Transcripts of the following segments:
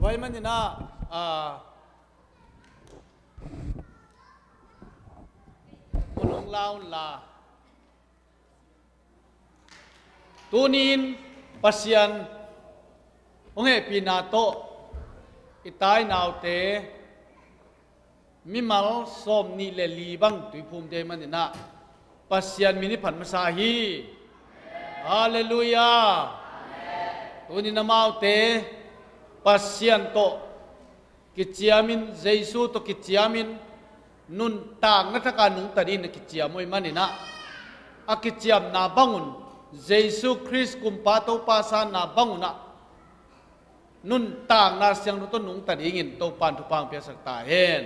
ไว้มันนะมลงลาวลาตูนินปัสยันองค์ปีนาโตอิตายนาวเตมิมัลสมนีเลลีบังตุยภูมิเดมันนะปัสยันมินิพันมาสาฮีฮาเลลูยาตูนินนามาวเตปัสยันโตกิจยามินเจสุโตกิจยามินนุนตางนัทการนุงตัดินกิจยามวยมันนะอากิจยามนาบังุนเจสุคริสต์กุมปาโตปาสานาบังุนะนุนตางนาเสียงนุตนุงตัดอิงินโตปันทุปังเปียสักตาเห็น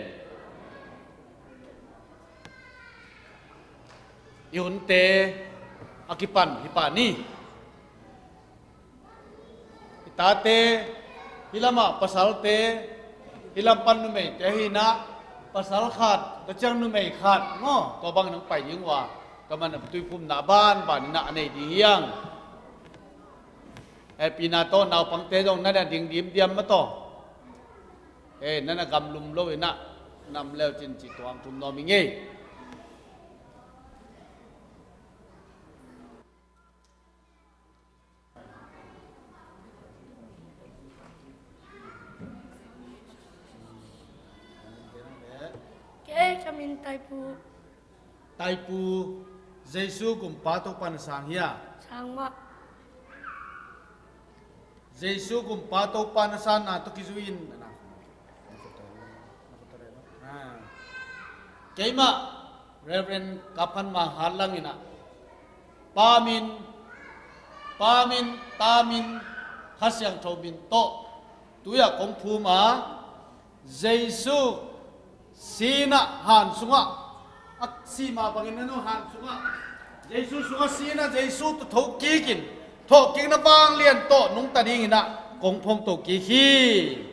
ยุนเตอากิปันฮิปานีฮิตาเตฮิลามาปัสสาวเตฮิลามปันนุเมเตหินะปัสสาวขาดตะจังนุเมขาดง้อตัวบางนังไปยิงว่าก็มันตุยภูมิหน้าบ้านบ้านนี่นะอันไหนดียังปีนาโตนาวปังเตจงนั่นดิ่งดิ่มเดียมมาโตนั่นนะกำลุมโลยนะนำแล้วจินจิตวางจุ่มนอมิงเงkami tai pu Jesu kum patok pan sang ya sang ma Jesu kum patok pan san na to kizuin keima Reverend kapan ma halang ina pamin tamin khasyang thobin to tuya kong phuma Jesu Sina han sunga aksima panginano han sunga Jesu sunga sina Jesu to thokikin na bang lian to nung tading ina kong phong to kihi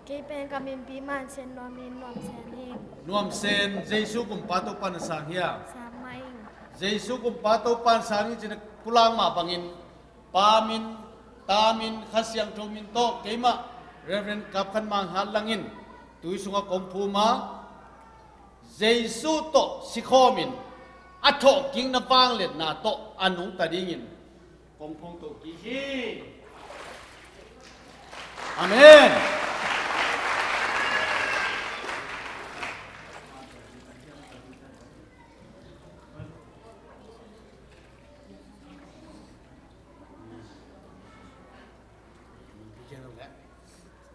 Kepen kami biman sen nomin nom sen hing nuam sen Jesu kum pato pan sang hiya samaing Jesu kum pato pan sang ni jina pulang ma bangin pamin tamin khasyang thomin to keima Reverend kapkan mang halangin tui sunga kompuma Jesu to sikhomin atho king na bang let na to anung tadingin kompong to kihi Amen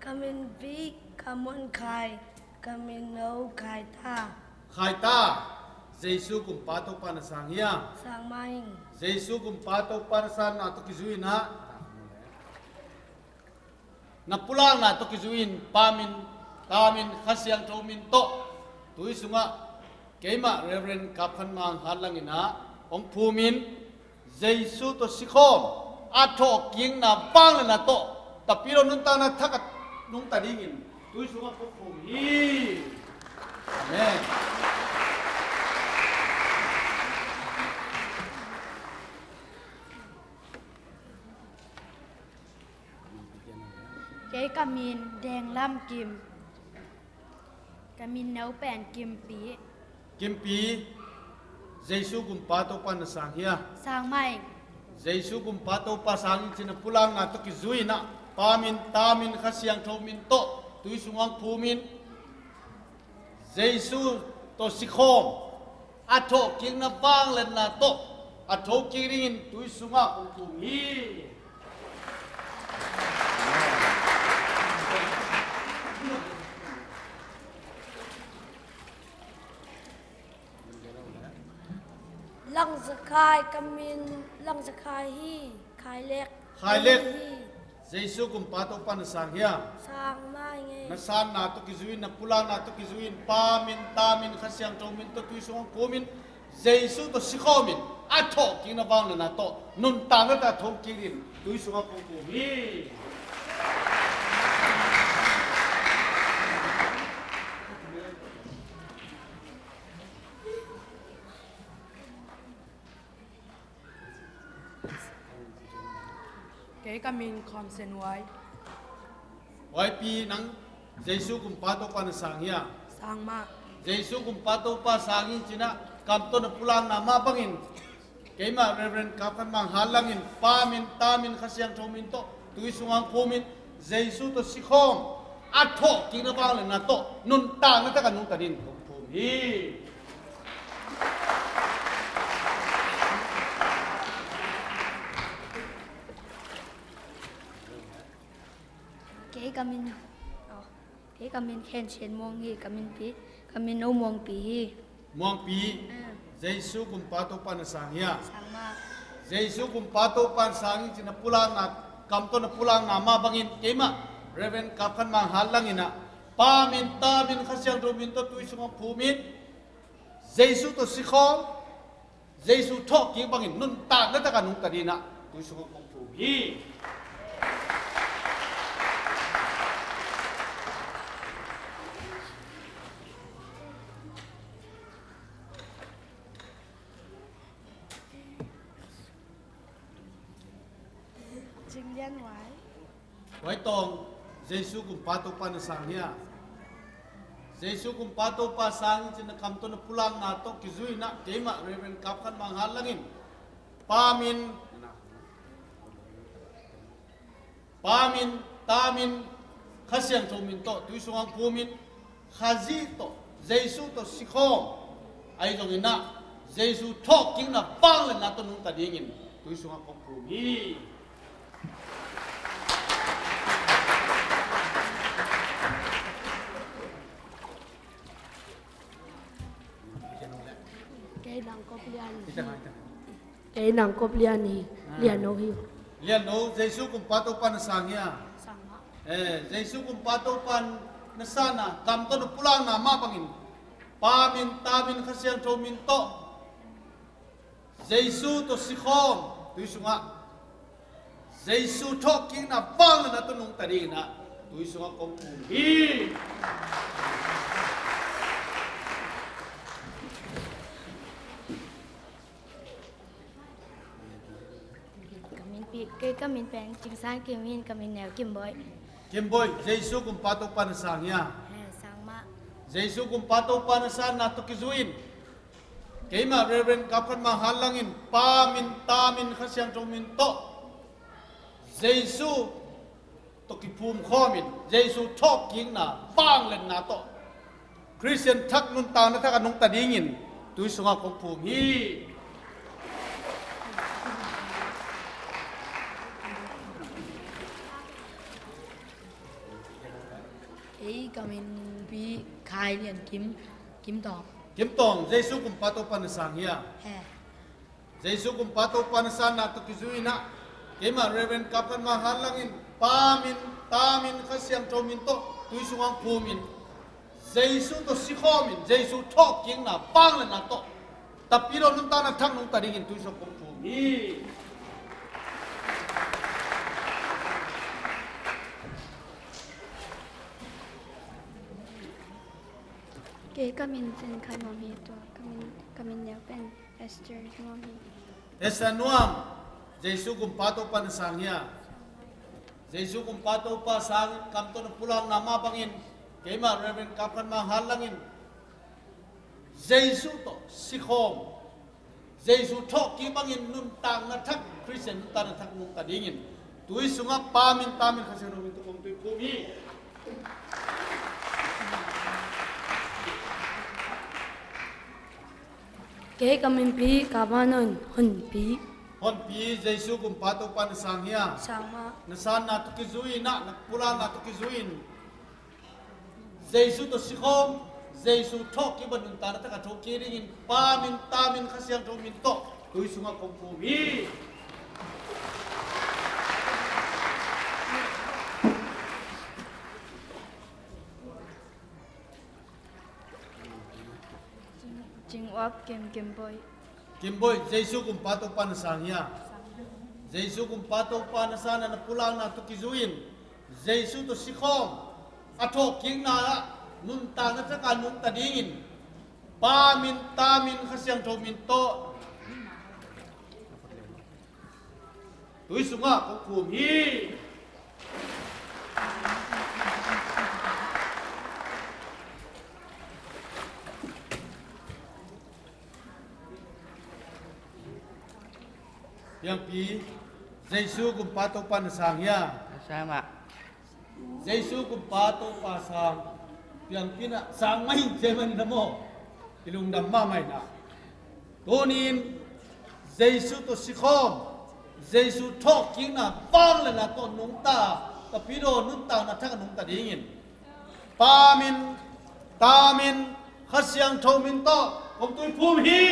kami bi kamun kai kami no kai ta Jesu kum pato pan sang hiya sang maing Jesu kum pato pan san na to kizuin ha napulang na to kizuin pamin tamin khasyang thomin to tui sunga keima Reverend kaphan mang halangin ha ong phumin Jesu to sikhom atho king na bang na to tapiro nun ta na thakat nung tadingin tui sunga ko phumi amen cái kamin đèn lam kim kamin nấu bèn kim pi Jesu kum pato pan sang hiya sang mai Jesu kum pato pa sang china pulang na to kizui na pamin tamin khasyang thomin to tui sungang phumin Jesu to sikhom atho king na bang len na to atho kirin tui sunga kum phumi lăng zakai kamin lăng zakai hi khai lek Jesu kum pato pan sang hiya sang mai nge nasan na to kizuin na pulang na to kizuin pamin tamin khasyang thomin to tui sungang phumin Jesu to sikhomin atho king na bang len na to nun ta na ta thok kirin tui sungang kum phumi cái cái mình còn sen quái ไว้ปีนังเยซูกุมปาโตปานสังเฮีย sang ma เยซูกุมปาโตปาสังอินจินะกำต้นปุลังนามาบังอินเกมาเรเวนกับกันมังฮัลลังอินปามินตามินขัสยังโทมินโตตุยสุงังภูมินเยซูโตสิคองอัดโถกินระบางเลยนะโตนุนตางนั่นตะกันนุนตะดินของภูมิ cái cầm mình cái cầm mình khen trên mong hi cầm mình pi cầm mình ôm mong pi hi มองปีเยซูกุมปาโตปานสังเฮีย sang ma เยซูกุมปาโตปานสังอินจินะปุลังนากำต้นปุลังนามาบังอินเกมาเรเวนกับกันมังฮัลลังอินะปามินตามินขัสยังโทมินโตตุยสุงังภูมินเยซูโตสิคองเยซูทอกกินบังอินนุนตากนั่นตะกันนุนตะดีนะตุยสุงังภูมิ chừng liên hoái ไว้ตองเยซูกุมปาโตปานสังเฮียเยซูกุมปาโตปาสังจินะคำต้นปุลังนาโตกิจุยนะเกมาเรเวนกับขันมังฮัลลังอินปามินตามินขัสยังโทมินโตตุยสุงังภูมินขาซีโตเยซูโตสิคองไอตรงนี้นะเยซูทอกกินนะฟังเลยนะต้นนุนตะดิ่งินตุยสุงังภูมิ cái nàng cốp liên ที่จะมาที่จะ cái nàng cốp liên hi liên nô hi เรียนรู้เยซูกุมปาโตปันสังเฮีย sang ma เยซูกุมปาโตปันนสานะกำต้นปุลังนามาบังอินปามินตามินขัสยังโทมินโตเยซูโตสิคอมตุยสุงะเยซูทอกกินนะฟังเลยนะต้นนุงตะดีนะตุยสุงะกงภูมิ cầm mình pi cái cầm mình bèn chừng sang cầm mình cầm mình nèo kim bơi กิมบอยเยซูกุมปาโตปันสังเฮีย sang ma เยซูกุมปาโตปานสานะตุกิจุอินเกมาเรเวนกับขันมาฮัลลังอินปามินตามินขัสยังโทมินโตเยซูตกิภูมิข้อมินเยซูทอกกิงนะปังเล่นนาโตคริสเตียนทักนุนตางนะทักนุงตะดิงินตุยสงะของภูมิ cái cái mình bị khai liền kiếm kiếm tỏ กิมตองเยซูกุมปาโตปานสังเฮีย hè เยซูกุมปาโตปานสานะตุกิจุอินะเกมาเรเวนกับขันมาฮัลลังอินปามินตามินขัสยังโทมินโตตุยสงะภูมินเยซูโตสิคอมินเยซูทอกกิงนะปังเล่นนาโตแต่ปีเรานุนตางนะทักนุงตะดิงินตุยสงะของภูมิ cái cầm mình trên khai mong hi to cầm mình nèo pen Esther mong hi Esa nuam Jesu kum pato pan sangya Jesu kum pato pa sang kam to pulang nama bangin keima reverend kapkan ma halangin Jesu to sikhom Jesu thok ki bangin nun tang na thak Christian nun tang na thak nun tadingin tui sunga pamin tamin khasero min to kong tui kumi cái cầm mình pi cả ba nơi hồn pi hon pi Jesu kum pato pan sangya sang ma nasan na to kizuin na pulang na to kizuin Jesu to sikhom Jesu thok ki banun ta na ta ka thok ki ringin pamin tamin khasyang to min to tui sunga kong kumi chừng ốp kim bơi Kimboy Jesu kum pato pan sangya Jesu kum pato pan sana na pulang na to kizuin Jesu to sikhom athok king na nun ta na ta ka nun ta dingin pamin tamin khasyang to min to ตุยสุงะของภูมิฮีyang pi Jesu kum pato pan sang ya sama Jesu kum pato pa sang yang pina sang mai jeman namo ilung damma mai na tonin Jesu to sikhom Jesu thok king na pang le na to nung ta piro nun ta na thak nung ta dingin pamin tamin khasyang thomin to kum tui phum hi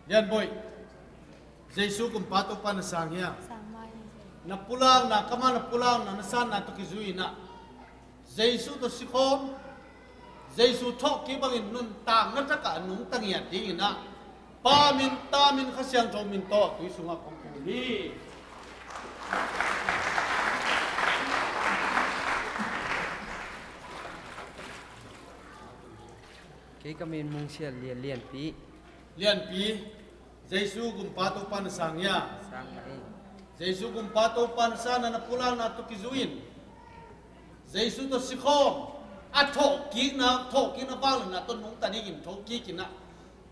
Yan boy, Jesu kum pato pa na sangya. Na pulang na kama na pulang na nasan na to kizui na. Jesu to sikom, Jesu thok ki bangin nun tang na taka nung tangiat di na. Pamin tamin kasyang chomin to tu sunga kong kuli. Cái kamin mung sia lian pi Lian pi Jesu kum pato pa na sangya. sang mai Jesu kum pato pa na sana na pulang na to kizuin. Jesu to sikom athok ki na bang na to nung tanigin thok ki na.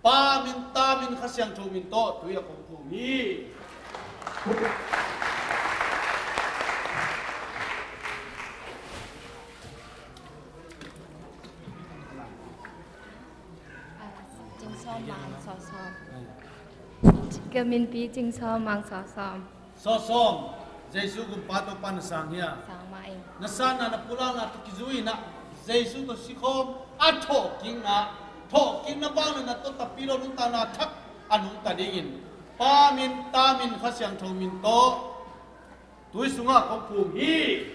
Pamin tamin kasyang chomin to tu ya kong kuli. Jing so mang so som. Kamin pi jing so mang so som. So som Jesu kum pato pa na sangya. Sang mai. Nasana na pulang na to kizui na Jesu to sikom athok ki na bang na to tapiro nung ta na thak anung tadingin. Pamin tamin kasyang chomin to tu sunga kong phum hi.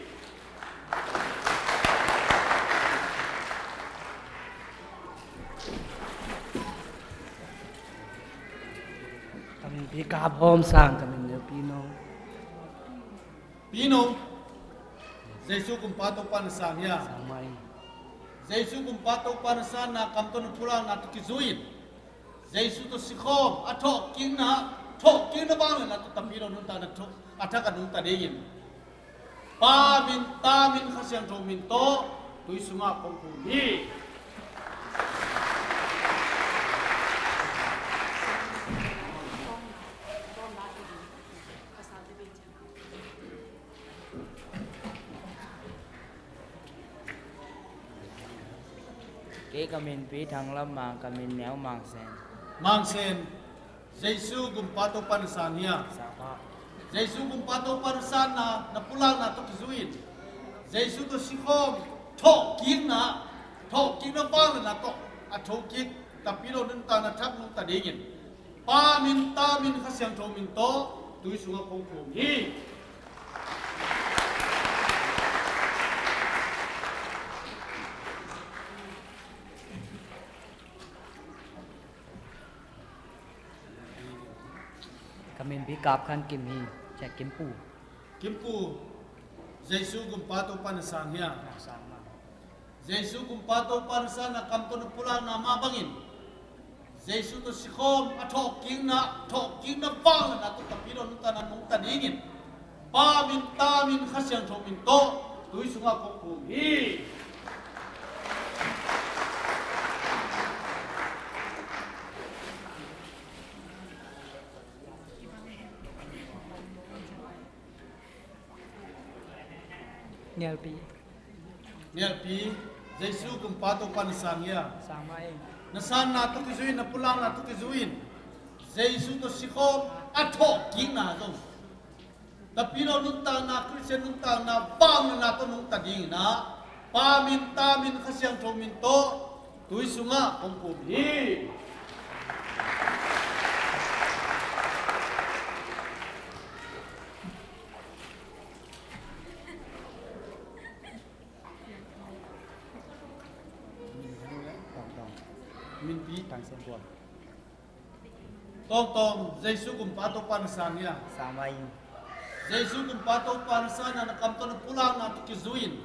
kamin pi kap hom sang kamin ne pino Pino Jesu kum pato pa na sangya. sang mai Jesu kum pato pa na sana kam to na pulang na to kizuin. Jesu to sikom athok ki na bang na to tapiro nung ta na thok athak anung tadingin. Pamin tamin kasyang chomin to tu sunga kong phum hi. cái kamin pi thang lam mang kamin neo mang sen Mang sen Jesu kum pato pa na sangya. sang pa Jesu kum pato pa na sana na pulang na to kizuin. Jesu to sikom thok ki na bang na to athok ki tapiro nung ta na thak nung tadingin. Pamin tamin kasyang chomin to tu sunga kong phum hi. kamin pi kap khan kim hi cha kim pu Kimpu Jesu kum pato pa na sangya. sang ma Jesu kum pato pa na sana kam to na pulang na mabangin. Jesu to sikom athok ki na bang na to tapiro nung ta na nung tadingin. Pamin tamin kasyang chomin to tu sunga kong phum hi. nel pi Nial pi Jesu kum pato pa na sangya. sang mai Nasan na to kizuin na pulang na to kizuin. Jesu to sikom athok ki na zong. Tapiro nung ta na Christian nung ta na bang na to nung tading na. Pamin tamin kasyang chomin to tu sunga kong phum hi. Min pi tang sen po tong Jesu kum pato pa na sangya. sang mai Jesu kumpato panasana na kamton pulang na tukizuin.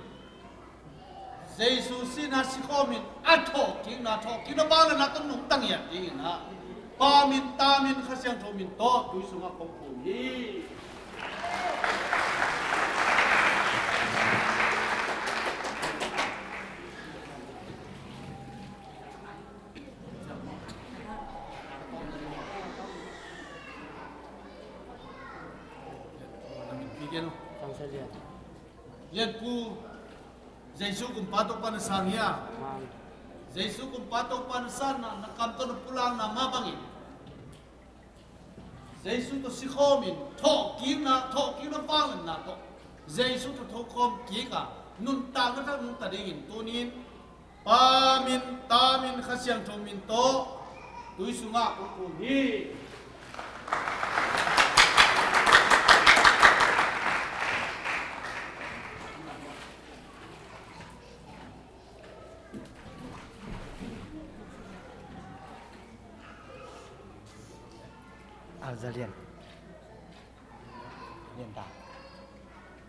Jesu sina sikomin ato king na bala na tong nung tangya king na. Pamin tamin kasyang tomin to tuisunga kompuni. Lihat ku Jesu kumpato panasangya. Jesu kumpato panasana nakamto na pulang na mabangin. Jesu to sikomin to kina pangan na to. Jesu to kom kika nun tang na nun tadingin tunin pamin tamin kasyang tomin to tuisunga kukuhi.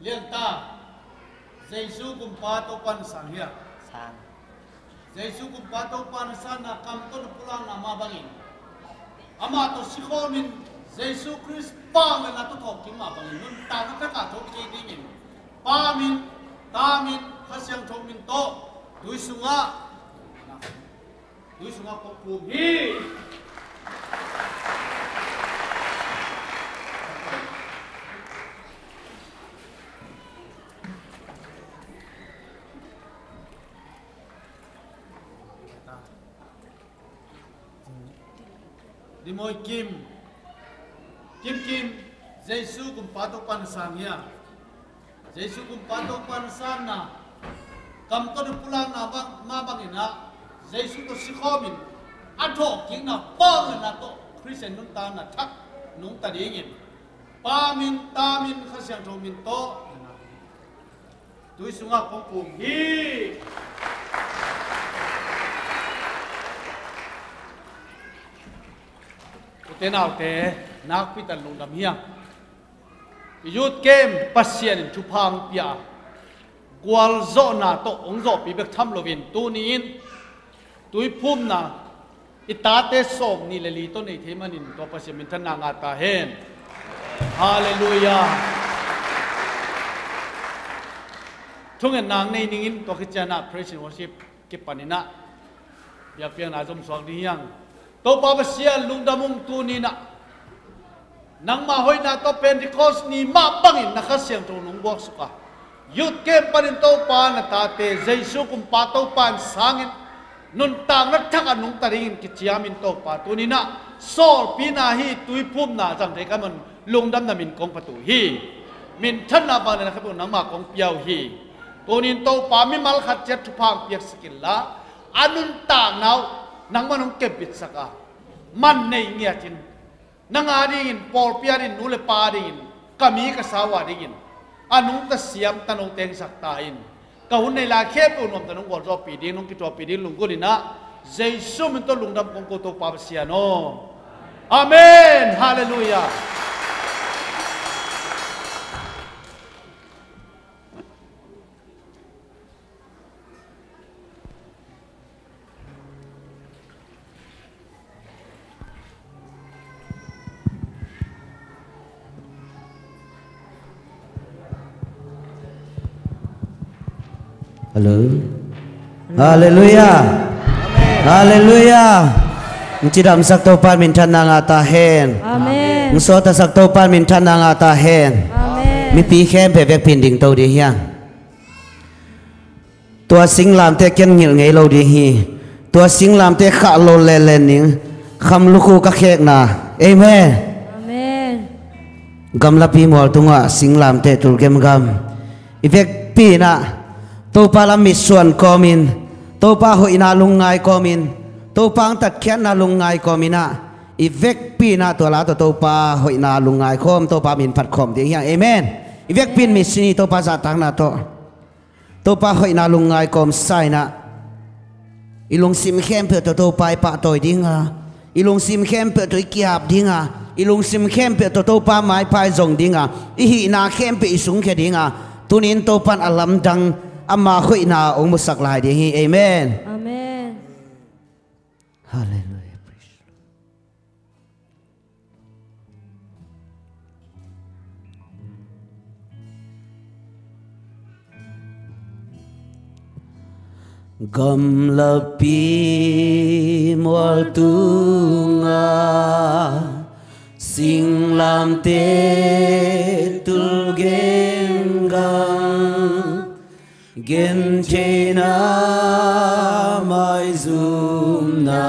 Lian ta Jesu kumpato panasangya. sang Jesu kumpato panasana kamton pulang na mabangin. Ama to sikomin Jesu Christ pangan na to toking mabangin nun tanga ka toking dingin. Pamin tamin kasyang tomin to tuisunga kokumi. Di moy Kim Jesu kumpato panasangya. Jesu kumpato panasana kamto pulang na mabangina. Jesu to sikomin ato king na pangan na to Christian nun ta na thak nung tadingin. Pamin tamin kasyang tomin to tuisunga kokumi. Tenau te nak pitan lungdam hiang youth game pasien chupang pia gwal zo na to ongzo pi bek tham lovin tunin tuipum na itate som ni leli to nei themanin to pasien min thana nga ta hen hallelujah thungen nang nei ningin to khichana praise and worship ke panina ya piang na jom swang ni hiang to papasia lungdamung tunina nang mahoy na to Pentecost ni mapangin nakasyang tunong buwak suka youth camp pa rin to pa na tate Jesu kumpato pan sangin nun tang nagtaka nung taringin kitsiyamin to pa tunina sol pinahi tuipum na jang teka man lungdam namin kong patuhi min chan na pa na nakapun nang makong piyaw hi tunin to pa mi malkat jet tupang piyak sikila anun tanaw nang manong kebit saka man nei ngiatin nang aringin Paul piarin nule paringin kami kasawa ringin anung ta siam tanong teng saktain kahun nei la khep unom tanong gol zo piding nong kitwa piding lungkulina Jesu minto lungdam kong ko to papsiano amen hallelujah. Hallelujah. Hallelujah. Ngcidam sakto pan min than nga ta hen. Amen. Ngso ta sakto pan min than nga ta hen. Amen. Mi pi khem pe vek pin ding to di hiang. Tua sing lam te ken ngil ngei lo di hi. Tua sing lam te kha lo le le ning kham lu khu ka khek na. Amen. Amen. Gam la pi mol tunga sing lam te tul kem gam. Ivek pi na to pa lam mi suan komin to pa ho ina lungai komin to pang tat khian na lungai komina ivek pi na to la to pa ho ina lungai khom to pa min phat khom ding yang amen ivek pin mi sini to pa za tang na to pa ho ina lungai kom sai na ilung sim khem pe to pai pa toy dinga ilung sim khem pe to kiap dinga ilung sim khem pe to pa mai pai zong dinga I hi na khem pe isung khe dinga tunin to pan alam dang ama khoi na ong musak lai ding hi amen Amen. Hallelujah. Gam lapi mual tunga sing lam te tul gen gang gen chena mai zum na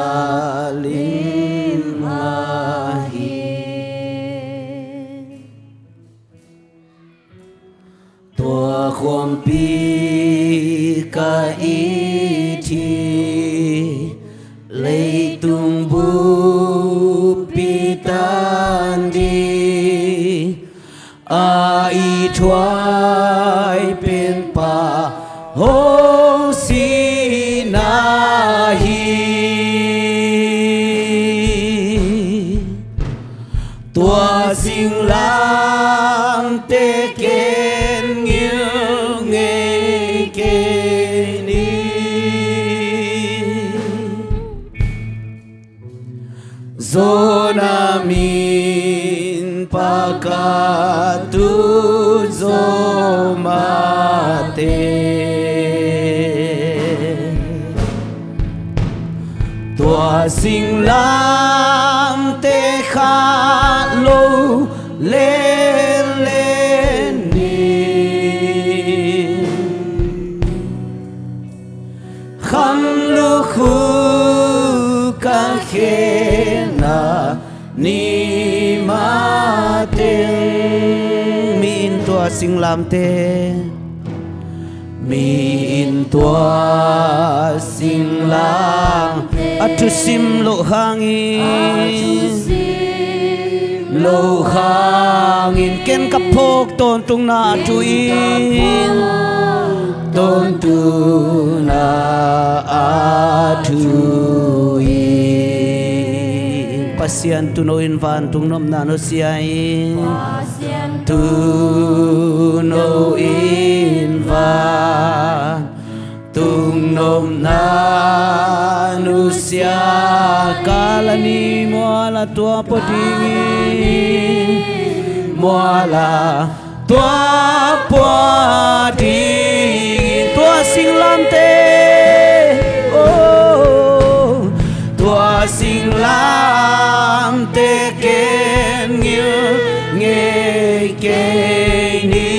lim mahi tua khom pi ka lấy tung bu pi tan đi ai thoái bên pa hong si na hi tua sinh lang te ken nghiêng nghe kê ni zona min pakatu zomate tua sinh lam te kha lô lên lên ni khăn lu khu ca khe na ni ma tên min tua sinh lam te min tua sinh lam atu sim lo hangin lo hangin ken kapok ton tung na tuin ton tu na atuin pasian tu no in van tung nom na no siain tu no in van tung nom na nu sia kalani moala tua poding moala tua poding tua sing lam te oh tua sing lam te ken nghe ke ni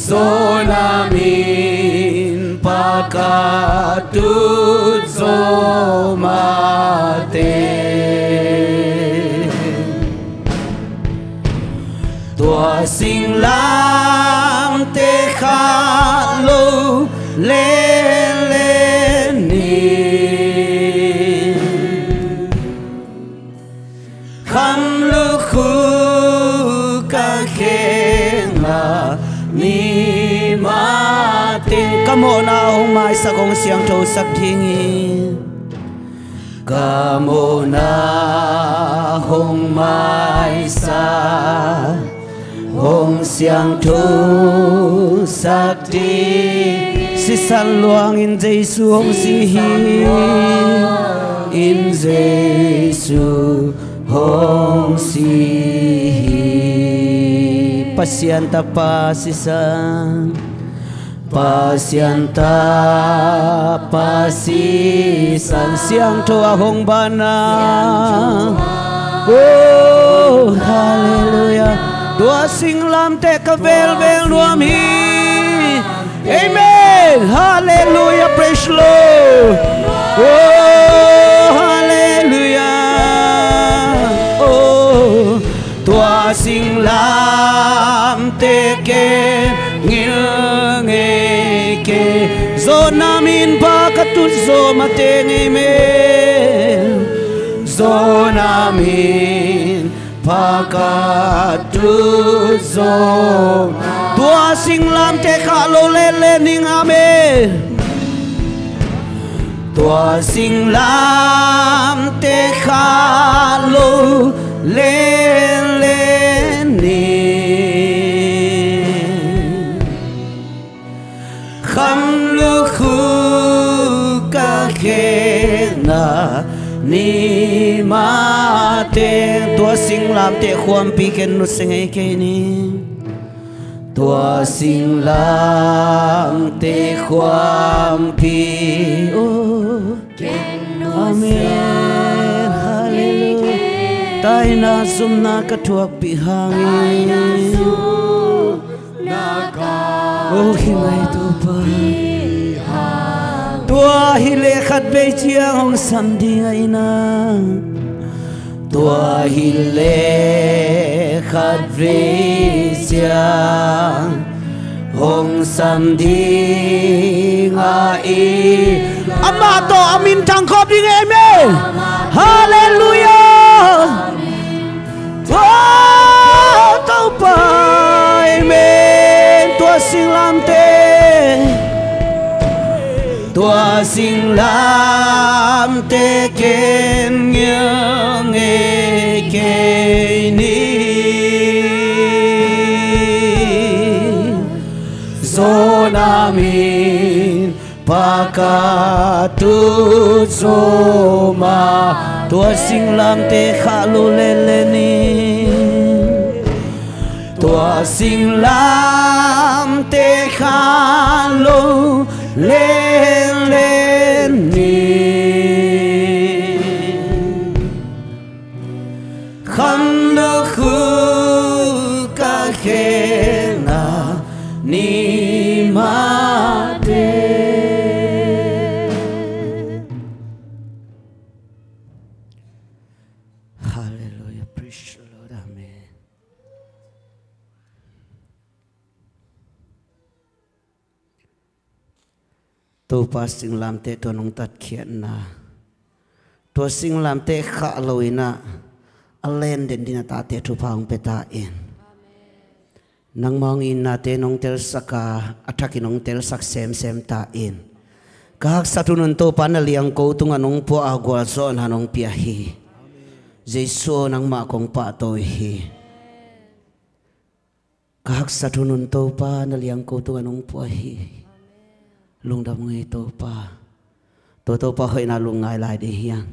zona min pakatut zomate tua sinh lam te kha lô lên lên ni kham lu khu ca khen là ni ma tin camo na hong mai sa kong siang tho sak thingi camo na hong mai sa hong siang tho sak ti si san luang in Giêsu hong si hi in Giêsu hong si hi pasianta pasisan pasianta pasisan siang tho hong bana oh hallelujah tua sing lam te ka vel vel nuam hi amen hallelujah praise Lord oh hallelujah oh tua sing lam te ke nghiêng nghe ke zona min pa katut zo mate amen zona min pa katut zo tua sing lam te kha lo le le ning amen tua sinh lam te kha lu lên lên ni khăm lu khu ca khe na ni ma te tua sinh lam te khuam pi ken nu sing ke ni tua sinh lam te khuam pi amen hallelujah tai na sum na ka thuak pi hang o hi mai tu pa tua hi le khat ve chiang hong sam ding ai na tua hi le khat ve chiang hong sam ding ai ama to amin thang khop ding amen hallelujah tua tau pa amen tua sing lam te tua sinh lam te ken nghiêng nghe kê ni zo namin pakatu zo ma tua sinh lam te kha lu le le ni tua sinh lam te kha lu lên lên ni khăm lu khu ca khe na ni ma te hallelujah praise the Lord amen tu pa sinh lam te to nong tat khian na to sinh lam te kha loina alen den dina ta te thu phang pe ta in nang mong in na te nong tel saka athaki nong tel sak sem sem ta in kahak satunun to pa na liang ko tunga nong po agwal zon hanong pia hi jesu nang ma kong pa to hi kahak satunun to pa na liang ko tunga nong po hi lung đam người tô pa hơi na lung ngai lại đi hiang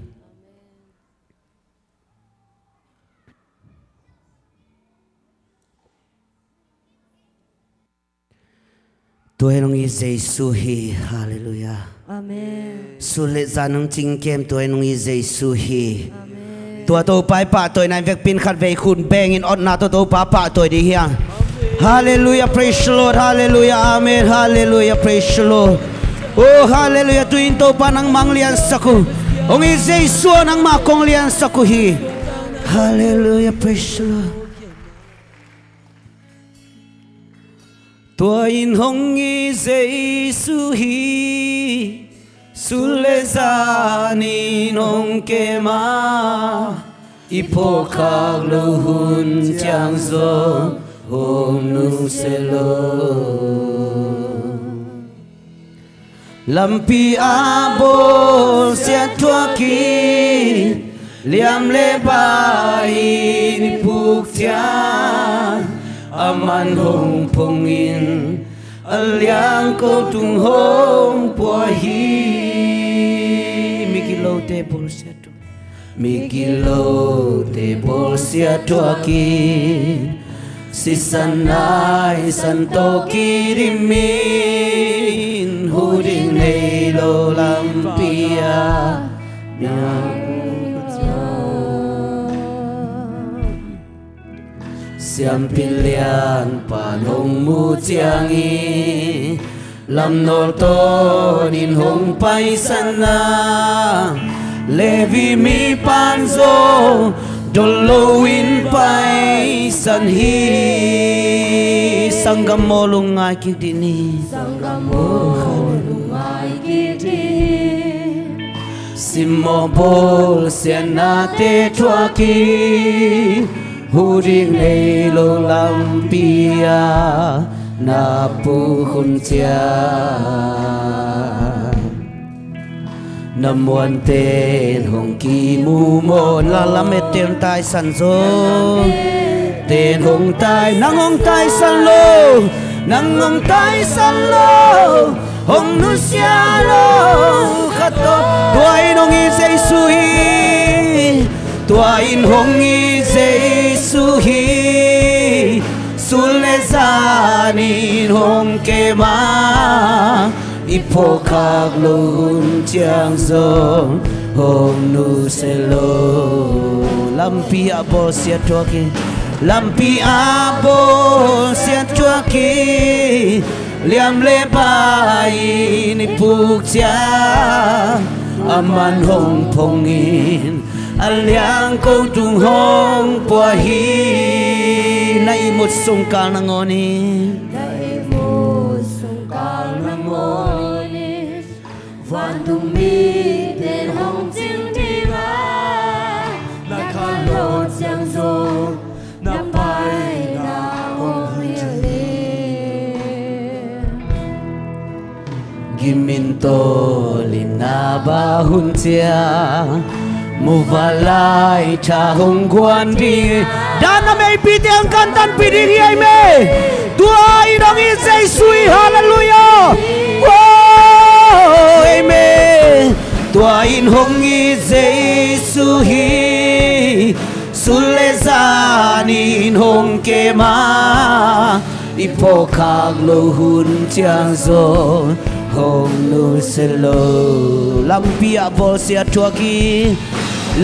tôi nong i Giêsu hi hallelujah amen su lệ ra nong ching kem tôi nong i Giêsu hi tua tô pai pa tôi nai vek pin khat ve khun beng in on na tô pa tôi đi hiang hallelujah praise the Lord hallelujah amen hallelujah praise the Lord oh hallelujah tuin to pa nang mang lian saku ong i Giêsu nang ma kong lian saku hi hallelujah praise the Lord tua in hong i Giêsu hi sule za ni nong ke ma ipo khak lu hun chang zo hom nu se lo lampi abo sia tua ki liam le bai ni puk tia aman hong pong in aliang ko tung hong po hi mikilo te bol sia tu mikilo te bol sia tua ki si sanai santo kirimin huding nei lo lampia siam pilian panong mu chiangi lam nol to nin hong pai sana levi mi panzo dolo win pai san hi sangam molungai kitini sangam molungai kitini simmo bol senate tuaki huding nei lo lampia na pu khun chia nằm muôn tên hồng kỳ mù môn la la mê tên tai săn rô tên hồng tai nắng hồng tai săn lô nắng hồng tai săn lô hồng nu xia lô khát tốt tuổi nông y dây suy tuổi hồng y dây suy sulle zanin hong ke ma ipo khak lun chiang zo hong nu selo lampi abo sia toki lampi abo sia toki liam le bai ni puk chia aman hong pongin aliang ko tung hong pua hi nai một sung kang na ngoni nai một sung kang na ngoni van tung mi den hong jing di ra na khan lo chang zo na pai na hong li gimin to lina ba hun chia Muvalai cha hong quan đi Dana mei piti ang kantan pidi hiay me Tua idang isay sui hallelujah Oh amen Tua in hong isay suhi Sule zanin hong ke ma Ipo kag lo hun chiang zo hong nu selo Lampi abo sia chuaki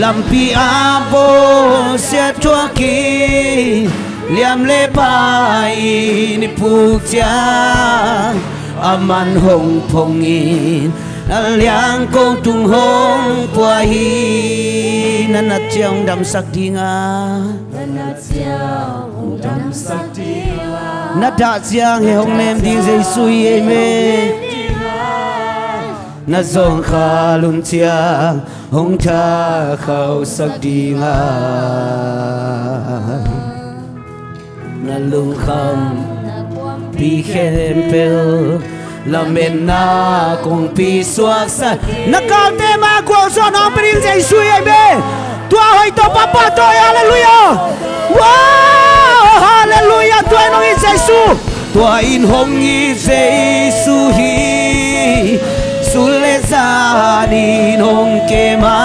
Lampi abo sia chuaki liam le pai ni puk chia aman hong pongin aliang ko tung hong pua hi nanat chiang dam sak dinga nada chiang he hong nem ding zai sui e me na zong kha lun chiang hong cha khao sak dinga na lung kham pi khem pel la men na kong pi suak sa na kal te ma ko so na pring jai sui ai be tua hoi to papa to hallelujah wow hallelujah tua no i jesu tua in hong i jesu hi sule zanin hong ke ma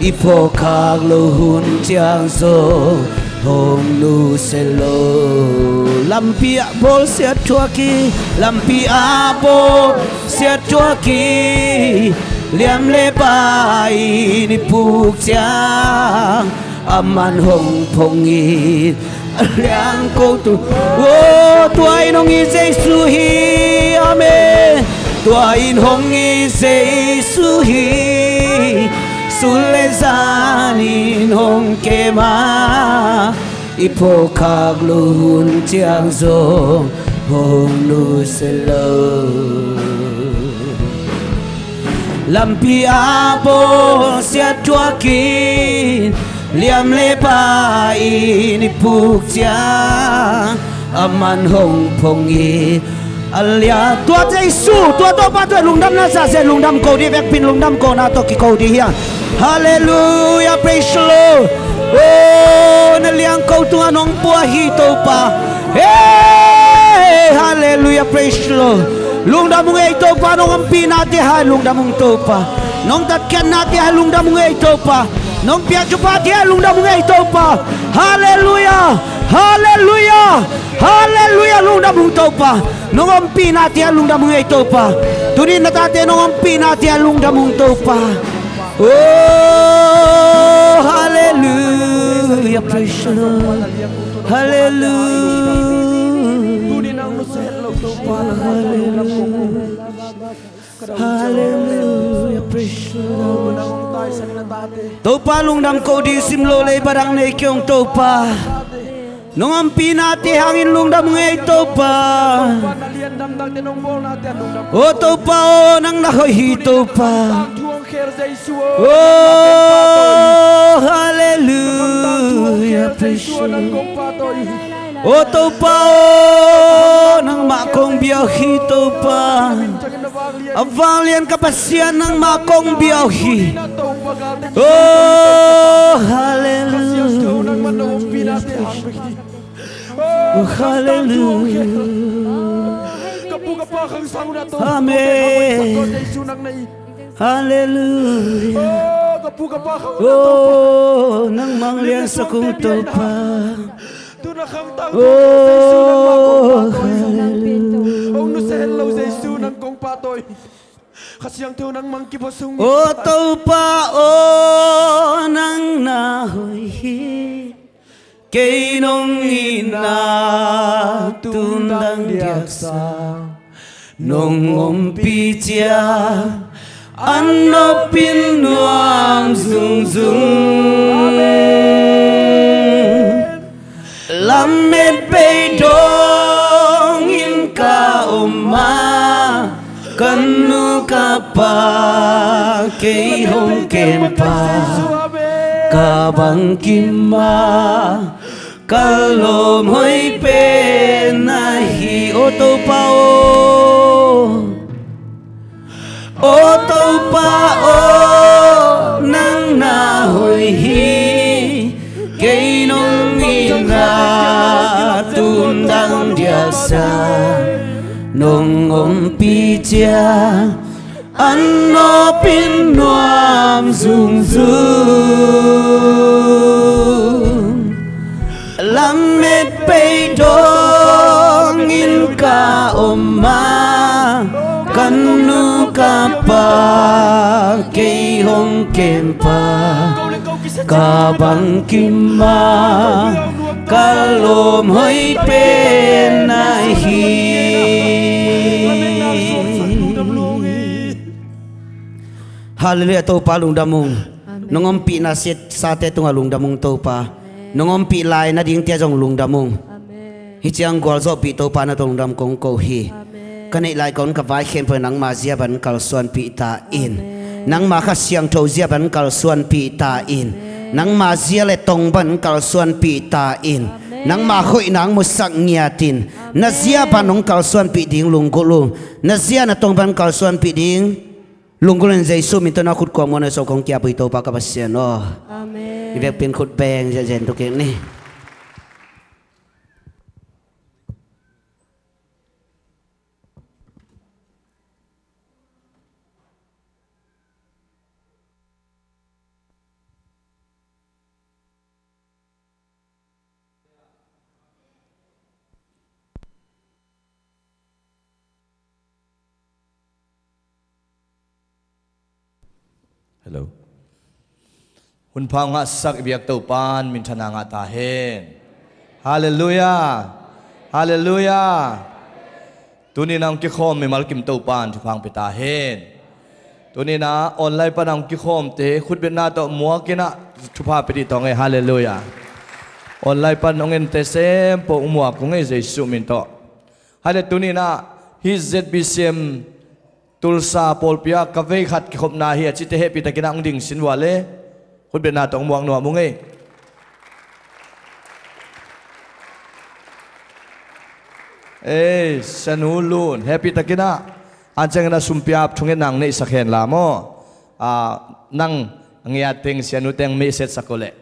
ipo kag lo hun chiang zo hong nu selo lampi abo sia chuaki lampi abo sia chuaki liam le bai ni puk chiang aman hong pongi liang ko tu wo tuai nong i jesu hi amen tuai hong i jesu hi sule zanin hong ke ma ipo kag lo hun chiang zo hong nu selo lampi abo sia chuaki liam le pai ni puk chiang aman hong pongi alia tua Jesu tua to pa to lungdam na sa se lungdam ko di vek pin lungdam ko na to ki ko di hian hallelujah praise the Lord oh na liang ko tu anong pua hi to pa hey hallelujah praise the Lord lungdam mo ngay to pa nong ampi natin ha lungdam mong to pa nong tatkan natin ha lungdam mo ngay to pa nong piak chupa dia lungdam mo ngay to pa hallelujah hallelujah hallelujah lungdam mong to pa nong ampi natin lungdam mo ngay to pa tunin na tate nong ampi natin lungdam mong to pa oh hallelujah praise the Lord hallelujah hallelujah praise the Lord to pa lungdam ko di simlo le barang ne kyong to pa nong ampi nati hangin lungdam ngay to pa o to pa o nang nahoy hito pa oh hallelujah praise the Lord o to pa o nang makong biyaw hito pa avalian kapasian ng makong biyahi. Oh, hallelujah. Oh, hallelujah. Amen. Hallelujah. Oh, nang manglian sa kong tupa. Oh, oh, tupa, oh, nang nahoy. Kay nung ina tundang diaksa nung umpitya ano pinuang zung lamet peidong in ka uma kanu kapa kay hong kempa kabang kima kalom hoy penahi oto pao nang nahoy hi kay nung ina tundang diasa nung umpitya ano pinuam zung lamet peidong in ka oma kanu kapa kay hong kempa kabang kima kalom hoy penahi. Haleluya topa lungdamong nongompi na sate tunga lungdamong topa nongompi lai na ding tia jong lungdamong hichiang gol zo pi topa na lungdam kong ko hi kanai lai kon ka vai khem nang ma zia ban kal suan pi ta in nang ma kha siang tho zia ban kal suan pi ta in nang ma zia le tong ban kal suan pi ta in nang ma khoi nang musak ngiatin na zia ban nong kal suan pi ding lungkulung na zia na tong ban kal suan pi ding lunggulan Yesus minta nak khut ko mo na so kong kia pu to pa ka pasien oh amen ivek pin khut beng jen to ke ni Hello. Hun pa nga sak ibiyak taupan min thana nga ta hen. Hallelujah. Hallelujah. Tuni nang ki khom mi mal kim taupan thu phang pita hen. Tuni na online pa nang ki khom te khut bet na to muwa kina thu pha piti to nge hallelujah. Online pa nong en te sem po muwa ko nge Jesu min to. Hale tuni na hi ZBCM tulsa polpia kavei khat ki khop na hi chite he pi takina ong ding sinwale khut be na tong muang no mungai sanulun happy takina anchang na sumpiap thunge nang nei sakhen la mo nang ngia teng sianu teng me set sakole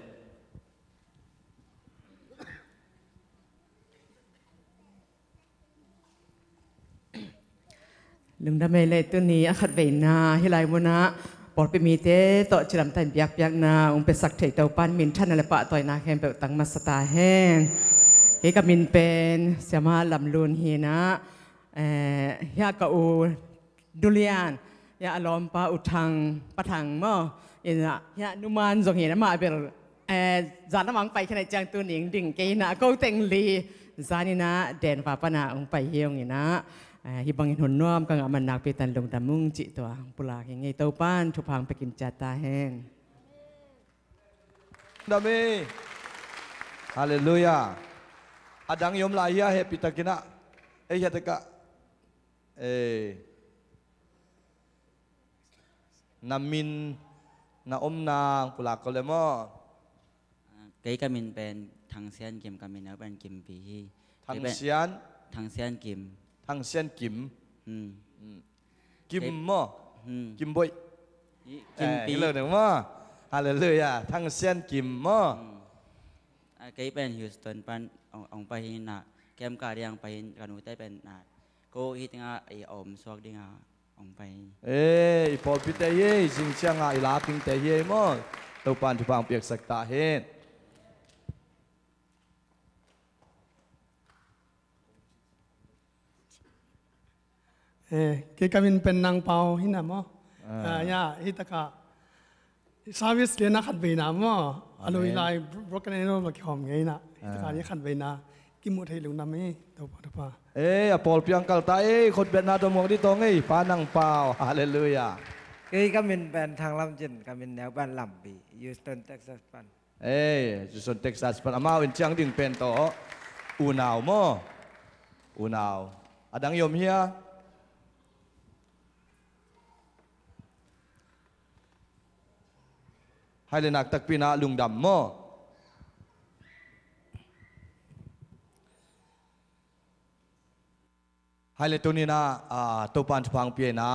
lung damai le tu ni akhat ve na hilai mona por pe mi te to chiram tan piak piak na pe sak thei tau pan min than le pa toy na khem pe tang masata hen ke ka min pen siama lam lun hi na ya ka u dulian ya alom pa utang patang mo ina ya numan zong hi na ma ber zan namang pai khane chang tu ning ding ke na ko teng li zanina den pa pa na pai hiong ni na hibang in hunom kang aman nak pitan lung damung ci to pula ki ngai tau pan thu phang pekin chata hen dame hallelujah adang yom la ya he pitakina ya teka namin na nang pula ko le mo cái kamin pen thang sian kim kamin na pen kim pi thang sian kim thang sian kim กิมมอกิมบอยกิมปีเลยหนึ่งมอฮาเลลูยาทั้งเส้นกิมมอcái bên Houston pan ông bay na kem cả đi ông bay cả núi tây bên na cô hít nga ai ôm xoạc đi nga ông bay ê Paul Peter ye jing chang ai la ping te ye mo tàu pan thu pang piak sak ta hen cái mìnhเป็นนางเปาหินะมั้งย่าฮิตกะซาวิสเรียนนักขัดเวนามั้งอารมณ์ลายบล็อกกันเองเราคิดหอมไงนะฮิตกะนี้ขัดเวนากิมุทัยลุงน้ำไม่ตัวปะตัวปะปอลเปียงกัลตาคนเบียดนาตัวมองที่ตรงนี้ปานังเปาฮาเลลูยาก็มินเป็นทางลำจินก็มินแนวบ้านลำปียูสตันเท็กซัสปันยูสตันเท็กซัสปันอามาวินเชียงดิ่งเป็นต่ออูนาวมั้งอูนาวอดังยมเฮียให้เลนักตักปีนาลุงดำมั้งให้เลตุนีนาตัวปานพังเปียนา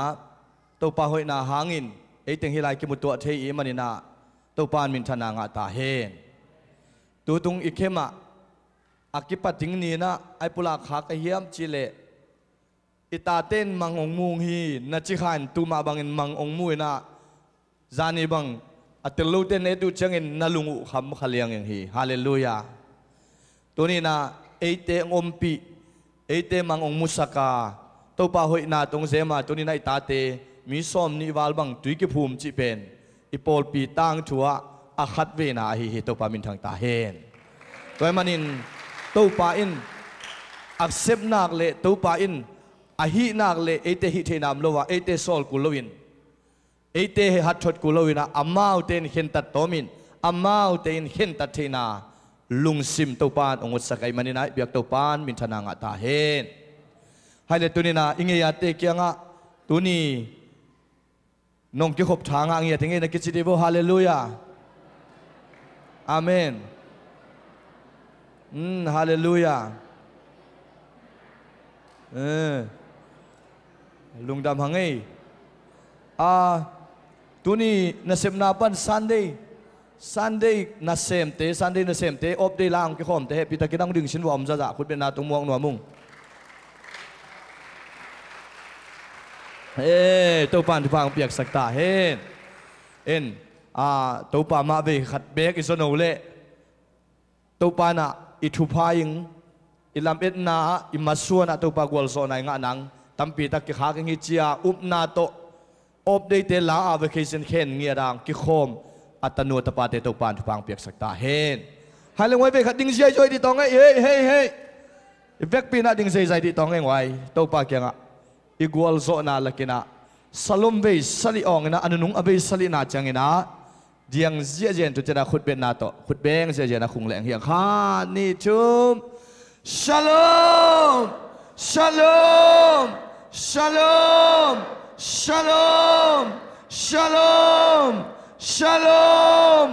ตัวปาหอยนาหางินไอติงฮิไลกิมุตัวเทียมันนาตัวปานมินชนางาตาเฮนตัวตุงอิเคมะอากิปัติงนีนะไอปุลาขากเฮียมจิเลอิตาเต้นมังองมุงฮีนัจิขันตูมาบังอินมังองมุยนะจานีบังอัตลูเตนเอตุจังอินนาลุงอุคำขลียงอย่างฮีฮาเลลูยาตัวนี้นะไอเตงอมปีไอเตมังองมุสกาตัวปาหอยนาตรงเซมาตัวนี้นะอิตาเตมีซ้อมนิวาลบังตุยกิภูมิจิเป็นอิปอลปีตั้งชัวอาคัดเวนาฮีตัวปามินทางตาเฮนตัวมันอินตัวปาอินอักเสบนักเละตัวปาอินอาฮีนักเละไอเตฮิเทนามโลวะไอเตโซลกุลวินไอเตฮัดชดกุลวินะอามาอุเตนเห็นตัดโตมินอามาอุเตนเห็นตัดเทนาลุงซิมตัวปานองค์สักไอมันนี่นะเบียกตัวปานมินทนางตาเฮนให้เลตัวนี้นะอิงเงียเตกียงะตัวนี้น้องเกี่ยวกับทางอ่างเงียถึงไงนักกิจดีบุฮาเลลูยาอาเมนฮาเลลูยาลุงดำหังไงตัวนี้นัสเซมนาปันซันเดย์นัสเซมเตซันเดย์นัสเซมเตอบเดย์ล่างกี่คนเตะพิตากิดังดึงชินวอมจ้าคุณเป็นนาตรงมวงหนัวมุงตัวปานที่พังเปียกสักตาเห็นตัวปามาเบขัดเบกอิสโนเล่ตัวปานะอิทุพายิงอิลามเอ็ดนาอิมาส่วนตัวปากวลโซนายงานังตั้มปีตะกิขากิงิจียอุปนาโตอบได้เตลาอาเวเคชันเข็นเงียดังกิโคมอัตโนตปาเตตัวปานที่พังเปียกสักตาเห็นให้ลงไว้เบขัดดิ้งเสียช่วยดีตองไงเฮ้ยเวกปีน่าดิ้งเสียใจดีตองไงไว้ตัวปากยังอีกวลโซนาลักินะสลมเบยสลิอองนะอนุนุงอเบยสลินาจังนะเดียงเสียเจนตุเจนะขุดเป็นนาโตขุดเบงเสียเจนะคงแหลงเฮียงข้านี่ชุมชัลโลมชัลโลมชัลโลมชัลโลมชัลโลมชัลโลม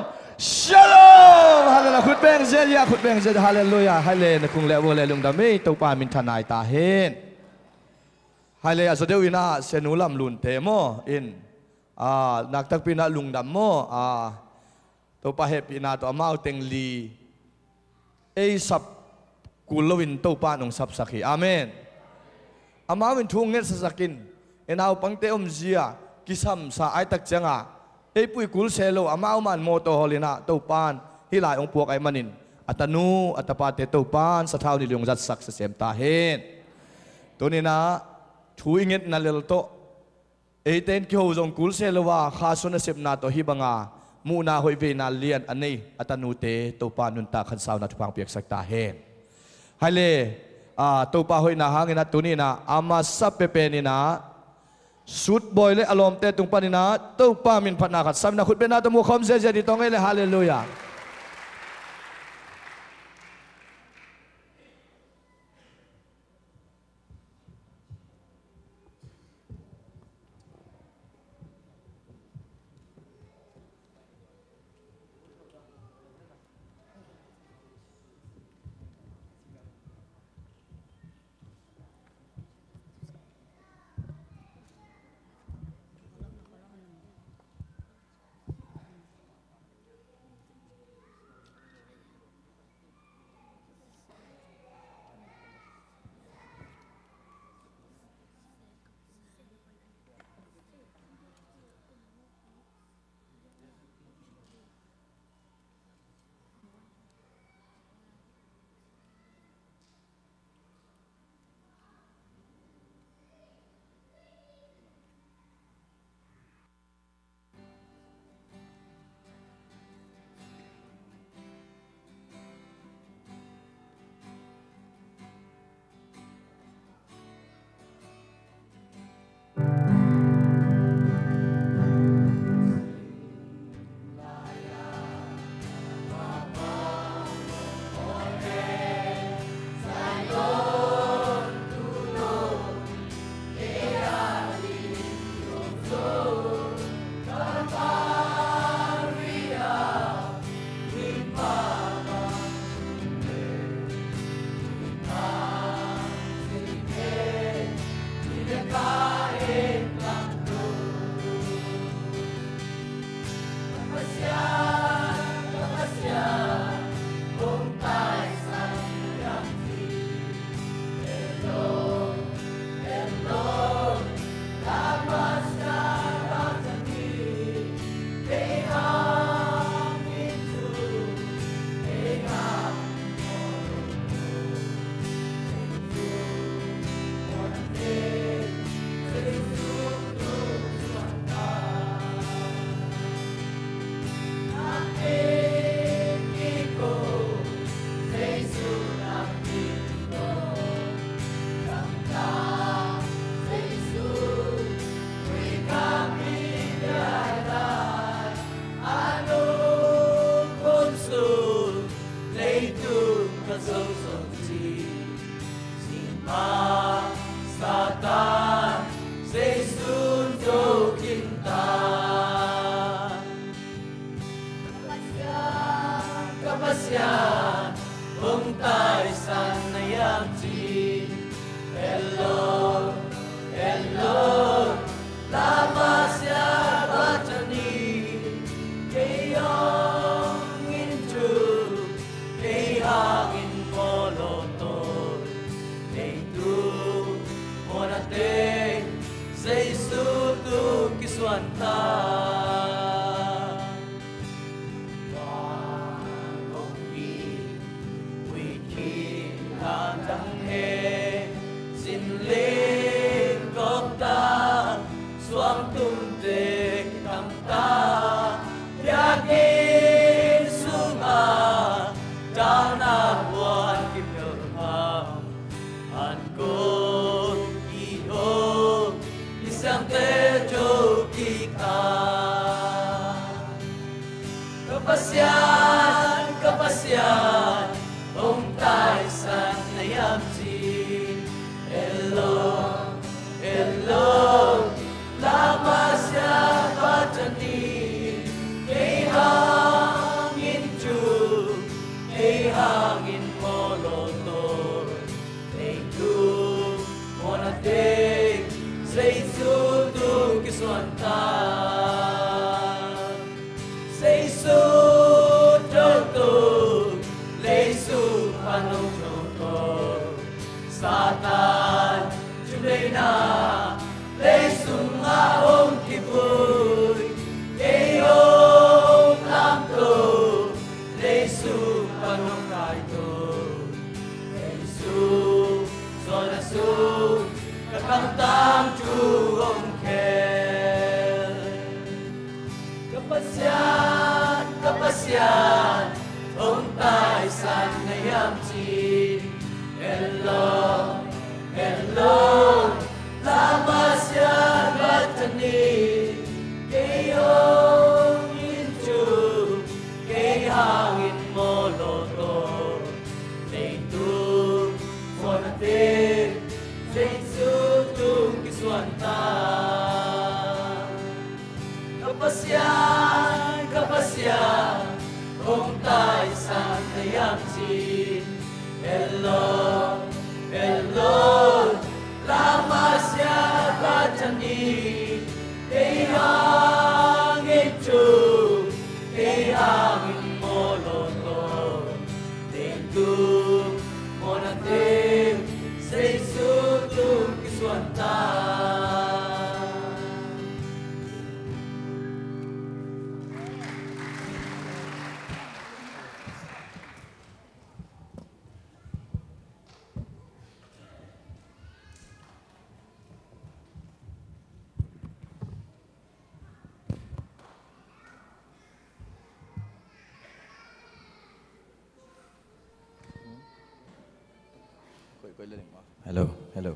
ชัลโลมฮาเลลูยาขุดเบงเสียขุดเบงเสียฮาเลลูยาฮาเลนะคงแหลงวัวแหลงลุงดำไม่ตัวปามินทนายตาเห็นให้เลยอาศัยวินาเซนุลัมลุนเทโมอินนักตักปีนาลุงดำโมตัวปะเหปีนาตัวมาเอาเต็งลีเอสับกุลวินตัวปานองสับสักฮีอาเมนอามาวินทุ่งเงินสักกินเอาปังเตอมเจียกิสัมสาไอตักจังปุยกุลเซโลอามาเอามันโมโตฮอลินาตัวปานฮิลายองพวกไอมันินอัตนูอัตปาเตตัวปานสะเท้านิลงจัดสักเสมตาเฮนตัวนี้นะช่วยเงินนั่นเลยตัวเอเตนคิวจงกุลเซลว่าข้าสุนเสพนาตัวฮิบังามูนาหอยเวนาเลียนอันนี้อัตนูเตตัวปานุนตาขันสาวนัดฟังเปียกสักตาเฮนให้เลยตัวปาหอยนาหางินตัวนี้นะอามาซับเปเปนี่นะสุดบ่อยเลยอารมณ์เตตุงปานี่นะตัวปามินพันนาขัดซ้ำนะคุณเป็นนาตัวมุขมเสียใจดีตรงนี้เลยฮาเลลูยา san na yam chi hello hello lama sia batani kayong into kayang in moloto tu monate say su tu kiswanta Kapasyan, Om Tai San Nayam Chi, Hello, Hello, Lama Sya Bhatani, Kay Hangin Chu, Kay Hangin Moloto, Kay Tu Monate, Say Su Tu Kiswanta, Say Su Satan Judaina Lesung Aong Kipui Kayong Lamto Lesung Panong Kaito Lesung Sonasung Kakantang Chuong Kel Kapasyan Kapasyan Om Tai San Nayam Chi Hello, hello, Lama Sya Bhatani, Kayong Inchu, Kayhangin Moloto, Neitu, Monate, Jesu Tung Kiswanta, Kapasyan, Kapasyan, Om Tai San Nayam Chi, Hello, hello, Lama Sya Bhatani, Kayhangin Chu, Kayhangin Moloto, Neitu, Monate, Say Su Tu Kiswanta. Hello, hello.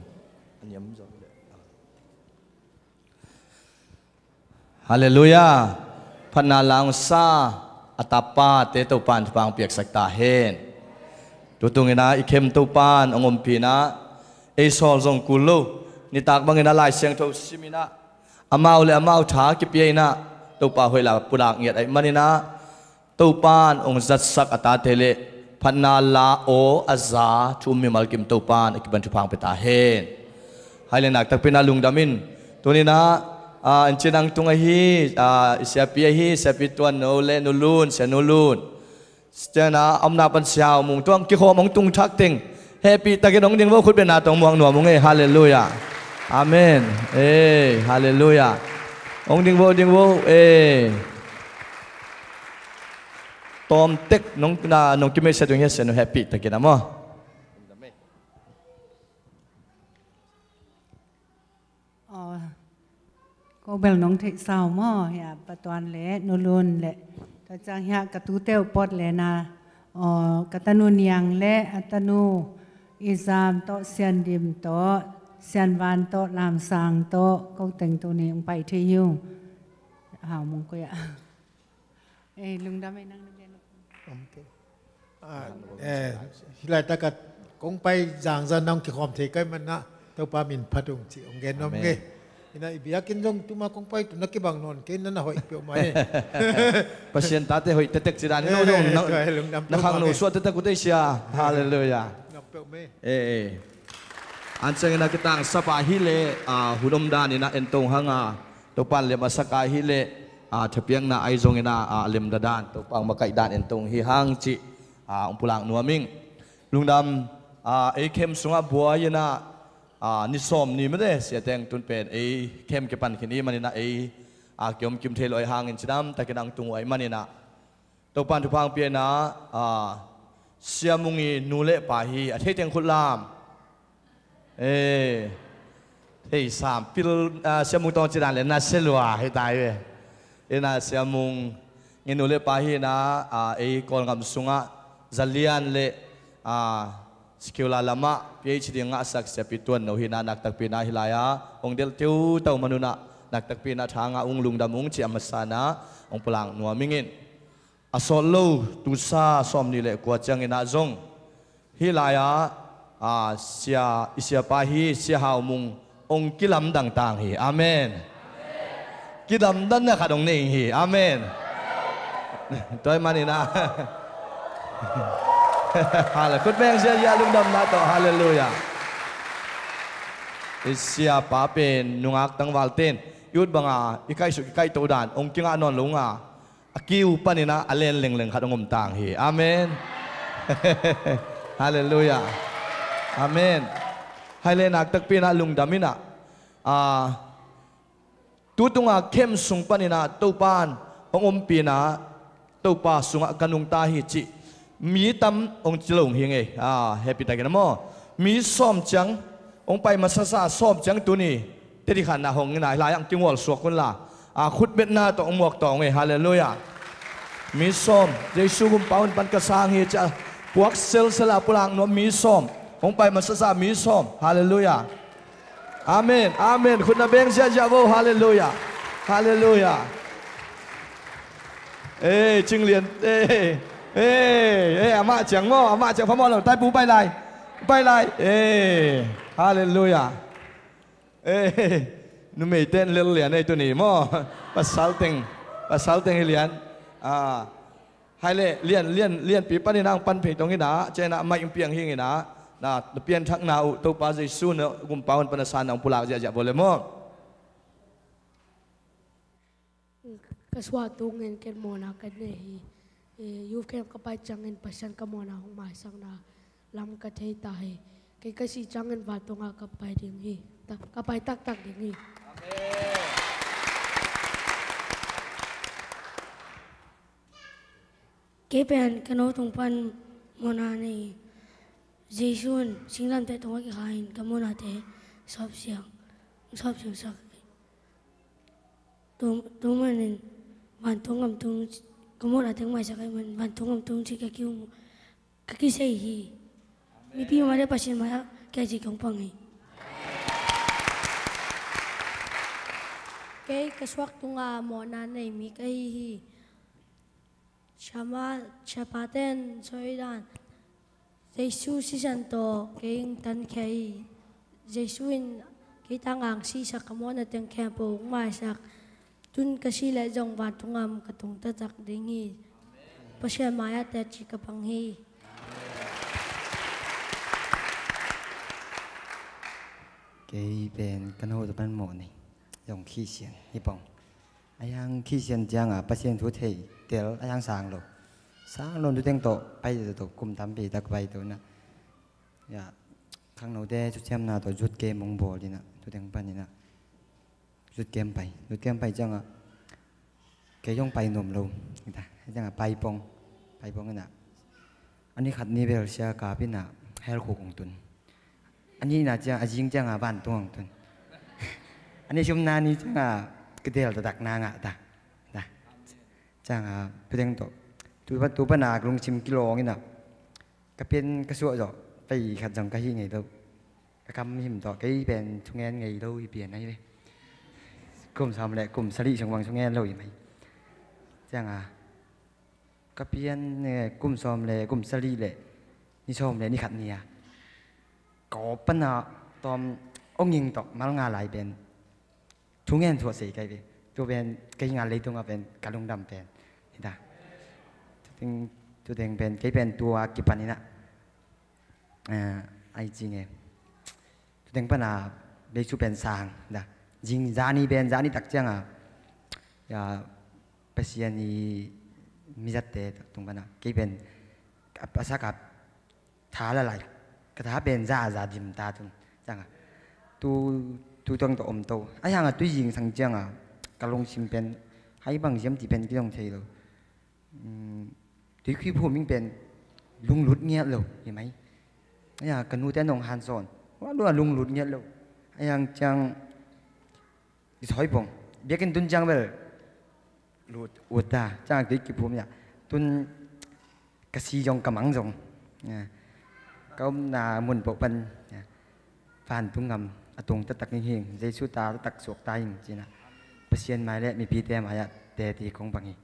Anh nhắm rồi. Hallelujah. Phana lang sa atapa te to pan pang piak sakta hen. Tutungina ikem to pan ongom pina e sol zong kulo ni tak bangina lai siang to simina. Amau le amau tha ki piena to pa hoila pudak ngiat ai manina to pan ong zat sak ata tele Phana la o aza chumi malkim topan ikiban chupang peta hen hailenak tak pinalung damin tunina ancinang tungahi siapia hi siapituan nole nulun senulun stena amna pan siao mung tuang ki kho mong tung thak ting happy takinong ding wo khut bena tong muang nuam mong e hallelujah amen hallelujah ong ding wo Tom tek nong kimi sa dunya sa no happy takina mo. Ko bel nong thei sao mo ya patuan le nulun le ta chang ya katu teu pot le na katanu niang le atanu izam to sian dim to sian van to lam sang to ko teng to ni ong pai the yu hao mong ko ya lung da mai nang lại ta cả cũng bay giảng ra nông cái hòm thì cái mình na tao ba mình phát động chị ông nghe nom nghe này bây giờ kinh doanh tụi mà cũng bay tụi nó cái bằng non cái nó là hội biểu máy pasien tate hội tete chỉ đàn nó hàng nô suốt tete cũng thấy xia hallelujah เปลเมอันเซงนักตังสปาฮิเลหุ่นอมดานินะเอ็นตงฮังตัวปันเลมาสกาฮิเลทเปียงนาไอซงนะเลมดาดานตัวปังมาไกดานเอ็นตงฮิฮังจิองปุลังนัวมิงลุงดำไอเข้มสุงบัวยนะนิสมนี่ไม่ได้เสียแตงตุนเป็นไอเข้มเก็บปันขินีมันนะไอเกี่ยมกิมเทลอยหางอินชิดำแต่กระดังตุงไอมันนะตัวปันทุพังเปียนะเสียมุงีนูเล่ปาฮีอาทิตย์ยังขุดลามเฮ้ยสามพิลเสียมุงตองจีนเลยน่าเสียหลัวให้ตายเว้ยน่าเสียมุงเงินนูเล่ปาฮีนะไอ้คนกำสุงะจัลเลียนเล่สกิลลาลามะ PhD งะสักเสียปิตวนโนหินานักตักปีนาฮิลายาองเดลเทียวเต่ามนุษย์นักตักปีนาทางองลุงดำองจีอามาสานะองพลังนัวมิงินอสอลโลตุซาสอมนี่แหละกว่าจังอินาจงฮิลายาเสียอิเสียปาฮีเสียหาวมุงองกิลัมดังต่างฮีอาเมนกิลัมดันนะขัดองนี่ฮีอาเมนตัวมันนี่นะฮาเลคุณแม่เสียยาลุงดำนาต่อฮาเลลูยาอิเสียปาเป็นนุงักตั้งวัลเตนยุดบังอีกไก่สุกอีกไก่โตดานองกิงานอนลุงกิวปานินะอเลนเล็งเล็งขัดองต่างฮีอาเมนฮาเลลูยาอาเมนให้เลนักตักปีนาลุงดามินะตัวตุงเข้มสุงปานินะตัวปานองปีนะตัวปาสุงกันุงตาฮิจิมีตั้มองจิลงเฮงเฮปิตากันมั้งมีซ้อมจังองไปมาซาซ้อมจังตัวนี้เตดิขันนาหงนี่นะหลายอย่างจิงวอลสวกคนละขุดเบ็ดนาตัวองหมวกตองฮาเลลูยามีซ้อมเยซูกุมปาวนปันกษาฮิจะพวกเซลสลาปุลังนวมีซ้อมองไปมาซามีซ้อมฮาเลลูยาอาเมนอาเมนคุณนาเบงเสียจาวฮาเลลูยาฮาเลลูยาจึงเรียนอามาจังง้ออามาจังพระมรดกใต้ปูไปไล่ฮาเลลูยานุ่มไม่เต้นเรียนในตัวนี้มั้งภาษาเต็งให้เรียนให้เรียนปีปันนางปันเพตรงนี้นะเจนะไม่ยังเปียงหิ้งนะเปลี่ยนทักนาตัวปาเจสูเนาะกุมปาวันปนสานองปุลาจะบ่เลยมั้งก็สวัสดีเงินเก็บมอนากันเนี่ยยูเก็บกับไปจังเงินปัจจัยกับมอนาของมาสังนาลำกระเทยตายก็สิจังเงินวัดตรงกับไปดิ่งฮีกับไปตักดิ่งฮีเก็บเป็นกันโนตรงปันมอนานี่เจสุนสิ่งนั้นแต่ตรงกับใครกับมอนาเตชอบเสียงสักตัวมันนี่วันตรงกับตรงกับมอนาถึงไม่สักมันวันตรงกับตรงที่คิดเสียฮีมีพี่มาได้ปัจจัยมาแก่จีของปังฮีกระสวักตุงมอนาในมีไก่ฮีชาปาเตนสวยดานเจสุสิสันโตเก่งตันแค่เจสุอินกิตังอังสีสักมอนาเต็งแค่ปูมาสักตุนกสิเลจงวัดตุงกระตุงตะจักดิ่งฮีปัจจัยมายาแต่จีกับปังฮีเกย์เป็นกันโหดเป็นหมอนี่ยองขี้เสียนนี่ปองไอ้ยังขี้เสียนจังปัจจัยทุเทเดี๋ยวไอ้ยังสางโลดูเต็งโตไปโตกุมทำปีตะไปตัวน่ะอย่าข้างโน้ตได้จุดเชื่อมนาตัวจุดเกมมงบอลนี่นะจุดเต็งปันนี่นะจุดเกมไปจังเกย์ย่องไปหนุ่มลงนี่ตาจังไปปองนี่นะอันนี้ขัดนี่เบลเชียกาพิน่ะให้เราขู่ของตุนอันนี้นะจังจริงจังบ้านตัวของตุนอันนี้ชุมนานี่จังกระเดียวตะดักนางตาจังไปเต็งโตตัวปัญหากรุงชิมกิโลนี่นะก็เป็นกระสวยจ่อไปขัดจังกะฮีไงตัวกระคำหิมต่อcáiเป็นช่วงไงđâuเปลี่ยนไงเลยกลุ่มทำแหละกลุ่มสลีช่วงวังช่วงเราอย่างไรจังก็เปลี่ยนเนี่ยกลุ่มซ้อมเลยกลุ่มสลีเลยนี่ซ้อมเลยนี่ขัดเนี่ยก็ปัญหาตอนองยิงต่อมาลงงานหลายเป็นช่วงถั่วเสียไกลไปตัวเป็นcáiงานเลยตัวเป็นการลงดำเป็นนี่ตาตัวเองเป็นcáiเป็นตัวกิปันนี่นะ ai chính em tiếng pan à để chụp bên sang đã chính zani bên zani đặc trưng à ya pasien ni mizate tung pan à cái bên asa cả thả lại cái thả bên ra dim ta tung chẳng à tuต้องตัวอมโตไอ้ห่างอ่ะตัวยิงสังเจียงอ่ะกะลงชิมเป็นให้บางเสียมที่เป็นที่ต้องใช้เลยที่คุยพูดมิ่งเป็นลุงหลุดเงี้ยเลยเห็นไหมไอ้ห่างกันนูแต่นองฮันซอนว่าดูลุงหลุดเงี้ยเลยไอ้ห่างจังดิถอยปงเบียกันตุนจังเบลหลุดอุดตาจังที่คุยพูดเนี่ยตุนกระซีจงกระมังจงก็น่ามุนปกปันผ่านทุ่งงำตรงตะตักหิงใจสู้ตาตะตักสวกตายจริงๆนะเปอร์เซ็นต์มาแล้วมีพีเต็มอะไรแต่ที่คงปังอี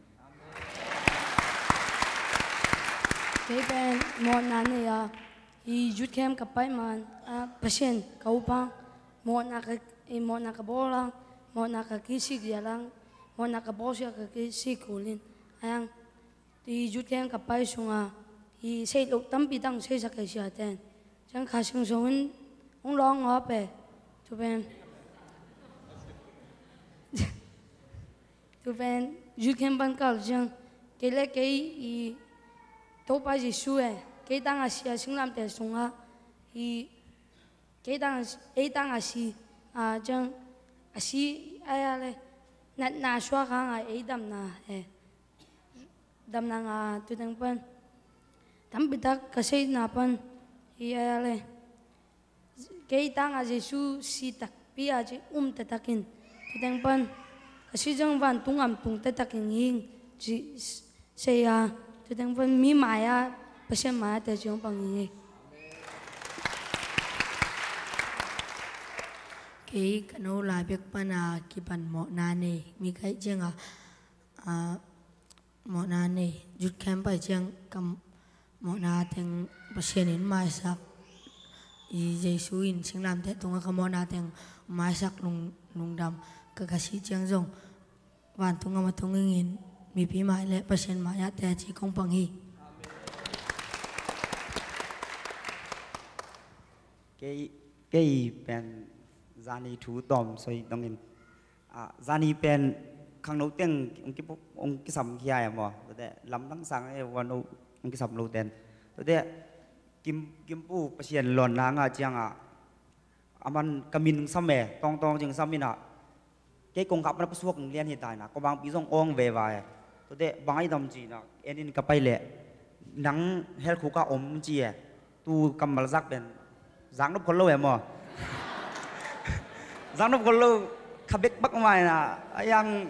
cái bên một nàn này thì rút kem cặp bay mà patient cầu băng một nà cái bó lang một nà cái xịt gì lang một nà cái bó xịt cái xịt cổ lên anh thì rút kem cặp bay xuống thì xây lục tấm bị tăng xây cái gì tên chẳng khá sinh sống ông lo ngó bè tụi bên rút kem ban cầu chẳng cái lẽ cái tôi bây giờ suy cái đang là sinh làm để sống thì cái đang là chẳng ai là na xóa hàng ấy đầm na tôi đang bên đầm bị tắc cái gì na bên thì ai là cái đang là Giêsu si tắc bây giờ chỉ takin tôi đang bên cái gì chẳng van tung takin hình chỉ say tôi đang vẫn mi maya pasien maya để chúng bằng gì cái nó là việc pana cái pan mọ na này mi cái chương mọ na này rút kem phải chương cầm mọ na tiếng pasien in mai sắc y Giêsu in sinh làm thế tung cái mọ na tiếng mai sắc lung đầm cái sĩ chương dùng van tung mà tung in mi pi mai le pasien maya te chi kong pang hi cái pen zani thu tom soi dong in zani pen khang nấu tiếng ông cái sầm kia à mò để lắm đăng sáng ấy vào nấu ông cái sầm lâu tên để kim pu pasien lon nang chiang aman kamin samme tong jing samin cái công gặp nó có suộc liên hiện tại có bằng ví dụ ong về vài tôi để bằng ai đâm gì nào em đi cặp bay lệ nắng hết khu cả ôm gì tu cầm mal rác bên giáng nó còn lâu em mò giáng nó còn lâu khắp biết bắc ngoài là anh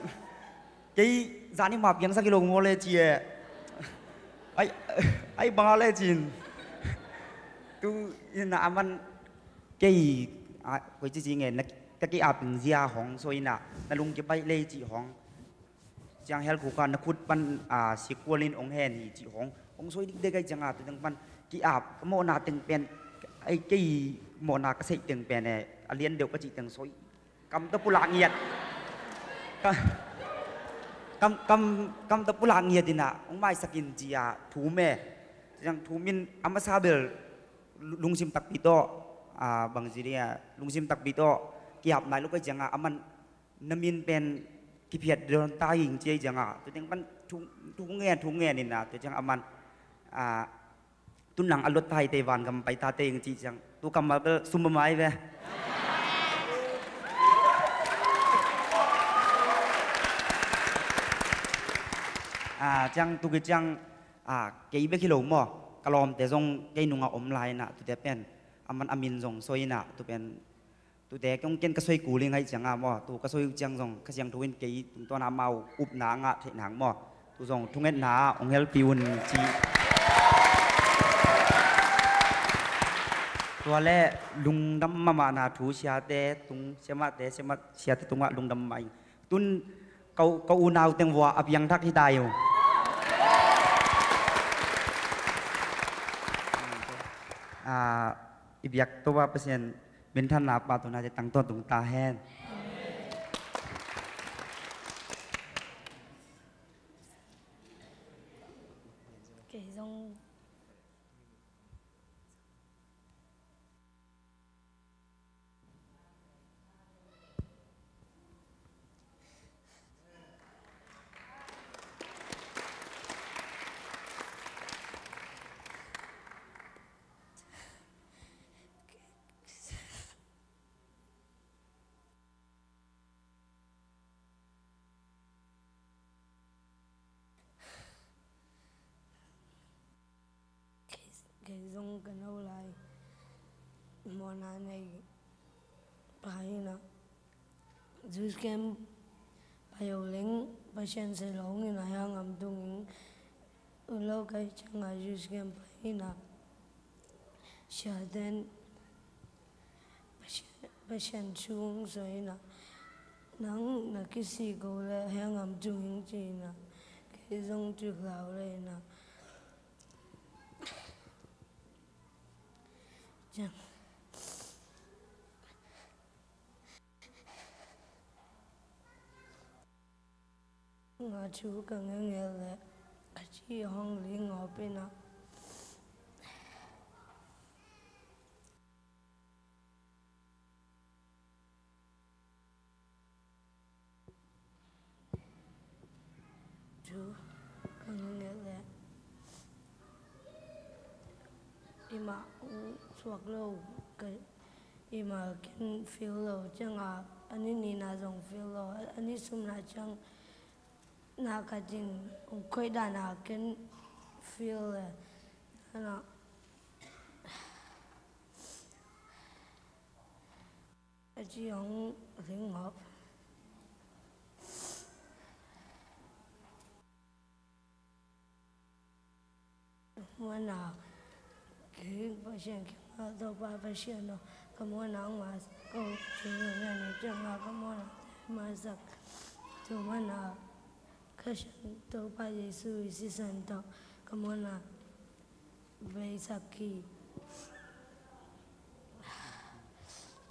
cái giá đi mậpยังสักกิโลโมเลยจีไอ้บังอะไรจีนtu làมันcái cái gì nghe cái ápเป็นเสียของโซยน่ะนั่นลุงจะไปเลยจีของจังเฮลคูกันนักขุดปันสิกัวลินองแฮนี่จีของโซยเด็กๆจังตัวจังปันกี่อาบโมนาตึงเป็นไอ้กี่โมนากระสิตึงเป็นเนี่ยเรียนเดียวก็จีตึงโซยกำตะปุลาเงียดกำตะปุลาเงียดดินะองไม่สกินจีถูแม่จังถูมินอามาซาเบลลุงซิมตักปีโตบางทีเนี่ยลุงซิมตักปีโตกี่อาบไหนลูกก็จังมันน้ำมินเป็นกิเพียดเดินตายหิงเจียจังตัวจังมันทุกเงี้ยนี่นะตัวจังมันตุนหลังอรถไทยเตวันกำไปตาเตงจีจังตัวกำมาก็ซุ่มไม้ไปจังตุกจังเกี่ยบกิโลหม้อกระลอมแต่ทรงเกี่ยนุ่งอมลายนะตัวเด็เป็นมันอามินทรงซอยนะตัวเป็นตัวเด็กต้องเก่งกระซวยกูเลี้ยงให้จังหม้อตัวกระซวยจังทรงกระเสียงทวินเกี่ยตัวน้ำเมาอุบหนังเทหนังหม้อตัวทรงทุ่งเงินหนาองเฮลปิวนจีตัวแรกลุงดำมานาถูเสียเตตุงเสียมาเตเสียเตตุงลุงดำไม่ตุนเขาอุณาวเต็งวัวอับยังทักที่ตายอยู่อีกอย่างตัวเปอร์เซ็นต์เป็นท่านนาปาตัวน่าจะตั้งต้นตรงตาแห้ง na nei pai na Jews kem payo leng pasien se long ina yang am dung ulo kai changa Jews kem pai na shaden pasien chung so ina nang na kisi go le yang am dung chi na cái dòng chữ lão này na chẳng ngã chú cần nghe lẽ chỉ hong lý ngõ bên nào chú cần nghe lẽ ima suak lâu cái ima kiến feel lâu chẳng à anh ấy nhìn na dòng feel lâu anh ấy sum na chẳng na cái gì khơi đàn na kiến feel là nó chỉ không tiếng ngọt mà nào cái pasien kia đâu ba pasien nó có muốn nào mà có chuyện này này chẳng là có muốn mà giặc tu mà nào cái chuyện đâu ba Giêsu sĩ sản đó có muốn nào về giặc kỳ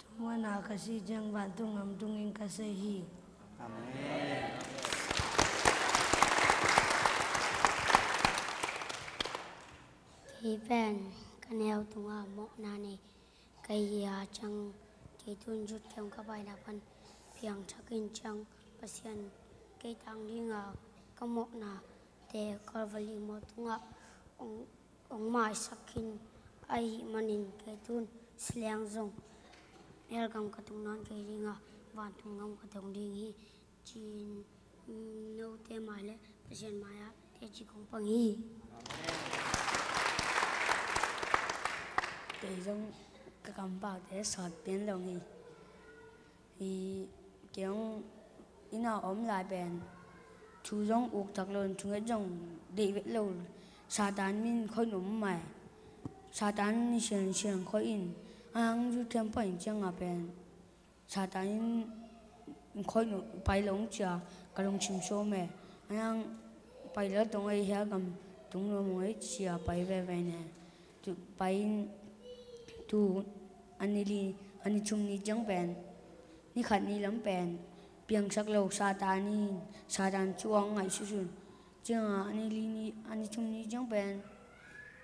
tu mà nào cái gì chẳng bạn tung âm tung in cái gì hi Amen. Thì bên cái neo tung ở một nani cái chẳng cái tuân chút trong các bài đáp án phiền chắc kinh chẳng pasien cái tăng đi ngờ có một na để có vật lý một tung ở ông mai sakin ai manin cái tuân slang zong elgam cái tung non cái đi ngờ van tung ngom cái tung đi hi chin nô te mai le pasien mai á te chỉ công bằng hi cái giống cái cảm bảo để sọt biến đồng thì kiểu ina ôm lại bền chú giống uống thật lớn chúng cái giống để vẽ lâu sa đan min khơi nấm mày sa đan xiên xiên khơi in anh chú thêm phải chẳng à bền sa đan khơi nấm bay lông chia cái lông chim sâu mẹ anh bay lỡ tung ấy hết cầm tung lông ấy chia bay về về nè tụ bay tu anh chung ni chẳng bền ni khát ni lắm bền biếng sắc lâu sa đan chuông ngày xưa xưa chẳng anh chung ni chẳng bền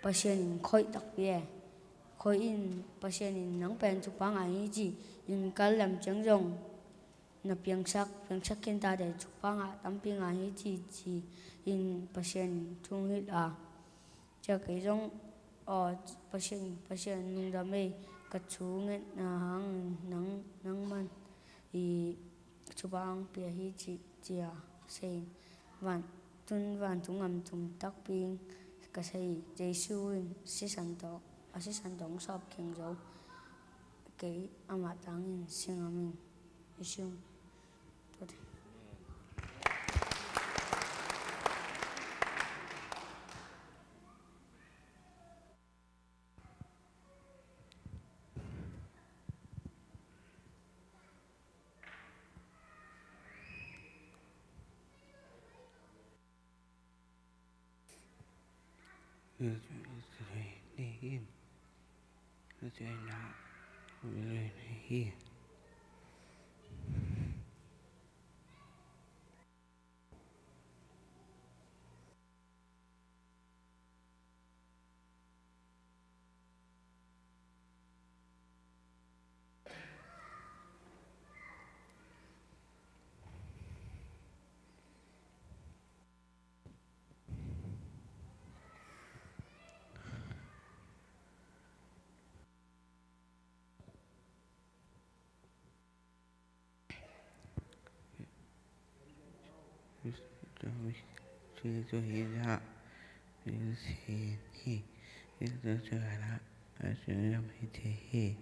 pasien khơi đặc biệt khơi in pasien nắng bền chụp băng ảnh gì in cái làm chẳng rong na biếng sắc kiến ta để chụp băng tấm biếng ảnh gì in pasien chung hết cho cái rong pasien nung đam cái chú nghe hàng nắng man thì chú bang bia hi chị sen van tung am tung tắc pin cái gì Giêsu sĩ sản động sắp kinh dấu cái amat tangin sing amin isyung tốt cho hiện ra thì hi thì cho là cho làm thì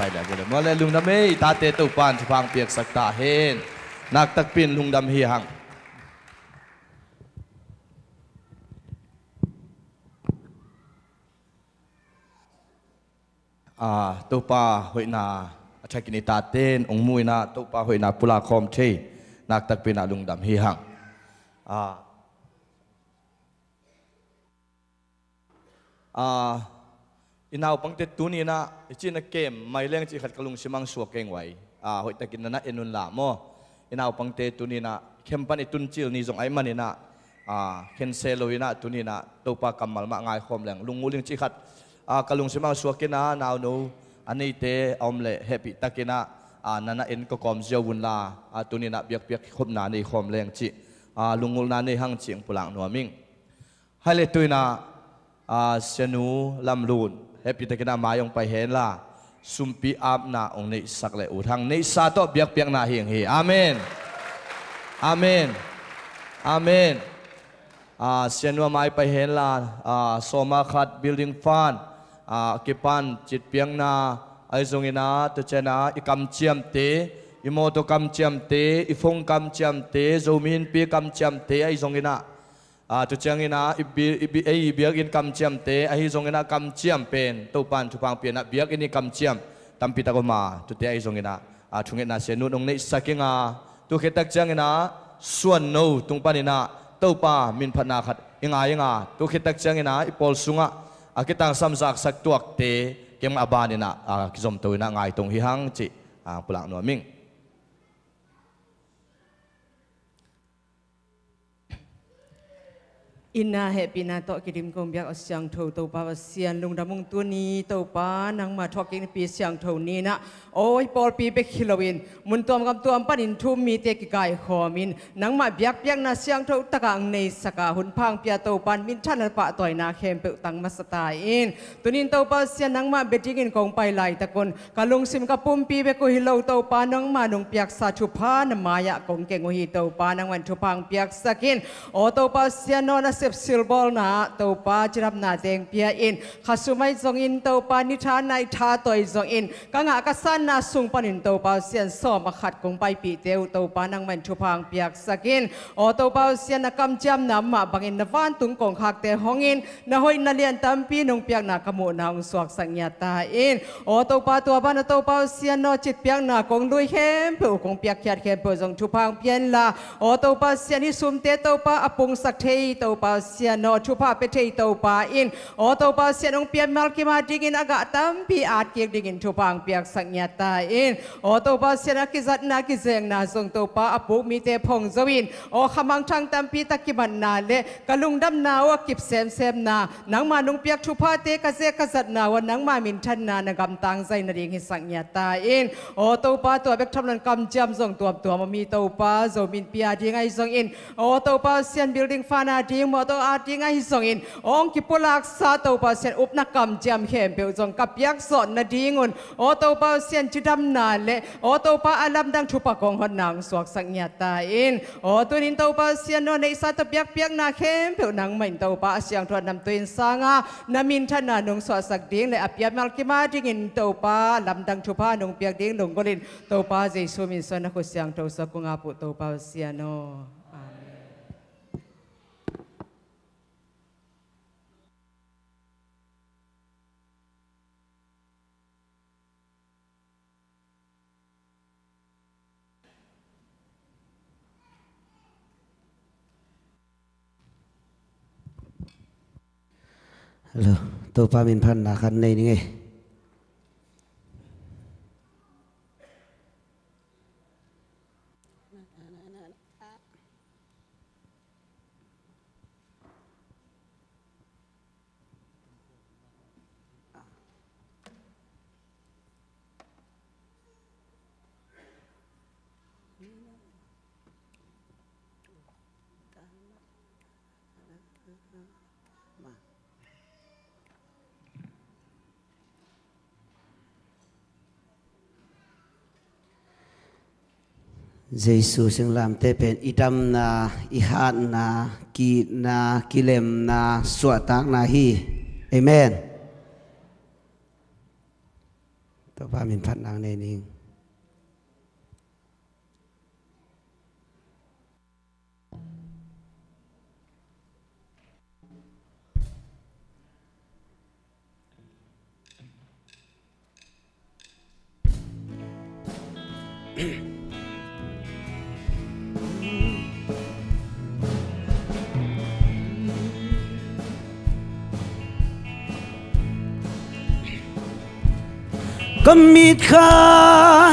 hai la bole mo le lung dam ei ta te to pan phang piak sak ta hen nak tak pin lung dam hi hang to pa hoi na athakini ta ten ong mui na to pa hoi na pula khom the nak tak pin lung dam hi hang inaw pang te tuni na ichina kem mai leng chi khat kalung simang suak keng wai hoi takin na enun la mo inaw pang te tuni na kempan itun chil ni jong ai manina ken seloina tuni na topa kamal ma ngai khom leng lunguling chi khat kalung simang suak kena naw no anei te omle happy takina nana en ko kom jawun la tuni na biak biak khom na nei khom leng chi lungul na nei hang ching pulang nuaming hale tuina senu lam lun happy takina mayong pai hen la sumpi ap na ong nei sakle uthang nei sa to biak biak na hiang hi amen amen amen senu mai pai hen la soma khat building fund kipan chit piang na ai zongina to chena ikam chiam te imoto kam chiam te ifong kam chiam te zomin pi kam chiam te ai zongina tu changina ibi ai biak in kam chiam te ai zongina kam chiam pen to pan thu pang pian na biak in kam chiam tampi ta ko ma tu te ai zongina thungena senu nong nei sakinga tu khetak changina suan no tung panina to pa min phana khat inga tu khetak changina ipol sunga akitang samzak sak tuak te kem abanina kizom toina ngai tong hi hang chi pulang no ming Ina happy na to kirim kong biak asyang tho to pa sian lung damung tu ni to pa nang ma talking pi siang tho ni na oi pol pi be khilowin mun tom kam tom panin thum mi te ki kai khomin nang ma biak biak na siang tho takang nei saka hun phang pia to pan min than pa toy na khem pe tang ma sata in tunin to pa sian nang ma beting in kong pai lai takon kalung sim ka pum pi be ko hilo to pa nang ma nong piak sa thu pha na maya kong keng hi to pa nang wan thu phang piak sakin o to pa sian no na silbol na to pa chirap na teng pia in khasumai zong in to pa ni tha nai tha toy zong in kanga ka san na sung panin to pa sian so ma khat kong pai pi teu to pa nang man thu phang piak sakin o to pa sian na kam jam na ma bangin na van tung kong khak te hongin na hoi na lian tam pi nong piak na kamu na ong suak sangya ta in o to pa to ba na to pa sian no chit piak na kong lui hem pe kong piak khyat khem pe zong thu phang pian la o to pa sian ni sum te to pa apung sak thei to pa sian no thu pa pe thei to pa in o to pa sian ong pian mal ki ma ding in aga tam pi at ki ding in thu phang piak sangya ta in o to pa sian ki zat na ki zeng na zong to pa apuk mi te phong zawin o khamang thang tam pi tak ki man na le kalung dam na wa kip sem sem na nang ma nong piak thu pa te ka ze ka zat na wa nang ma min than na na gam tang zai na ring hi sangya ta in o to pa to bek tham nan kam jam zong to ma mi to pa zo min pia ding ai zong in o to pa sian building fana ding mo to ating ai zong in ong ki polak sa to pa sian up na kam jam khem pe zong ka piak son na dingun o to pa sian chidam na le o to pa alam dang thu pa kong hon nang suak sangya ta in o tunin to pa sian no nei sa to piak piak na khem pe nang main to pa siang thon nam tuin sanga namin thana nong so sak ding le apya mal ki ma ding in to pa lam dang thu pa nong piak ding lung golin to pa jesu min son na ko siang to sa kunga pu to pa sian no Hello, to pa min phan na khan nei ni nge Giêsu sinh làm te pen idam na ihan na ki na kilem na suatak na hi amen ตัวป้ามินพัดนางในนิ่งก็มีขา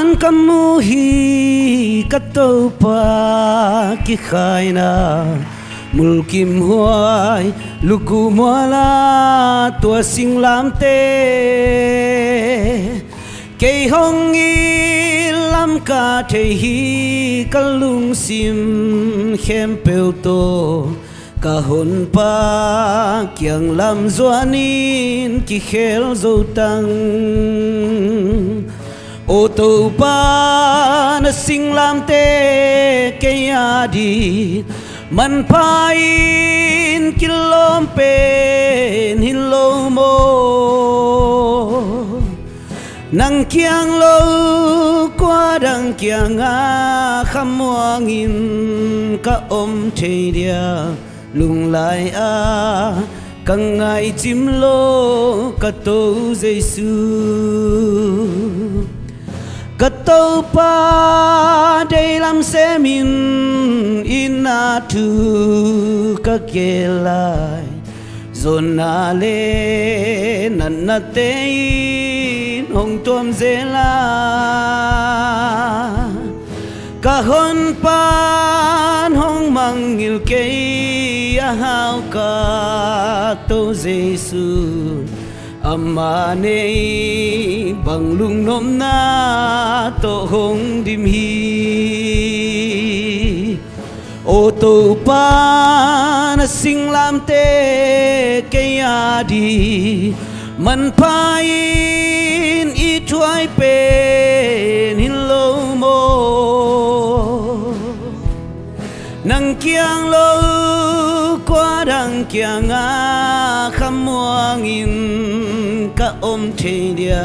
นก็มูฮีก็ตัวปากิขายนามุลกิมหวยลูกูมัวลาตัวสิงลามเตเกยฮงอีลำกาเทฮีกะลุงซิมเข้มเปวโตกะหนปาเกียงลำจวนนินกิเขลโจตังโอตูปานสิงลำเตเกียดีมันพายนกิลลมเป็นหินโลโมนังเกียงโลกว่าดังเกียงอาขมวงินกะอมเทเดียลุงไลอากังไงจิมโลกะโตเจซูกะโตปาเดลัมเซมินอินาทูกะเกลายโซนาเลนันนาเตนหงตวมเซลากะฮอนปานหงมังกิลเกียฮาวกาโตเจซูอามาเนบังลุงนมนาโตหงดิมฮีโอตูปานสิงลามเตเกียดีมันพายนอีถวยเป็นหินโลโมนังเกียงโลกว่าดังเกียงอาขมวงินกะอมเทเดีย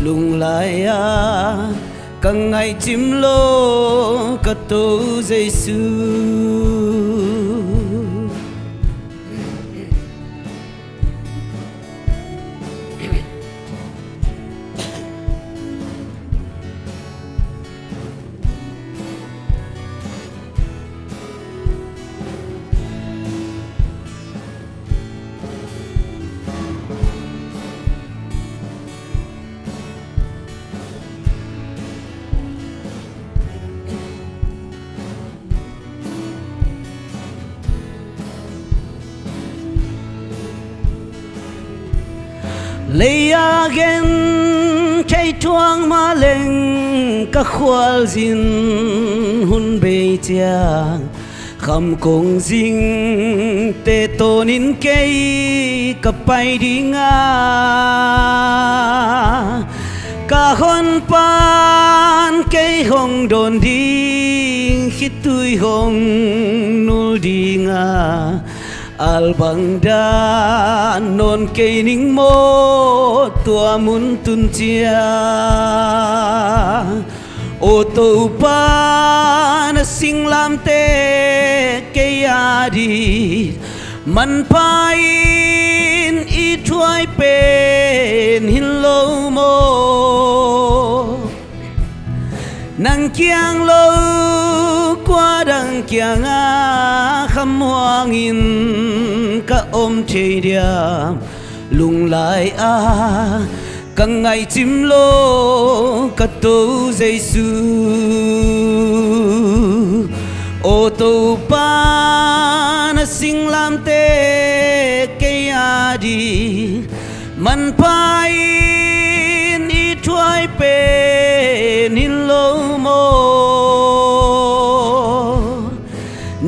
ลุงลายากังไงจิมโลกะโตเจซูเลยาเกนใช้ทวงมาเล่งกะควาลจินหุ่นเบยจางคำคงจิงเตโตนินเกยกับไปดีงากะฮอนปานเกยหงโดนดีคิดตุยหงนูดีงาอัลบังดานนเกนิงโมตัวมุนตุนเจียโอตูปานสิงลามเตเกียดีมันพายนอีถวยเป็นหินโลโมนังเกียงโลกว่าดังเกียงอาขมวงินกะอมเทเดียลุงลายอากังไงจิมโลกะโตเจซูโอตูปานสิงลามเตเกียดีมันพายนอีถวยเป็นหินโลโม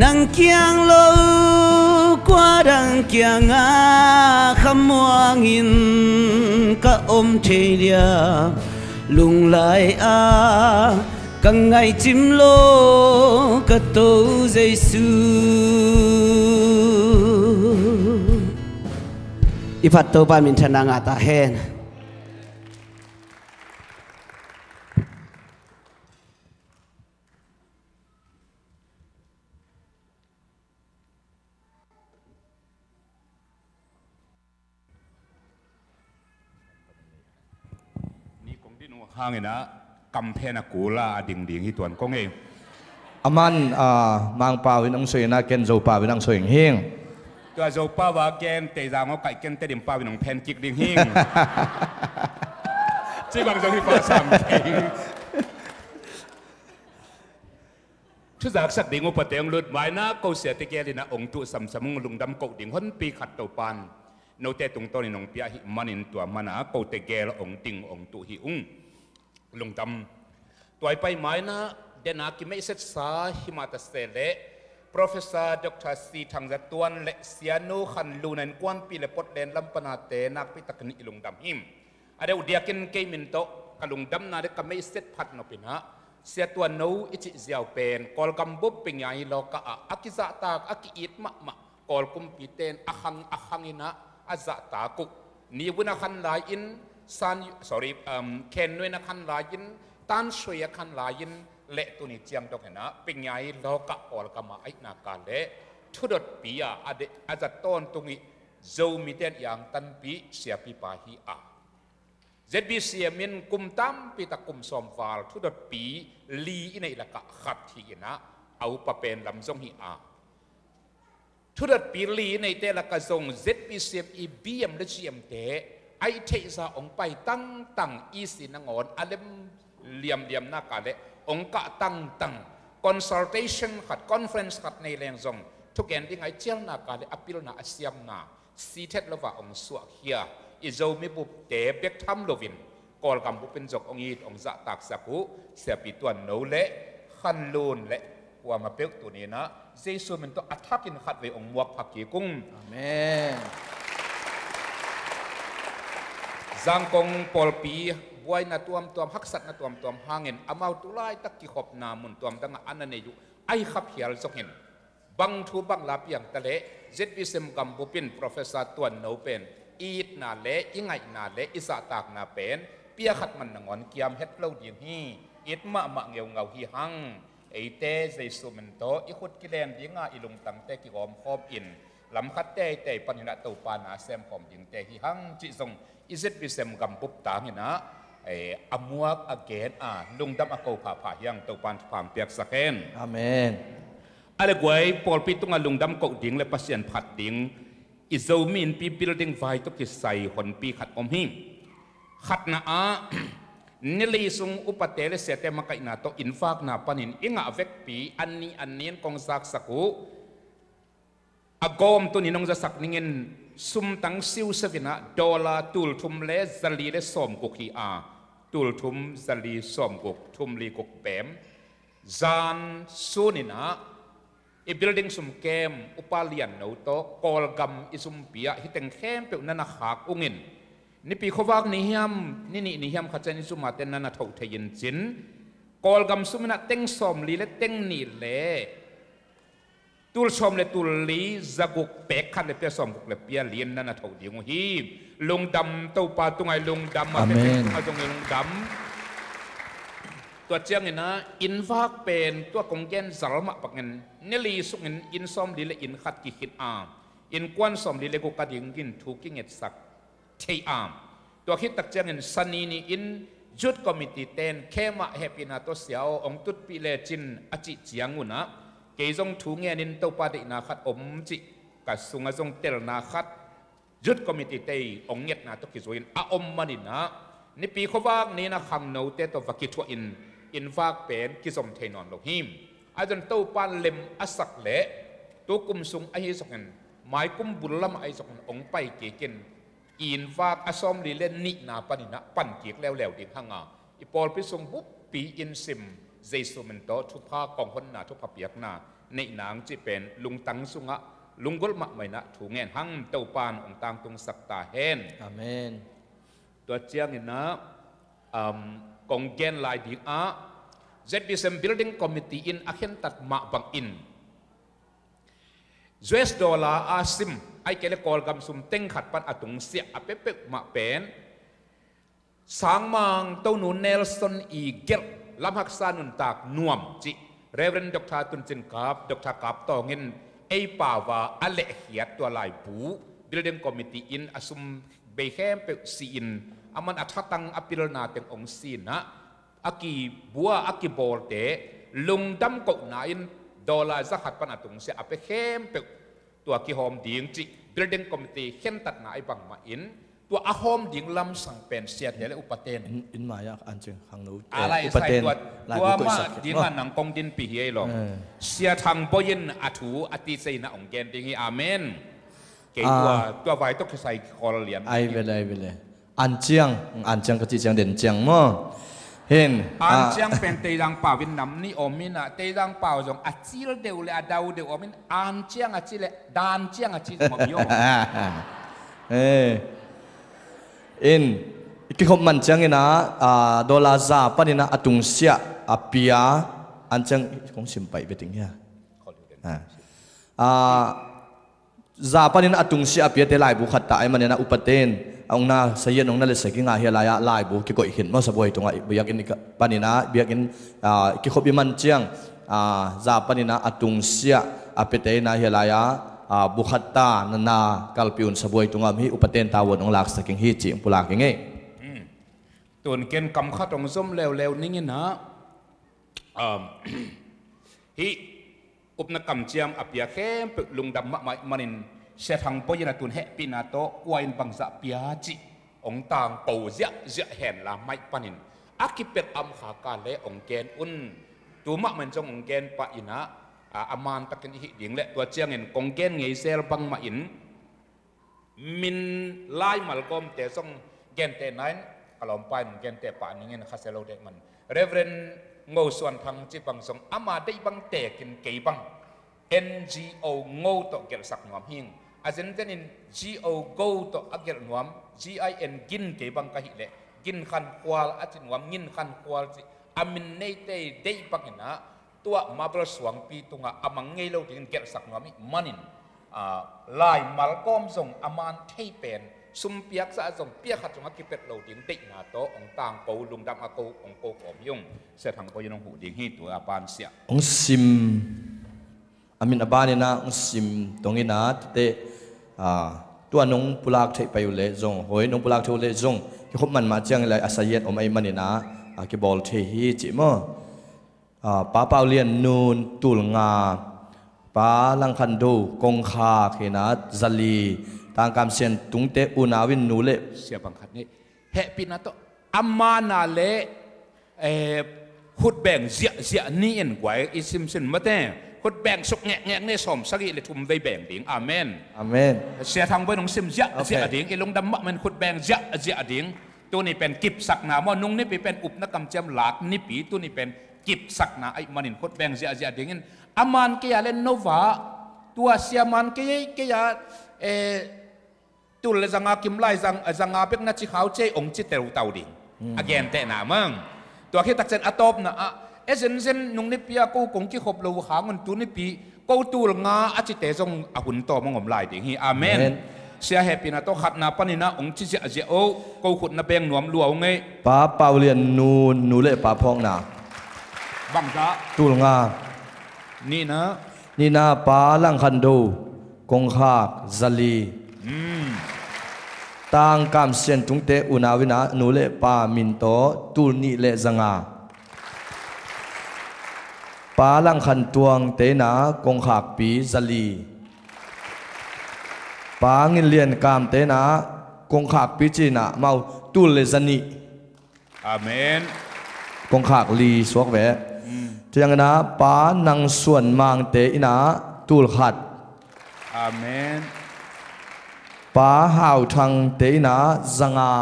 นังเกียงโลกว่าดังเกียงอาขมวงินกะอมเทเดียลุงลายอากังไงจิมโลกะโตเจซูอิพัตโตปามินชนางาตาเฮน ห่างนะกำเพนักกูลาดิ่งดิ่งที่ตัวก็เองอามันมังปาวินังสวยนะเกนโจปาวินังสวยหิ่งตัวโจปาว่าเกนเตจางเขาไก่เกนเตดิมปาวินังเพนจิกดิ่งหิ่งที่บางจังที่ภาษาอังกฤษทุกจากสักดิ่งอุปเทงลุดไว้นะเขาเสียติเกลินะองตุสัมสมุงลุงดำกดิ่งหันปีขัดตัวปันโนเตตุงต้นนงเปียหิมันินตัวมันนะเขาเตเกลองติงองตุหิอุงลุงดำตัวไปไม้นะเดนักไม่เสร็จสาหิมาตเสเล Professor Dr. C ทางจัตวันเลเซียโนขันลูนันกวนปีเลปดเลนลำปนาเตนักพิตักนิลุงดำหิมอะไรอุดยากินเกมินโตกลุงดำนาเดกไม่เสร็จพัดนปินะเสียตัวโนอิจิเซียวเป็นกอลกัมบุบเป็นยังโลกะอากิซาตากอากิอิดมะมะกอลกุมปีเตนอาหังอินะอาซาตากุนี่วุนักขันลายินซันเคนนุยนักขันลายินตันช่วยขันลายินเละตัวนี้เจียงตกเห็นนะเป็นไงโลกะอลกามาไอ้นาการเละทุดปีอาจจะต้นตรงนี้โจมีเตียนอย่างตันปีเสียปีปาฮีอาเจ็ดปีเสียมินกุมตั้มปีตะกุมสอมฟาลทุดปีลีในละกะขัดที่นะเอาปะเป็นลำทรงฮีอาทุดปีลีในเตละกะทรงเจ็ดปีเสียอีบีมและเสียมเตไอเทซาองไปตั้งอีสินงอนอเลมเลียมหน้าการเละองค์กะตั้ง consultation ขัด conference ขัดในแรงทรงทุกอย่างที่ไงเจ้าหน้าการเลยอภิรนาอาเซียมนาสีเทศละว่าองค์สวกเฮียอิโจมีบุบเตะเบกทำโลวินกอลกำบุเป็นจกองยีดองจะตักสักุเสียปีตัวโนเละขันลูนเละว่ามาเปิกตัวนี้นะเจสุมันต้องอัฐกินขัดไว้องค์มวกผักกีกุ้งอาเมนจังกงปอลปีบวยนาตัวมฮักสัตนาตัวมหางเงินอามาตุไลตักกิขบนามุนตัวมดังอันนั้นอยู่ไอขับเหียลสกเห็นบังทูบังลาเปียงตะเละเจ็ดวิเศษกัมบุปิน professor ตัวโนเป็นอีดนาเละอิงไงนาเละอิสาตากนาเป็นเปียขัดมันงอนเกียมเฮ็ดเล่าดีฮีอิดมะเงาฮีหังไอเตใจสุมันโตอีขุดกิเลนดีงาอิลุงตังเตกิกอมคอบอินลำคัดเตปัญญาตัวปานาเซมของยิงเตฮีหังจิทรงอิเจ็ดวิเศษกัมบุปตาหินะอามัวอเกนลุงดำอโกผายังตัวปันผามเปียกสักเอนอาเมนอะไรกวยปอลปีตุงลุงดำกดิ่งและปัสยันผัดดิ่งอิโซมินปีบิลดิ้งไฟตุกิใส่หนปีขัดอมหิมขัดนะนิลิสุงอุปเตเลเสตมาไกนาโตอินฟากนาปนินอิงาเวกปีอันนี้กองสักสักุอากอมตัวนี้น้องจะสักนิ่งซุมตั้งซิวเสวินะดอลลาร์ตุลทุมเลสลีเลสอมกุกีตุลทุมสลีสอมกุกทุมลีกุกเปมจานซูนินะอีบิลดิ้งซุมเกมอุปาเลียนโนโตกอลกัมอิซุมเปียฮิตังเข้มเปียนันนักหักอุงินนี่ปีขวากนิยมนิยมขัดใจนิซุมาเตนันนัทเทยินจินกอลกัมซุมนะเต็งสอมลีเลเต็งนีเลตุลสอมเลตุลลีจักุกเปกขัดเลเปียสอมกุกเลเปียเลียนนันนัทดิงฮีลุงดำเต้าปาตุงไอลุงดำมาเป็นเอาตรงไอลุงดำตัวเจียงเนี่ยนะอินฟากเป็นตัวกงเกนสารมะปักเงินเนลีสุกเงินอินซอมดีเลอินขัดกิขิดอินกวนซอมดีเลกุกดิงกินถูกกิเงตสักเทียมตัวคิดตักเจียงเงินซันนีนี่อินจุดคอมมิตี้เตนเข้มาเฮปินาตัวเสียวองตุดปีเลจินอจิเจียงอุนะเกยจงถูกเงินอินเต้าปาดินาขัดอมจิกัดสุงจงเตลนาขัดยุดคอมมิตี้เตยองเงียนาตุกิจวินอาอมมันนินะนี่ปีเขาว่านี่นะคำโน้ตเตตัวฟักกิทัวอินฟากเป็นกิสมเทนอนโลหิมอาจารย์เต้าปานเล็มอสักเละตัวกุมสุงไอสกันหมายกุมบุลลำไอสกันองไปเกกินอินฟากอสอมลีเลนนินาปานินะปั่นเกียกแล้วดิ่งห่างอีปอลพิสุงบุปปีอินซิมเจสุมันโตทุพากองคนนาทุพเปียกนาในนางจีเป็นลุงตังสุงะลุงกุลมะไม่นะถูกเงินหั่งเต้าปานองต่างตรงสักตาเฮนอาเมนตัวเจียงนี่นะกองเกนลายดีZBSM Building Committee in akhir tat mak bang in US dollar asim ai kele kol gam sum teng khat pan atung sia apepek mak pen sang mang tau nu Nelson Igel lam hak sanun tak nuam ji Reverend Dr. Tun Chin Kap Dr. Kap tongin ei pawa ale hiat tua lai bu Building Committee in asum เบแคมเปซีนอามันอัฐตังอภิรนาเต็งองซีนนะอากีบัวอากีบอลเตลุงดำกบนาอินดอลลาร์จะขัดปันตุงเสียอภิเข้มเปตัวกีโฮมดิ่งจี building committee เข้มตัดนาไอบังมาอินตัวอาโฮมดิ่งลำสังเป็นเสียเดี๋ยวอุปเทนอินมาอยากอันจึงขังนู้อะไรใส่ตัวมาดินมันหนังกงดินปีเฮลองเสียทางปอยินอัฐูอติเซนะองเกนดิ่งอาเมนเกี่ยวตัวไว้ต้องใส่คอเลียนไอเวลอันเจียงก็จีเจียงเด่นเจียงมั้งเห็นอันเจียงเป็นเตยังป่าวินน้ำนี่อมินะเตยังป่าจงอัจฉิลเดียวเลยดาวเดียวอมินอันเจียงอัจฉิลดานเจียงอัจฉิลมาบิโยอินอีกคนมันเจียงนะดอลลาร์ซาปนินะอตุงเสียอเปียอันเจียงคงสิมไปไปถึงเนี่ยซาปนินะอตุงเสียอเปียเตลายบุขัดตายมันเนี่ยนะอุปเทนองน่าเสียนองน่าเลยสักงาเฮียลายลายบุกิโกอินมาสบวยตรงไอ้เบียกินปานินะเบียกินกิโคบิมันเจียงซาปนินะอตุงเสียอเปเตนะเฮียลายบุขัตตานากัลปิอุนสบวยตรงอามีอุปเทนตาวนองหลักสักฮิจิปุลากิงเงตัวนี้เกณฑ์กำขัดองส้มเร็วๆนี่นะฮิอุปนักกำเจียมอเปียเข้มปลุงดำมันนินเสียทางปอยนาตุนเฮปินาโตวายนบังซาเปียจิองต่างปูเสียเห็นละไม่ปนินอากิเป็ดอัมขากาเลองเกนอุนตัวมะมันจงองเกนปะอินะอามันตะกินหิดิ่งเละตัวเจียงเงินองเกนไงเซลบังมาอินมินไล่มัลกอมเตะส่งเกนเตะนั้นกลอมไปเกนเตะปะนี่เงินคาเซโลเดมันเรเวรนงูส่วนทางจีบังส่งอามาได้บังเตะกินเกยบัง NGO งูต่อเกลสักหน่วมหิงอาจารย์นิน GO go ต่ออักเกลนวม GIN กินเก็บังกะหิเลกินขันควาลอาจารย์นวมกินขันควาลสิอามินเนเตได้ปักนะตัวมาบลสวงปีตุงอามังเงยเราถึงเกลสักนวมมันินลายมัลกอมส่งอามันเทเป็นซุมเปียกสะส่งเปียกขัดส่งอักเป็ดเราถึงตินาโตองต่างปูลุงดำอากูองปูผมยงเสียทางปูยนองหูดิ่งให้ตัวอาปานเสียองซิมอามินอาบานีนะองซิมตรงนี้นะเตตัวน้องปุลากเทไปอยู่เลยจงหอยน้องปุลากเทเลยจงที่เขามันมาเจียงอะไรอาศัยอมไอมันนี่นะกี่บอลเทฮีจิมป้าเปาเลียนนูนตุลงาป้าลังคันดูกงคาเขนัดจัลีทางการเสียนตุงเตอุนาวินนูเล่เสียบังคับนี่เฮปินาโตอามานาเล่ขุดแบ่งเสียนี่เอ็นไว้อิซิมซินมาเต้ขุดแบ่งสุกแงะเนี่ยสมสักอีเลยทุ่มไปแบ่งดิ่งอาเมนเสียทางไปน้องซิมเสียดิ่งไอ้ลงดำมะมันขุดแบ่งเสียดิ่งตัวนี้เป็นกิบสักนาว่านุ่งนี่เป็นอุปนักกรรมเจมหลักนี่ปีตัวนี้เป็นกิบสักนาไอ้มันขุดแบ่งเสียดิ่งอามันเกียร์เล่นโนวาตัวเสียมันเกียร์ตุลจังอาคิมไลจังอาเป็กนัดชิเขาเจองจิตเตอร์เตาดิ่งagain แต่หนามึงตัวที่ตักเซนอัตบนะเซนนุ่งนิปีกูคงที่ขบลูหาเงินตัวนิปีกูตูลงาอาจิตเตจงอาหุ่นโตมังงมลายดิ่งฮีอาเมนเสียเหตุนะต้องขัดนาปนินะองจิเจโอกูขุดนาเบงหนวมลัวงไงป้าเปาเลียนนูเล่ป้าพองนาบังจ้าตูลงานี่นะป้าลังคันดูกงคากจัลีตางกามเซียนตุงเตอุนาวินะนูเลปามินโตตูนีเลจังาปาลังขันตวงเตนากงขากปีจัลีปางินเลียนกามเตนากงขากปีจีนะเมาตูเลจันีอาเมนกงขากลีสวกแวจังนะปานังส่วนมังเตอินะตูลขัดอาเมนป้าหาวทางเตนะจังอา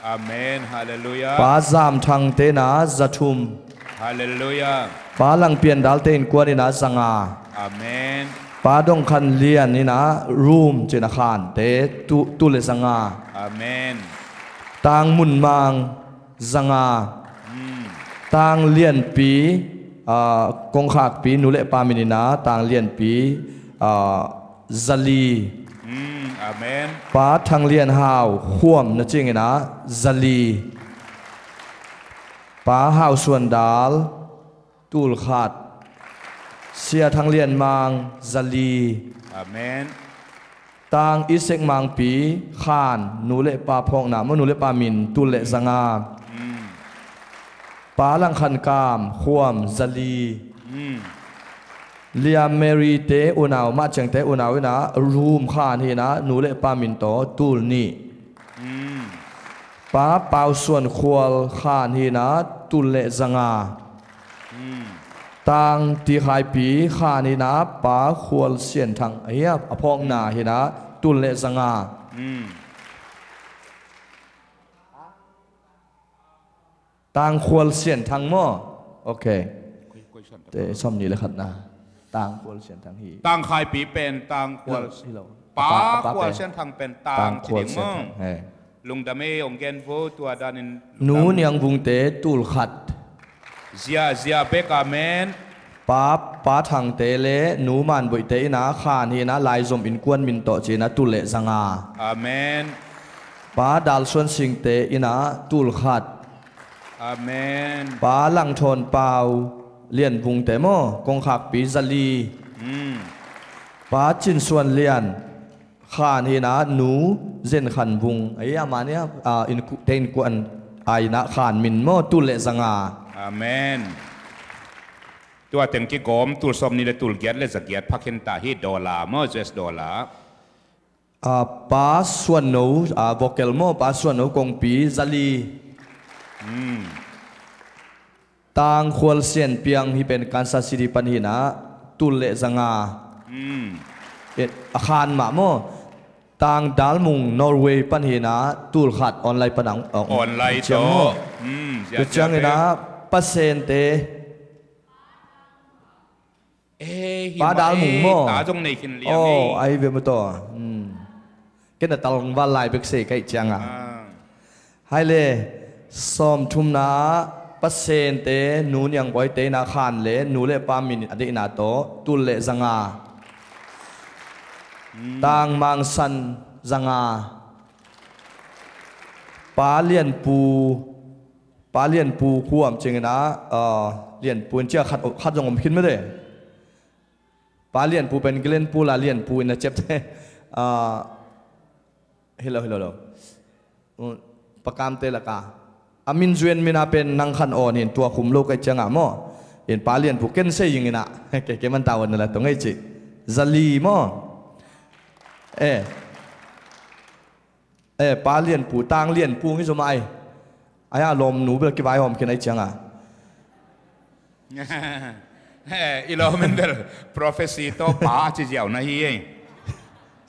อาเมนฮาเลลูยาป้าจามทางเตนะจัตุมฮาเลลูยาป้าลังเปลี่ยนดัลเตนกวนนี่นะจังอาอาเมนป้าดงคันเลียนนี่นะรูมเจนาคานเตตุเลจังอาอาเมนตางมุนมังจังอาตางเลียนปีกงขากปีนุเลปามินินะตางเลียนปีจัลีอาเมนป้าทางเลียนหาวห่วมนะจริงนะจัลีป้าหาวส่วนดาลตูลขาดเสียทางเลียนมังจัลีอาเมน ตางอิเซกมังปีขานนูเลปาพองนะมนูเลปามินตุเลสังาปาลังคันกามขวมซาลีเลียเมรีเตอุนาวมาเจงเตอุนาวนะรูมขานเฮนะนูเลปามินโตตูลนี่ป้าเปาส่วนควลขานเฮนะตุเลสังาต่างที่ขายปีขานเฮนะป้าควลเสียนทางเฮียพองนาเฮนะตุเลสังาต่างควลเสียนทางหม้อโอเคแต่ซ่อมนี้เลยครับนะต่างควลเสียนทางฮีต่างขายปีเป็นต่างควลป้าควลเสียนทางเป็นต่างที่เมืองลุงดำเอองเกนโฟตัวดานินหนูเนียงบุงเตตุลขัดเสียเบกาเมนป้าทางเตเลหนูมันบุยเตนะขานเฮนะลายจมอินกวนมินโตจีนะตุเลสังาอาเมนป้าดัลส่วนสิงเตอินะตุลขัดอาเมนป้าลังทนเปาเลียนบุงเตโมกงขักปีซาลีป้าจินส่วนเลียนขานเฮนะหนูเจนขันบุงไอ้ยามาเนี่ยอินเตนกวนไอนะขานมินโมตุเลสังาอาเมนตัวเต็งกี่กอมตัวสมนี่เลยตัวเกียรติเลยสเกียรติพักเห็นตาฮี$มอ$ป้าส่วนหนูวอเกลโมป้าส่วนหนูกงปีซาลีต่างควรเสียนเปียงที่เป็นการสัตย์สิริปัญหินะตุเลสังาอาคารหมาโมต่างดัลมุงนอร์เวย์ปัญหินะตุลขัดออนไลน์ปนังออนไลน์โตจุดจังนะปัสเซนเตป้าดาลมุงโม่ตาจงในขินเลี้ยงไอเวมตัวก็น่าตลงวันไลน์เบกเซกไอจังอ่ะให้เลยซ้อมทุ่มนาปัสเซนเตนูนยังบ่อยเตนาขานเลยนูเลปามินอดีนาโตตุเลสังาต่างมังสันสังาป้าเลียนปูขวมจริงนะเลียนปูเจ้าขัดจงอมขึ้นไม่ได้ป้าเลียนปูเป็นเกลนปูลาเลียนปูนะเจ็บเท่เฮลโลประกามเตละกาอามินจวนมินาเป็นนังขันอ่อนเห็นตัวคุมโลกไอจังอ่ะมั้งเห็นป้าเลียนปูเก่งเสียยิงนะเก๋มันตาวันนั่นแหละตรงไอจิซาลีมั้งป้าเลียนปูต่างเลียนปูนี่สมัยไอ้อารมณ์หนูเบิกกี่ใบหอมกินไอจังอ่ะอีโลมันเดอร์ prophecy โตป้าจีเจียวนะฮี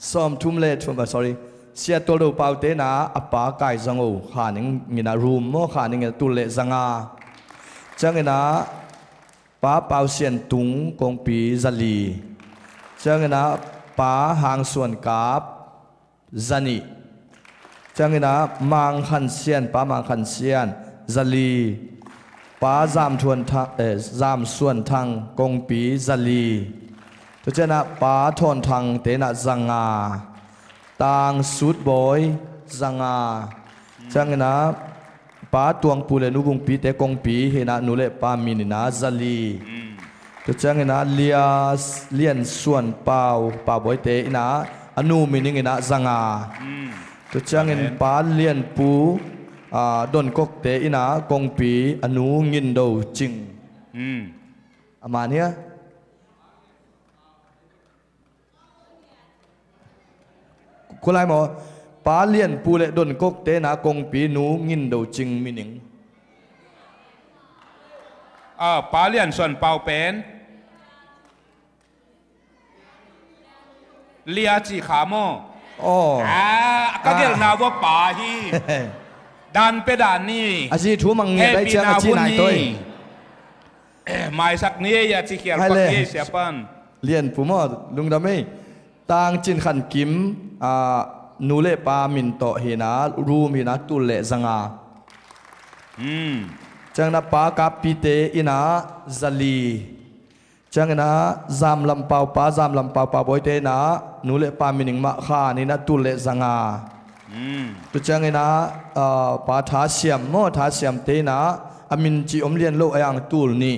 ซ้อมทุ่มเล่ทุ่มsorry เสียตัวเราเปล่าเตนะอป้าไก่จังโอขาหนึ่งมีนะรูมโมขาหนึ่งตุเล่จังอาจังนะป้าเปล่าเสียนตุงกงปีซาลีจังนะป้าหางส่วนกาบซานีจังนะมังขันเสียนป้ามังขันเสียนซาลีป้าจามทวนทางจามส่วนทางกงปีซาลีทุกเจนะป้าทนทางเตนะจังอาต่างสุดบอยจังอาจังนะป้าตวงปูเลนุบุงปีเตกงปีเฮนะนุเลป้ามินนะซาลีทุกจังนะเลียนส่วนเปล่าป้าบอยเตนะอนุมินิงนะจังอาทุกจังเห็นป้าเลียนปูดนกกเตอินะกงปีอนุงินโดจริงอามาเนี่ยคุณไรหมอป้าเลียนปูเลดนกกเตนะกงปีนูงินโดจริงมินิงป้าเลียนส่วนเปาเป็นเลียจีขาโมก็เกี่ยวนาว่าป่าฮีดันไปด่านนี่อาชีทุ่มังเงี้ยได้เจ้าที่ไหนตัวหมายสักนี้อย่าจีเขียนปักเยี่เสียปันเรียนผู้มอลุงดำไม่ต่างจินขันกิมนูเลปามินโตเฮนะรูมินะตุเลสังอาจังนะปากับปีเตอินะซาลีจังนะจามลำเปาป้าจามลำเปาป้าบอยเตนะนูเลปามินิงมะขานี่นะตุเลสังอาตุจังนะป้าท้าเสียมโมท้าเสียมเตนะอามินจีอมเลียนโลกอย่างตูลนี่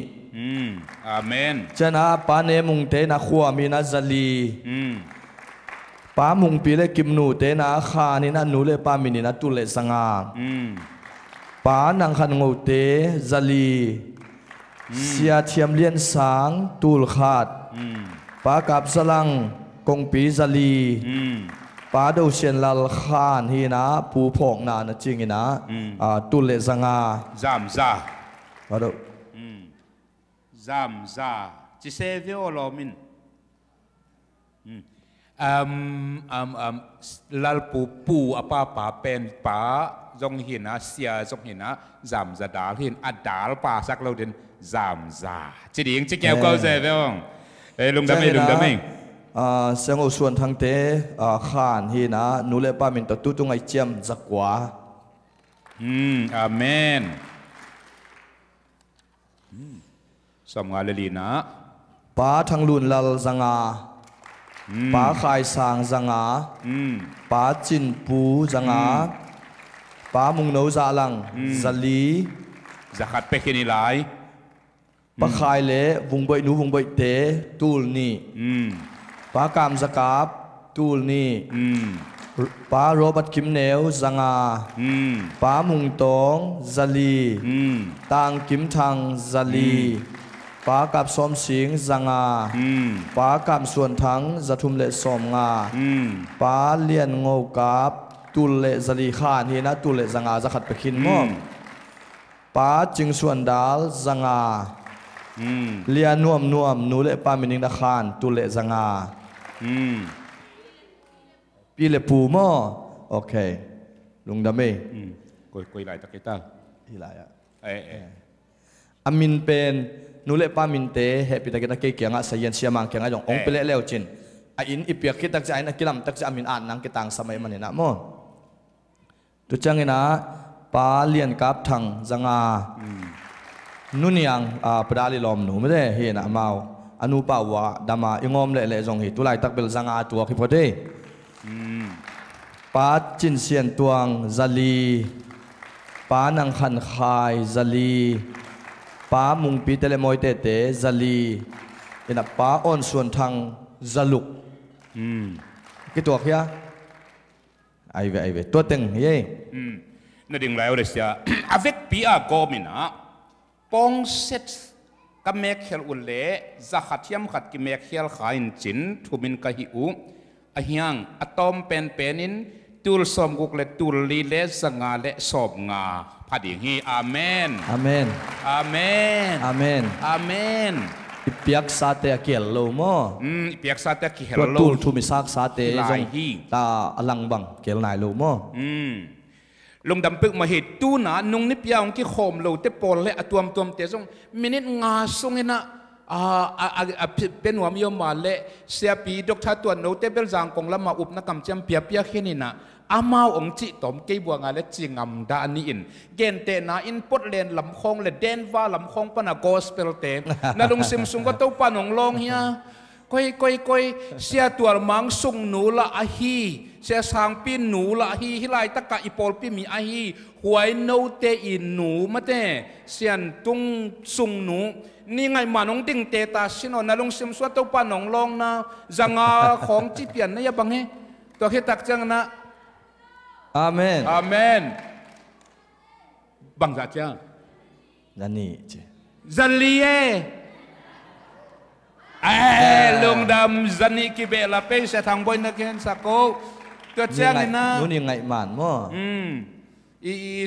อาเมนจังนะป้าเนมุงเตนะขัวมินะซาลี ป้ามุงปีเลกิมนูเตนะขานี่นะนูเลป้ามินินะตุเลสังาป้านังขันงูเตซาลีเสียเทียมเลียนสางตูลขาดป้ากับสลังกงปีซาลีป้าดูเชียนลลขานฮีนะปูพอกนานะจริงนะตุเลสังาจามซาป้าดูจามซาจิเซเวโอโลมินลลปูapa apa pen pa jong hina sia jong hina jam za dal hin adal pa sak lo den jam za chỉ điện chỉ kêu câu gì phải không lùng đam mê sang ô xuân thăng tế khan hina nu le pa min ta tu tu ngai chiam zakwa amen som nga le lina pa thang lun lal zangaป้าขายสางจังอาป้าจินปูจังอาป้ามุงโนซาลังซาลีจะขัดไปกินอะไรป้าขายเละวงใบนูวงใบเตตูลนี่ป้ากามสกาบตูลนี่ป้าโรบัตคิมเนลจังอาป้ามุงตองซาลีตางคิมทังซาลีป้ากับสมสิงจังอาป้ากับส่วนทั้งจะทุ่มเละสมงาป้าเลียนงอกับตุลเละซาลีขานฮีนะตุลเละจังอาจะขัดไปขินม่อมป้าจึงส่วนดาลจังอาเลียนนวมนูเละป้ามินิงดาขานตุลเละจังอาปีเละปูม่อโอเคลุงดำเมกุยไหลตะกี้ตาที่ไหลอ่ะอามินเป็นนูเลป้ามินเตะเฮปิตากิตาเกี่ยงอ่ะสยันเชียมังเกี่ยงอ่ะจงองเปเล่เลี้ยวจินอินอิเปียกิตักจะอินกิลำตักจะอามินอ่านนังกิตังสมัยมันนี่นะมั้งตุจังอินะป้าเลียนกับทังจังอานุนยังปดาลิลอมหนูไม่ได้เห็นอ่ะมาอนุป่าวะดามาอิงอมเละจงหิตุไลตักเบลจังอาตัวคิดพอดีป้าจินเซียนตวงซาลีป้านังขันคายซาลีป้ามุงปีเตเลมอยเตเตซาลีเห็นป้าอ่อนส่วนทางซาลุกกี่ตัวเฮียไอเวตัวเต็งเย่นั่นดึงแล้วเลยเสียอเวกปีอาโกมินะปองเซตกับเมฆเฮลอุลเล่จะขัดเทียมขัดกับเมฆเฮลขาอินจินทุมินกะฮิอูอะฮียงอะตอมเป็นนินตูลสมกุกเลตูลลีเลสงาเลสอบงาพอดีฮีอาเมนอาเมนอาเมนอาเมนอาเมนอิเปียกซาเตเกลโลโมอิเปียกซาเตเกลโลตูลทุมิซักซาเตจงตาอลังบังเกลนายโลโมลงดำปึกมาเหตุตู้หนานุ่งนิพยาองที่โคมโลเตปอลและตัวมเตจงมินิงาทรงเห็นะเป็นหัวมีมาเละเสียปีดอกชาตัวโนเตเบลจางกงละมาอุบนักกำจำเปียเปียแค่นี้นะอามาองจิตอมเกี่ยบัวงาเละจิงำดานี่อินเกนเตนะอินปดเลนลำคงเลเดนว่าลำคงปนะกอสเปลเตนาลงซิมซุงก็เต้าปานองลงเฮียก้อยเสียตัวมังซุงหนูละอาฮีเสียสางปีหนูละอาฮีฮิไลตะกะอีปอลปีมีอาฮีหวยโนเตอินหนูมาเตเสียนตุงซุงหนูนี่ไงมาน้องดิ่งเตตาสินอนาลงซิมสวดเต้าปานองลงนะจังอาของจิเปียนนะยาบังเฮตัวเฮตักจังนะอาเมนอาเมนบังจักยังนั่นนี่จัลลีเอลงดำจันนี่กิเบลาเป้เสทางบอยนักเรียนสักโกตัวเจ้านี่นะนู่นยังไงมันมั้ง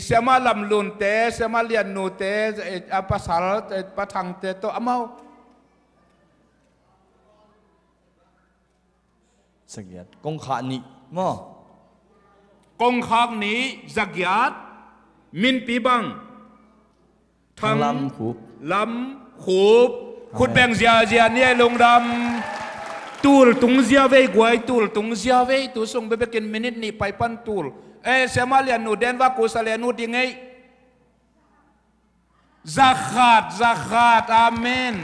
เสียมาลำลุนเตะเสียมาเลียนนูเตะภาษาภาษาทางเตะตัวอามาสักอย่างกงขานี่มั้งกงขังนี้จักยัดมินปีบังทั้งลำขุบขุดแบ่งเสียเนี่ยลงดำตูลตุงเสียเวกวยตูลตุงเสียเวตูส่งไปกินมินิทนี่ไปปันตูลเสียมาเลียนนูเดนว่ากูสเลียนนูดีไงzakatอาเมน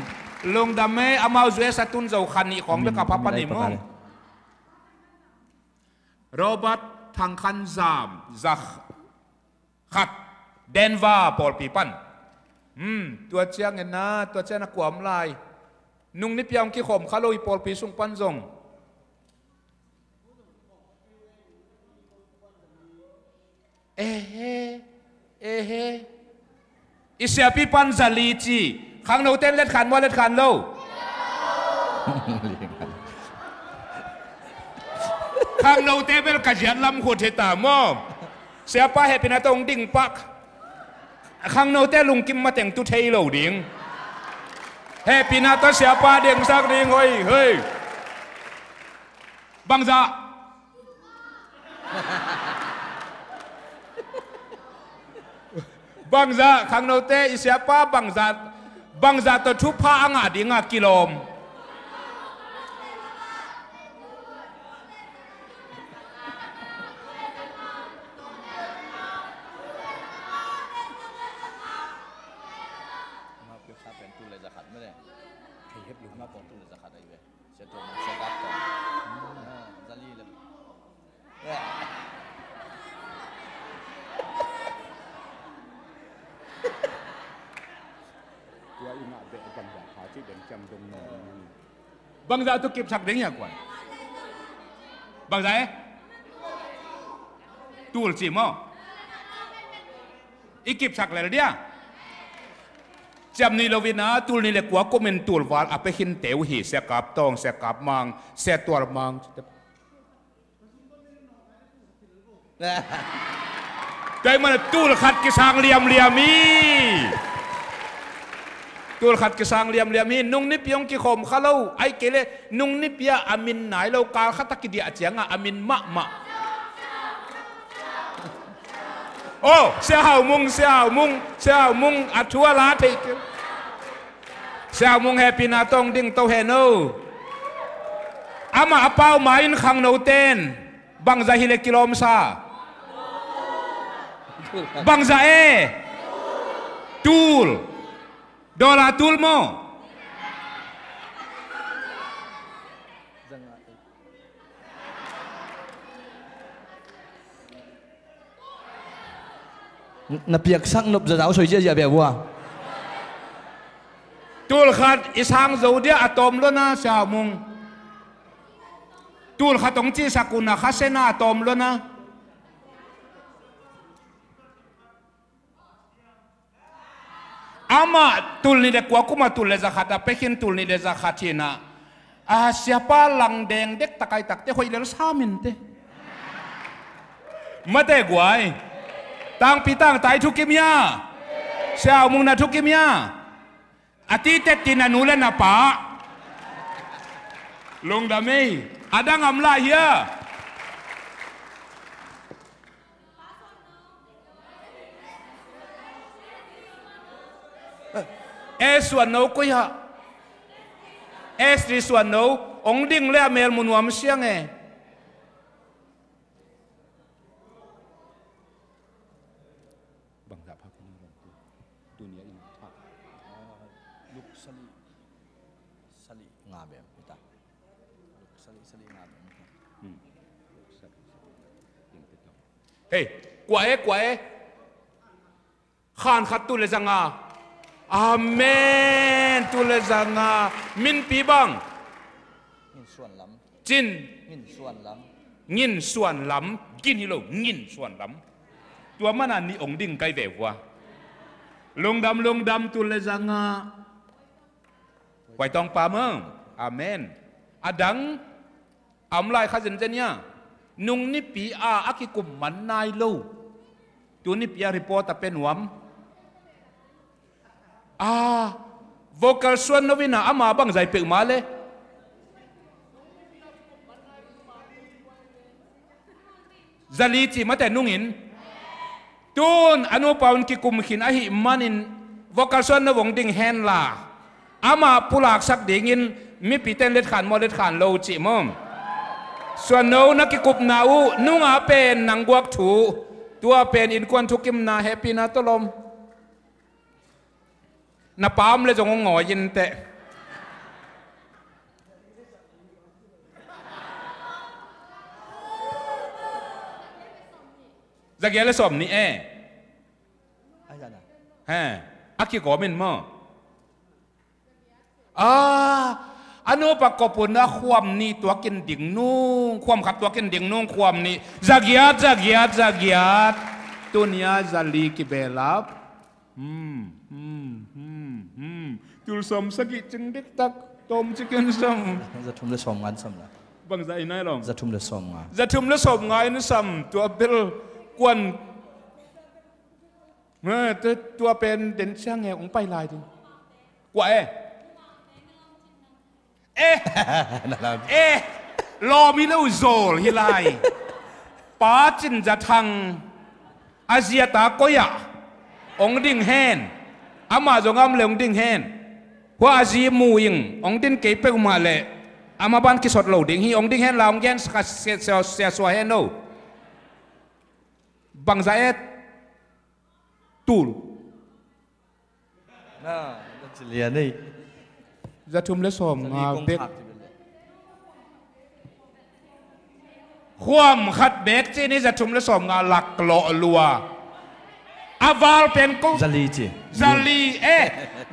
ลงดำเมอามาอุเสตุนเจ้าขันนี่ของเบกกับพระปนิมงโรบัตทางคันซามจักขัดเดนว่าปอลปีปันตัวเชียงเงินนะตัวเชียงนักกวมลายนุ่งนิพยามกี่ข่มข้าลอยปอลปีสุงปันจง เอ้เฮอิเสียปีปันซาลีจีขังโนเต้นเล็ดขันว่าเล็ดขันโลขังโนเต้เป็นกระเจียนลำขวดเทตามอมเสียป้าเฮปินาตรงดิ่งปักขังโนเต้ลุงกิมมาแต่งตุเทยโลดิ่งเฮปินาตเสียป้าเด้งสักดิ่งเฮ้ยบังซาบางซาขังโนเตอิเสียป้าบางซาตัวทุพพาอ่างาดิงากิโลมมาเก็บซาเป็นตู้เลยจะขัดไม่ได้ใครเฮ็ดหลุมมาปองตู้เลยจะขัดอะไรเว้ยเสียตัวมันเสียกัดก่อนซาลีเลยตัวอินาเบะบังซาขาที่เด่นจำตรงนี้บังซาตัวเก็บสักเด้งอย่างกว่าบังซาตูลสิมั้งอีเก็บสักอะไรเดียจำนี่เราวินาตูลนี่เล็กกว่าก็เป็นตูลวาลอาไปหินเต๋วหีเสกับตองเสกับมังเสตัวมังแต่มันตูลขัดกิสังเลียมมีตูลขัดกิสังเลียมมีนุ่งนิพยงกิขมข้าเราไอ้เกลนุ่งนิพยาอามินไหนเราการขัดตะกิเดียเจียงอามินมะโอ้เสียหาวมุงอัดชัวลาติเสียหาวมุงแฮปปี้นาตองดิ่งโตเฮโนอามาเป้าหมายขังโนเตนบังซาฮิเลกิโลมซาบังซาเอตูลดอลาตูลโมนับเปียกสังนบจะเอาสวยเจียแบบว่าตูลขัดอิสังโจเดียอะตอมแล้วนะชาวมุงตูลขัดตรงที่สกุลนะขัดเซนาอะตอมแล้วนะอามาตูลนี่เด็กกว่ากุมาตูลเลจะขัดแต่ไปกินตูลนี่เลจะขัดที่นะsiapa lang deng dek takai tak te hoi lel samin te mate guai tang pitang tai thukimya sao mung na thukimya ati te tinanula na pa long dami adang amla hiaส่วนโน้ก็ยะที่ส่วนโน้องดิ่งเล่เมลมุนวมเสียงบังคับพักนี้ตัวนี้อินทักลุกสลีงาแบบไม่ตาลุกสลีงาแบบเฮ้ยกว่าขานขัดตุเลจังอาเมนตุเลจังมินปีบังงินส่วนล้ำจินงินส่วนล้ำกินฮิโลงินส่วนล้ำตัวมันอันนี้องดิ่งไกลแบบว่าลงดำตุเลจังไว้ต้องปาเมืองอาเมนอดังอำลายข้าเจนเจเนี่ยนุงนิปีอากิกุมมันนายโลตัวนิปีรีพอร์ตเป็นหวมvocal ส่วนนวินาอามาบังใจเปิกมาเลยจลีจีมาแต่นุ่งหินตูนอนุปาวน์กิกุมหินอหิมันิน vocal ส่วนนวงดิ่งแฮนลาอามาปุลากสักดิ่งินมีปีเตนเล็ดขานโมเล็ดขานโลจิมอมส่วนโนนักกิกุบนาอูนุ่งอาเป็นนังกวักถูตัวเป็นอินควันทุกิมนาแฮปปี้นาตลมนับปามเลยจงงอยินเตะจะเกี่ยวกับสมนี่อากิโกมินมั้งอนุปกปุณะความนี้ตัวกินดิ่งนุ่งความขับตัวกินดิ่งนุ่งความนี้จะเกียด ตัวเนี้ยจะลีกิเบลับตุลสมสกิจึงเด็กตักตมจิกันสมจะทุ่มเลยสมงานสมละบางใจไหนหรอจะทุ่มเลยสมงานจะทุ่มเลยสมงานนั่นสมตัวเป็นกวนตัวเป็นเด่นช่างไงองไปลายดิกว่ารอมิเลวโซลฮิไลป้าจินจะทางอาเซียตาก็อยากองดิ่งแฮนอามาจงอำเลองดิ่งแฮนเพราะอาเซียมูยิงองดิ่งเก็บไปอุมาเลอามาบ้านกิสดเหล่าดิ่งฮีองดิ่งแฮนลาวองแกนสกัดเสียสวยแฮนโนบางใจตูลน่าจะเลียนี่จะทุ่มเลสมงาเบกความขัดเบกที่นี่จะทุ่มเลสมงาหลักหล่อลัวอาวาลเป็นกูซาลีจีซาลี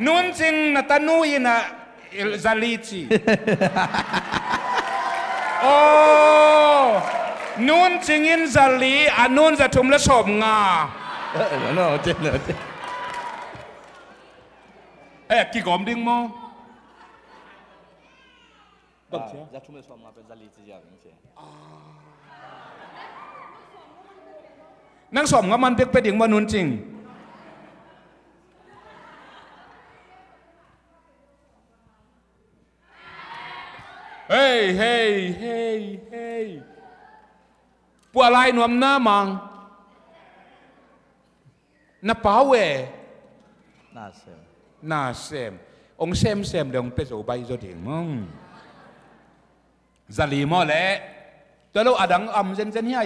นุ่นจริงนะตานุยนะซาลีจีโอ้นุ่นจริงอินซาลีอันนุ่นจะทุ่มเลสมงาโน่เจ๋งเลยกี่กอมดิ้งมั้งจะทุ่มเลสมงาเป็นซาลีจีอย่างนี้เจ๋งนั่งสมกับมันเป็นดิ่งมานุนจริงเฮ้ยปัวลายนวมหน้ามังน้าเป้าน่าเซมองเซมเดี๋ยวองไปสู่ใบจดถึงมั้งจะลีมอเลยตัวเราอดังเจนเฮีย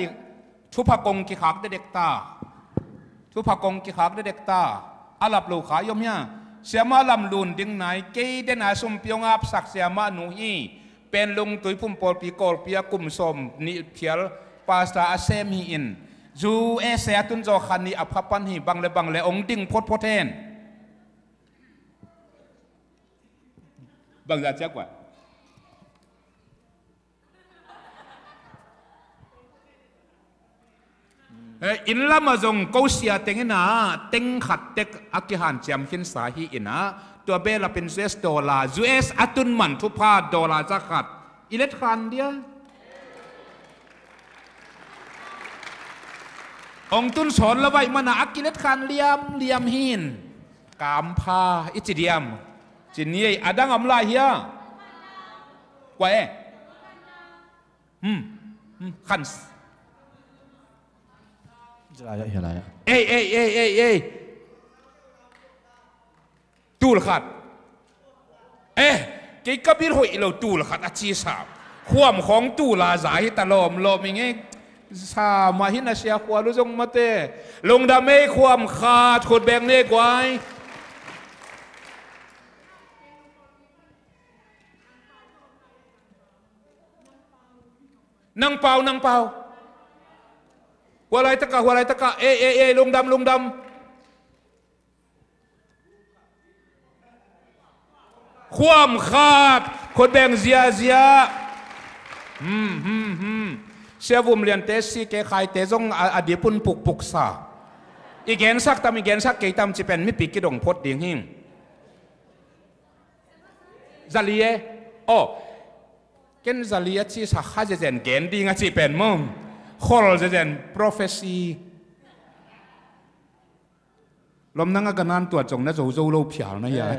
ทุพกงกิขากเด็กตาทุพกงกิขากเด็กตาอาลับลูกขายมเนี่ยเสียมาลำลุนดิ้งไหนเกยเดนาสมเปียงอาบสักเสียมาหนูฮีเป็นลุงตุยพุ่มปอลปีกอลเปียกุมสมนิเทียลปาสตาเซมีอินจูเอเซียตุนโจขันนีอภัพปันฮีบังเลองดิ้งพดเทนบังจะเจ้ากว่าอินละมาจงกูเสียเต็งนะเต็งขัดเต็กอักหันจำหินสาฮีอินะตัวเบลเป็น$ยูเอสอัตุนมันทุพา$จะขัดอิเล็กทรอนเดียองตุนสอนละไว้มันอักอิเล็กทรอนเลียมหินกามพาอิจิเดียมจินนี่อดังอำลายเฮียกว่าขันอะไรอะตูลขัดกี่กบิลหอยเราตูลขัดอาชีสาบความของตูลาสายตะลมอย่างงี้สามาหินาเสียขวารู้จงมาเตะลงดำไม่ความขาดขดแบงเนกไว้นั่งเป่าหัวไหล่ตะกะลงดำความขาดคนแบ่งเสียเสียวุมเรียนเตสิเกขายเตจงอดีปุ่นปุกซาอีกแกนสักเกยตามจีเป็นไม่ปีกิดงพดดิ่งหิงซาลีเอเกนซาลีที่สักข้าจะเจนเกนดิ่งจีเป็นมั่งขอเราจะเจน prophecy ลมนั่งกันนานตัวจงนะโจโลเพียวนะยาย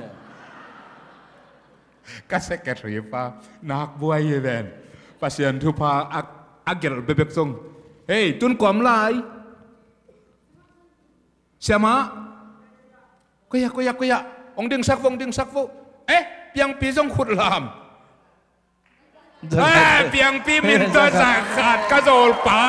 ก็เสกรีฟ้านักบวยเยเวนภาษาทุพาอักเกลเบบกซงเฮ้ยตุนความลายเสียมาก็อยากองดึงสักฟุเปียงปีจงขุดลามเปียงปีมินตัวสักขาดกระโจลปะ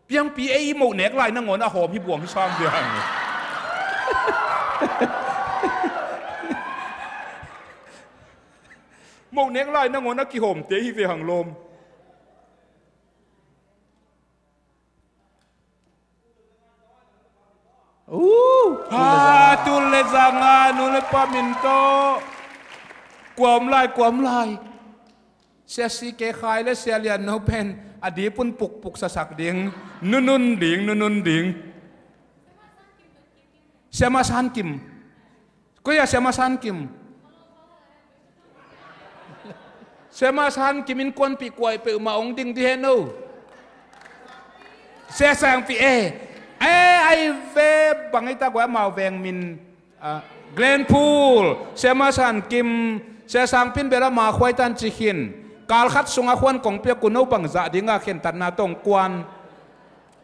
เปียงปีหมูเน็กลายนั่งงอนหอมพี่บวงพี่ช่างเดียวหมูเน็กลายนั่งงอนกี่หอมเตะที่เวียงลม ตุลเลจางานุเลปามินโตความลายเสียสีเกขายและเสียเลียนโนเป็นอดีปุ่นปุกสักดิ่งนุนดิ่งเสียมาสันกิมก็อย่าเสียมาสันกิมเสียมาสันกิมินควนปีกวยไปมาองดิ่งที่เฮนูเสียสังปีไอเวบังไอตากว่ามาแวงมินเกรนพูลเสียมาสันกิมเสียสังพินเบลมาควายตันจิขินกาลขัดสงฆ์ควนกงเปียกุนเอาบังซาดิงาเข็นตันนาตงกวน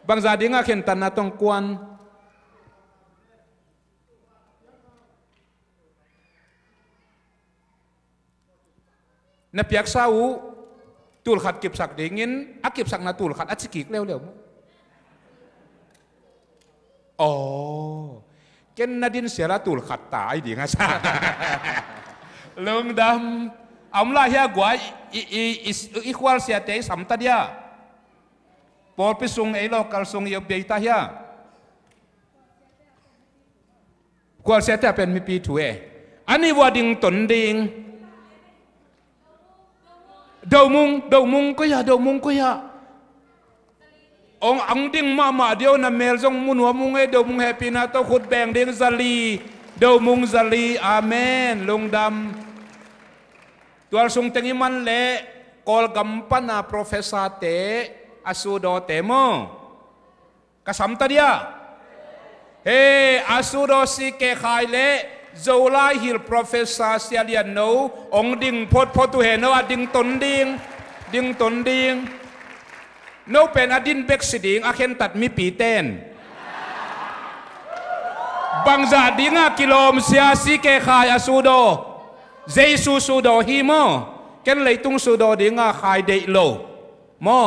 บังซาดิงาเข็นตันนาตงกวนนับยักษ์สาวตูลขัดเก็บสักเด้งินอักเก็บสักนาตูลขัดอัจฉริเร็วอ๋อเกณฑ์นาดินเสียละตูลขัดตายดีง่ะซ่าลงดำอำลาเฮียกว่าอีควาลเสียเตะสัมตัดยาปอลพิสุงไอ้โลกัลสุงยบเบยตาเฮียควาลเสียเตะเป็นมีปีถุยอันนี้ว่าดิ่งตนดิ่งดาวมุงก็อย่าองอังดิ่งมาเดียวนะเมลจงมุนหัวมุงไอ้ดาวมุงแฮปปี้นะต้องขุดแบ่งดิ่งซาลีดาวมุงซาลีอาเมนลงดำตัวสงเตงิมันเละกอลกัมปันนาโปรเฟสซาเตอาสูโดเตโมกษัมตเดียเฮอาสูโดสิเกขายเละZola hil professor sialian no ong ding pot tu he no ading ton ding no pen adin bek siding aken tat mi pi ten bangza dinga kilom sia si ke khai asudo jesu sudo hi mo ken leitung sudo dinga khai de lo mo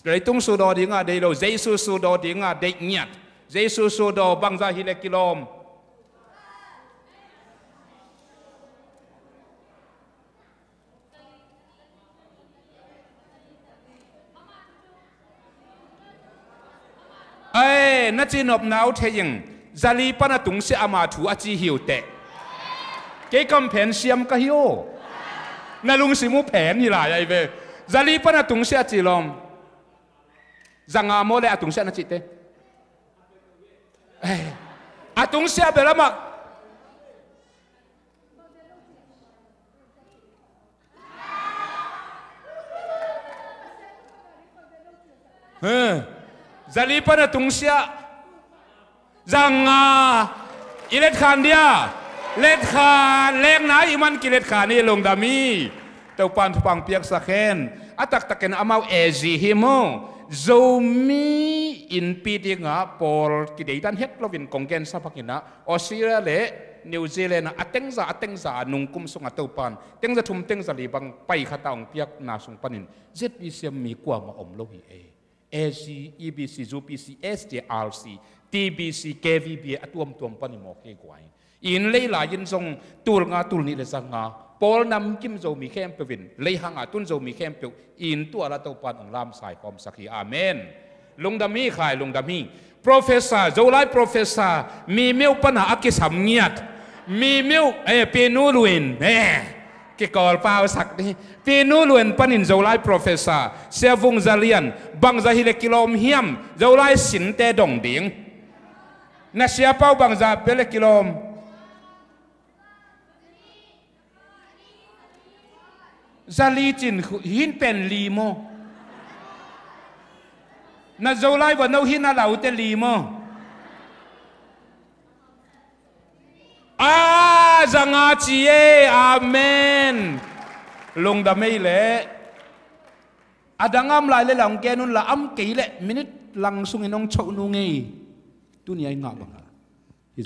leitung sudo dinga de lo jesu sudo dinga de nyat jesu sudo bangza hile kilomนัจีนบนาวเทียงจารีปนตุงเสียมาถูอาจีหิวเตะเกี่ยกำแผนเสียมก็หิวนาลุงสิมูแผนนี่หลายไอ้เว้จารีปนตุงเสียจีลมจังอาโมเลอตุงเสียนัจิเตอตุงเสียเบลมาจารีปนตุงเสียจังอิเลตขานเดียเลตขานเล็กนะอีมันกิเลตขานนี่ลงดามีเต้าปันทุปังเปียกสักเห็นอัตักตะเกนอามาเอจีฮิโมโจมีอินปีดิงะปอลกิเดตันเฮกโลวินกงเกนสัพกินะออสเตรเลียนิวซีแลนด์อัตเต็งซานุงกุมสุงอัตเต้าปันเต็งจะทุ่มเต็งจะลีบังไปขัดตาองเปียกนาสุงปันินเจ็ดวิเศษมีกว่ามาอมโลหิAC, EBC, ZUPC, SJRC, TBC, KVB อตัวมปนิโมเกกวยอินเลยหลายยินทรงตูลงาตูลนี่เลยสังงาปอลนำกิมโจมีเข้มเปวินเลยหางตุนโจมีเข้มเปวอินตัวละตัวปันองลามสายความสักขีอาเมนลงดามีขายลงดามี professor โจไล professor มีเมียวปัญหาอักษรเงียดมีเมียวเปนูลุนเกี่ยวกับเปล่าสักนี่ปีนู้ลวนปนินเจ้าไล่ professor เสียวงจาเลียนบังจาฮิเลกิโลมเฮียมเจ้าไล่สินเตดงดิ่งนักเสียเป้าบังจาเปเลกิโลมจาลีจินหินเป็นลีโมนักเจ้าไล่วันนู้หินน่าเหล่าเตลีโมจังอาจีเออาเมนลงดำไม่เละอาดังอ้ำลายเลยหลังแกนุนละอ้ำกี่เละมินิลังสุงน้องโชนุงไงตุนี่ไอ้งาบัง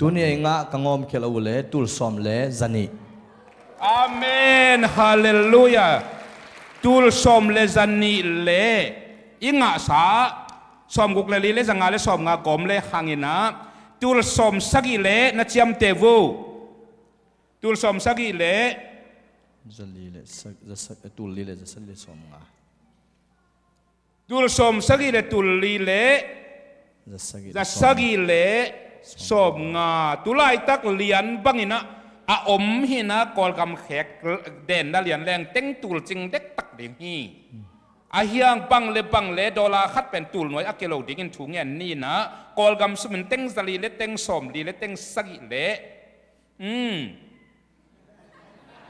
ตุนี่ไอ้งากังอมเคลาวเล่ตุลซอมเล่จันีอาเมนฮาเลลูยาตุลซอมเล่จันีเล่อิงาสาซอมกุกเล่เล่จังอาเล่ซอมงากอมเล่หางินะตุลซอมสักิเล่นัดยำเทวูตุลซอมสักิเล่จะลีเล่ตุลลีเล่จะสักลีซอมงาตุลซอมสักิเล่ตุลลีเล่จะสักิเล่ สมงาตุไลตักเลียนบังอินะอาอมหินะกอลกำแขกเด่นน่าเลียนแรงเต็งตูลจริงเด็กตักเดียงฮีอาเฮียงบังเลดอลลาร์คัดเป็นตูลหน่วยอักเกโลดิ่งถุงเงินนี่นะกอลกำสุมันเต็งสลีเลเต็งสมลีเลเต็งสกิเล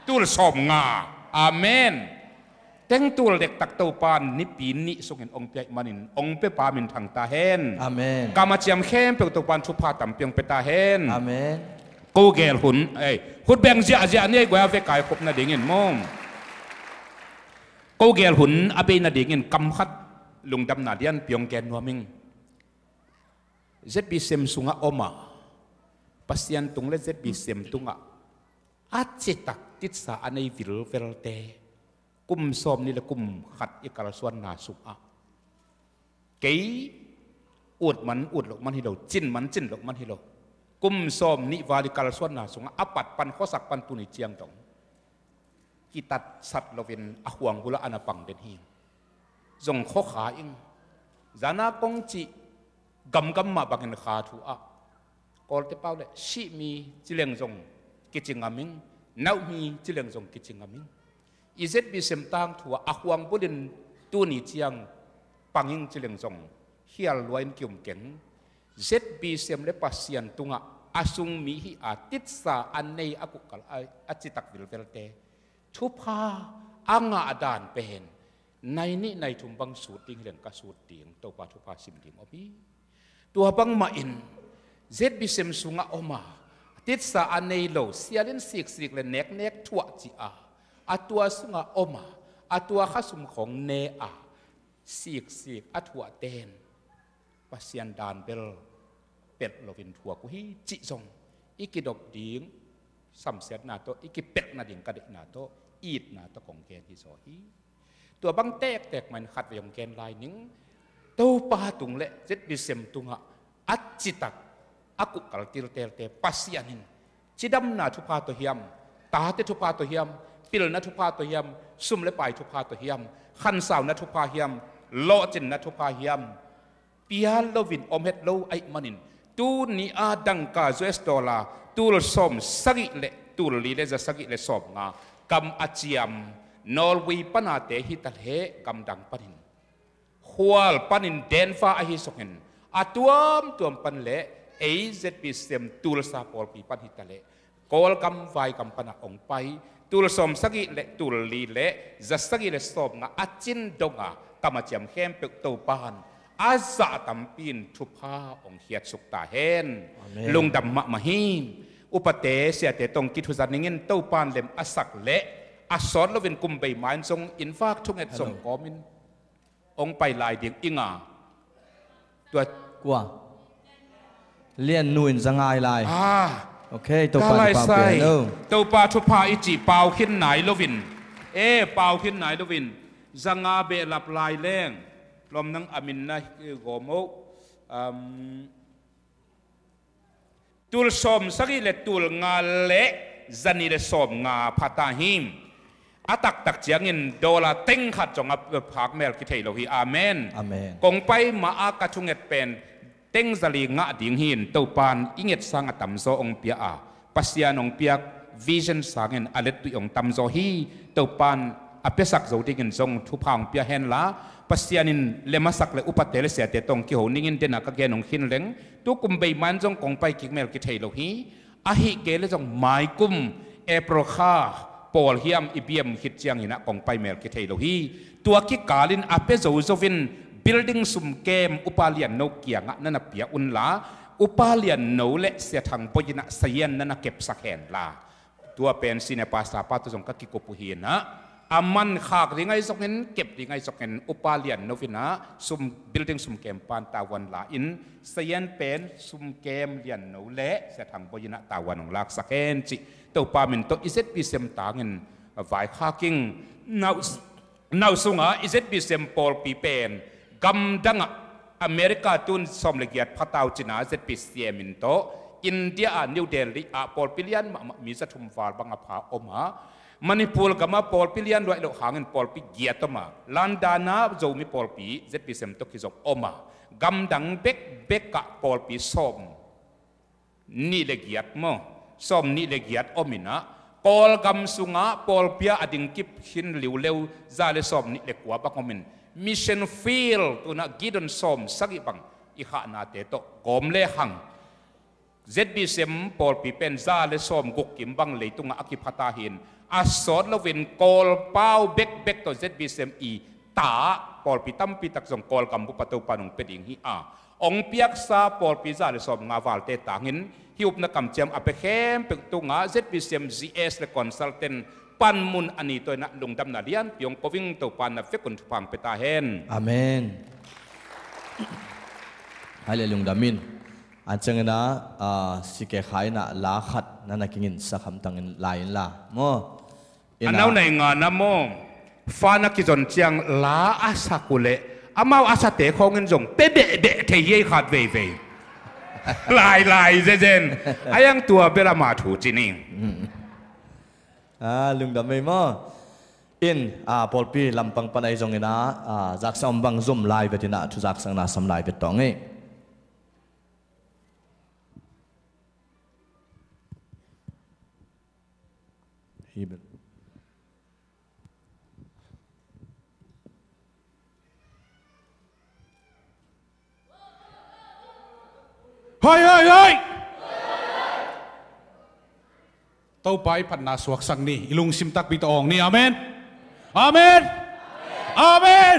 ตูลสมงาอาเมนเต็งตูลเด็กตักเต้าปานนิปีนิส่งเห็นองค์เปียมันินองค์เปปามินทางตาเฮนอาเมนกามาเจียมเข้มเปียเต้าปานชุพาตัมเปียงเปตาเฮนอาเมนกูเกลหุ่นหุ่นแบงเจียนี่กูเอาไปกายคบนาดิ่งเงินมองกูเกลหุ่นอาเปนาดิ่งเงินกำคัดลุงดำนาเดียนเปียงแกนนัวมิงเจ็ดปีเซมสุงะอมาปัสยันตุงเลเจ็ดปีเซมตุงะอาจิตักติดสาอันในวิลเวลเตกุมซอมนี่แหละกุมขัดอีกาลส่วนนาสุกะเกยอวดมันอวดหลอกมันให้เราจิ้นมันจิ้นหลอกมันให้เรากุมซอมนิวาลิกาลส่วนนาสุกะอปัดปันข้อสักปันตุนิเจียงตองกิตัดสัตว์เราเป็นอหวงกุละอนาปังเดนฮีจงข้อขาอิงจานากงจิกำมาบังเงินขาถูอะกอลเตเป้าเลยชิมีจิเลงจงกิจิงามิงนาวมีจิเลงจงกิจิงามิงอีเซตบิเซมตังถัวอหวงบุดินตัวนี้เจียงปังยิงจิเลงจงเฮียลวยนกิมเก่งเซตบิเซมเลปัสยันตุงะอาซุงมีฮิอาติดสาอันในอากุกลอาจิตักวิลเวลเตทุพาอังอาดานเป็นในนี้ในทุมบังสูตรดิ่งเรื่องกสูตรดิ่งตัวปาทุพาสิมดิ่งอบีตัวบังมาอินเซตบิเซมสุงะอมาติดสาอันในโลเสียเล่นสิกเลยเน็กทั่วจีอาตัวสุงะอมาอาตัวข้าสุมของเนอาสิกอาถั่วเตนปัสยันดานเบลเป็ดโลวินถั่วกุฮีจิจงอีกิดอกดิ่งสัมเสดนาโตอีกิเป็ดนาดิ่งกระเดนาโตอีดนาโตของแกนที่โซฮีตัวบังแตกมันขัดไปของแกนลายหนึ่งตัวปาตุงเละเจ็ดบิเซมตุงะอัจจิตักอากุกัลติลเตลเตปัสยันินจิดัมนาทุพาโตเฮียมตาเตทุพาโตเฮียมปิลนัทุพาโตเฮียมซุมเลปายทุพาโตเฮียมขันสาวนัทุพาเฮียมโลจินนัทุพาเฮียมปิอาโลวินอมเฮตโลไอมันินตูนีอาดังกาเซสดอลาตูลสมสกิเลตูลลีเลจะสกิเลสมงากำอาเจียมนอร์วีปนาเตฮิตัลเฮกำดังปันินหัวปันินเดนฟ้าอหิสกินอาตัวปันเละเอเซปิเซมตูลซาปอลปีปันฮิตัลเละกอลกำไฟกำปนาองไปตูลสมสกิเลตูลลีเลจะสกิเลสมงาอาจินดงากำอาเจียมเข้มเปกโตปานอาซาตัมปินทุพาองเฮียสุกตาเฮนลุงดำมะมหิมอุปเตเสียเตตงกิทุจันนิงเต้าปานเล็มอาศักเละอาสอนเราเป็นกุมใบไม้ทรงอินฟากทุกเอ็ดทรงกอมินองไปลายเดียงอิงาตัวกว่าเลียนนุ่นสังไงลายโอเคตัวปลาเปล่าตัวปลาทุพาอิจิเปล่าขึ้นไหนลวินเปล่าขึ้นไหนลวินสังอาเบลับลายแรงลมนังอามินนะโกโมตูลสมสักเลตูลงาเละจันนี่เลสมงาพัตาหิมอาตักเจียงเงินดอลลาร์เต็งขัดจงอับพักเมลกิเทโลฮีอาเมนกงไปมาอากาชุงเอ็ดเป็นเต็งสลีงะดิ่งหินตัวปานอิงเอ็ดสังตัมโซองเปียปัสยานองเปียวิชั่นสังเงินอเลตุองตัมโซฮีตัวปานอเปสักโจดิ่งเงินจงทุพางเปียเห็นละปัสยานินเลมาสักเลอุปเตเลเสียเตตงกิโหนิงินเดนักเกนองหินเล็งตัวกุมใบมันจงกงไปกิเมลกิเทโลฮีอาฮิเกเลจงไมกุมเอโปรคาปอลเฮียมอิเบียมคิดเจียงหินะกองไปเมลกิเทโลฮีตัวกิกาลินอาเปโซโซฟินบิลดิ้งซุมเกมอุปาเลียนโนเกียงนั่นเปียอุนลาอุปาเลียนโนเลเสียทางปยินะเซียนนั่นเก็บสักแห่งลาตัวเป็นสิเนปาสาปาตุจงกักิโกปุฮีนะอามันขากยังไงสกเห็นเก็บยังไงสกเห็นอุปาเลียนโนฟินะซุมบิลดิ้งซุมเกมปานตาวันลาอินเซียนเป็นซุมเกมเลียนโนเลเสียทางปยินะตาวันของลากสักแห่งจิตัวปามินตัวอิเซตปิเซมตาเงินไว้ข้ากิ้งนาวสุงะอิเซตปิเซมปอลปีเป็นกำดังอเมริกาตุนสมเลกียดพัตาวจินาอิเซตปิเซมินโตอินเดียนิวเดลีปอลปิเลียนมีสัตุมฟาร์บังอภาอมามณิปุรกับมาปอลปิเลียนด้วยเราหาเงินปอลปิเกียตมาลันดานาโจมีปอลปีเซตปิเซมโตกิจกอมากำดังเบกกะปอลปีสม นี่เล็กมั้งส้มนี่เล็กอมินะกอลกำสุงะปอลเปียอดิงกิบหินเหลวเลวซาเลส้มนี่เล็กกว่าปักมินมิชชั่นฟิลตัวนักกิดอนส้มสักอีบังอีข้านาเตโตกอมเลหังZBSM ปอลปีเป็นซาเลส้มกุกกิมบังเลยตุงอากิพัตาหินอาสอดละวินกอลเป้าเบกตัว ZBSM อีตาปอลปีตั้มปีตักส่งกอลกำบุปตุปานุงเป็ดอิงฮีอาองเปียกซาปอลปีซาเลส้มงาวาลเตตาหินฮิวบนักกำเจียมอเปเข้มเป็กตุงอา ZBSM GS และคอนซัลเทนปันมุนอันนี้ตัวนักลงดำนาเดียนพิองปวิงตัวปันนับเฟกุนฟังเปตาเฮนอาเมนให้เลยลงดามินอันเจงนะสิเกขายนะลาขัดนั่นนักกินสักคำตังinลายละโมอันนั้นในงานนะโมฟ้านักกิจนเจียงลาอาสักุเลอามาอาสัตเตะของเงินจงเป๊ะเทียขาดเว่ยลายเจนอายังตัวเบลามาถูจินิงลุงดำไม่มั่อินพอลปีลำปังปันไอจงเงินนะจากสมบังซุ่มลายเบตินะทุจากสังนาสำลายเบตตองเอHebel. Hoy! Tau pai pat na suak sang ni ilung simtak bitoong ni amen. Amen. Amen.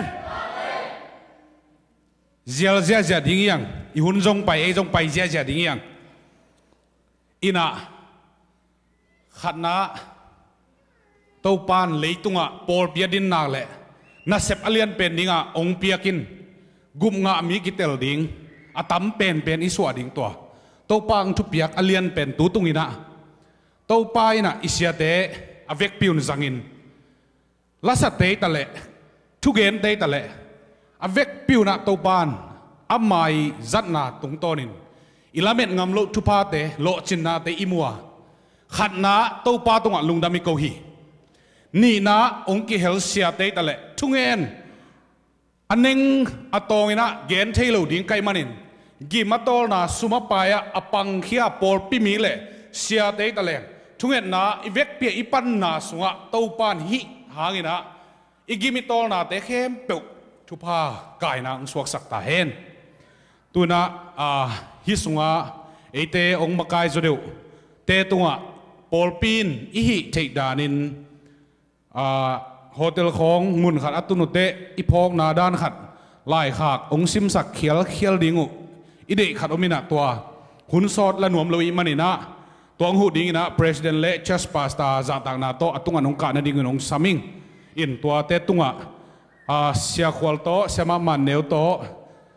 Zia ding yang ihun jong pai zia ding yang. Ina khát na tàu pan lấy tung à Paul bia din nạc lệ na sep alien pen ding à ông bia kin gum ngạ mi kitel ding à tắm pen isua ding tua tàu pang thu piak alien pen tu tung ina tàu pa ina isiate avek piun zangin lasat te ta lệ thu gen te ta lệ avek piuna tàu pan amai zat na tung tonin ilamet ngam lo thu pa te lo chin na te imua khát na tàu pa tung à lung đam mi câu hi ni na ông ki hel sia te ta le thungen aneng atong ina gen thailo ding kai manin gi matol na suma paya apang khia pol pi mi le sia te ta le thungen na ivek pia ipan na sunga tàu pan hi hangina igi mi tol na te khem pe thu pa kai na ang suak sak ta hen tuna hi sunga ete ong makai zo deu te tunga Paul pin ihi thei danin hotel khong mun khat atunute ipok na dan khat lai khak ong sim sak khial dingu ide khat omina tua hun sot la nuam loi manina tong hu ding ina president le chas pasta za tang na to atunga nong ka na ding nong saming in tua te tunga sia khwal to sema man neu to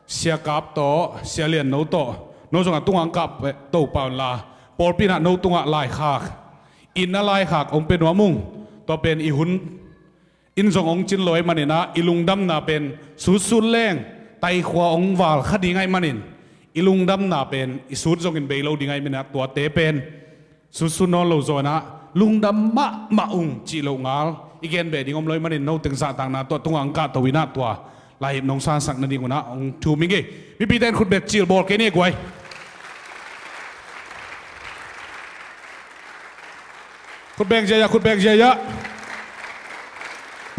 sia kap to sia lian no to no jong atunga kap to paun la Paul pin no tunga lai khak in na lai khak ong pen wa mung to pen i hun in jong ong chin loi manina ilung dam na pen sun leng tai khwa ong wal khadi ngai manin ilung dam na pen i sut jong in beilo dingai mena tua te pen sun no lo zona lung dam ma ung chi lo ngal igen be dingom loi manin no teng sa tang na to tungang ka to wina tua lai nong san sak na dinguna ong thu minge mi pi ten khut bet chil bol ke ne gwai khut beng jaya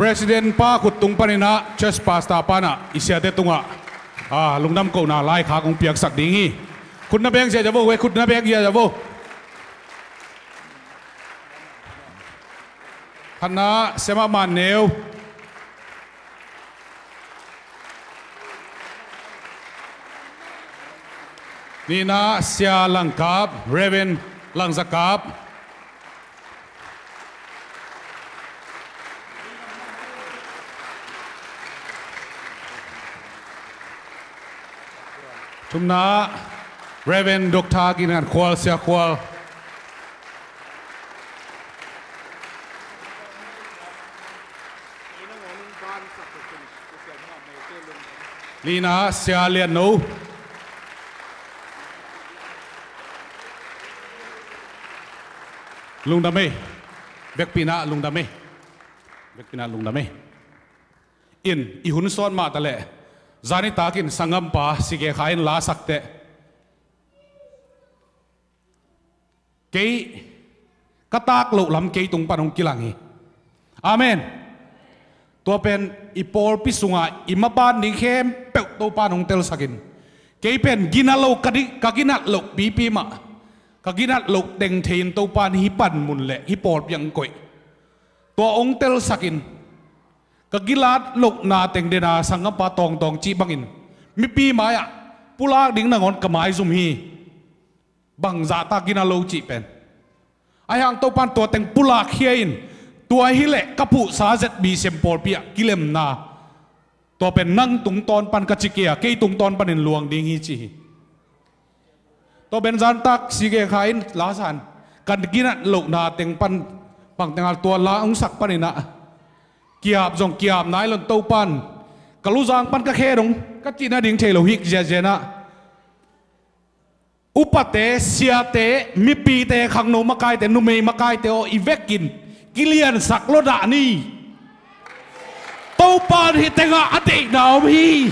President pa khut tung panina chess pasta pana isiate tunga lungnam ko na lai kha kong piak sak dingi khut na beng jaya vo we khut na beng jaya vo khana sema man neu nina sia langkap Reven langzakap Tumna Reven Dr. Ginan Kwal Sia Kwal Lina Sia Lian No Lung Dame Bekpina Lung Dame Bekpina Lung Dame In ihun son ma tale Zani takin sangam pa sige kain la sakte cái tác lộ làm cái tung pan ông kilangi amen tua pen ipol pisunga imaban ni khem pe to pan ông tel sakin cái pen ginalo kaginat lo pipi ma kaginat lo deng thein to pan hi pan mun le hi por yang koi tua ông tel sakin kagilat lo na teng dena sangapa tong chi bangin mi pi maya pula ding na ngon kamai zum hi bang za ta ginalo chi pen ayang to pan to teng pula khiain tua hi le kapu sa zet bi sempol pia kilem na to pen nang tung ton pan ka chikia ke tung ton pan in luang ding hi chi to ben zan tak sige khain la san kan ginat lo na teng pan pang tengal tua la ong sak panina kiap jong kiap nai lon to pan kaluzang pan ka khe dong ka china ding thelo hik je je na upate siate mipi te khang no makai te nu mei makai te o ivekin kilian sak lo da ni to pan hi tenga ate naom hi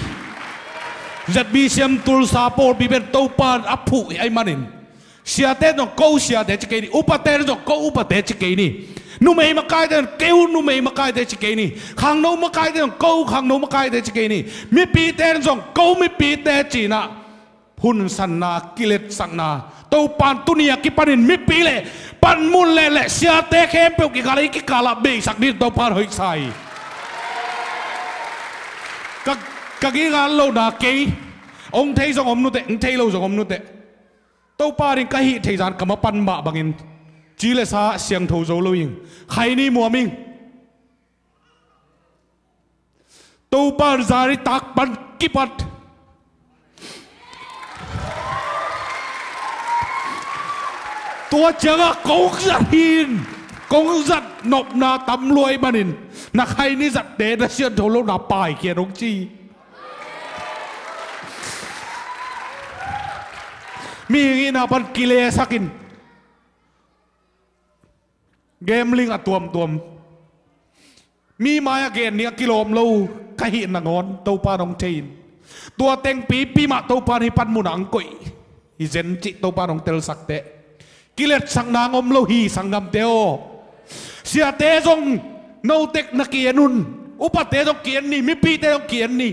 zat bi siam tul sa por bi ben to pan apu ai manin siate no ko siate chike ni upate no ko upate chike ni nu mei makai te keu nu mei makai te chike ni khang no makai te ko khang no makai te chike ni mipi te jong ko mipi te china hun san na kilet sang na to pan tunia ki panin mi pile pan mun le le sia te khem pe ki kala ki kala be sak ni to pan hoi sai ka gi ga lo na ke ông thấy jong om nu te ông thấy lo jong om nu te to pa rin ka hi thei jan kama pan ma bangin chi le sa siang tho zo lo yin khai ni mo ming to pa zari tak pan ki pat tua jaga kong giật hin kong giật nộp na tắm luôi manin na khai ni giật để na xiên thấu lâu na bài kia đúng chi mi nghĩ na pan kile sakin gambling at tuam mi maya gen ni kilom lâu cái hiện na ngon tàu pa dong chain tua teng pi ma tàu pa ni pan munang koi hi zen chi tàu pa dong tel sak te kilet sang nang om lo hi sang ngam teo sia te jong no tek na kianun upa te jong kian ni mi pi te jong kian ni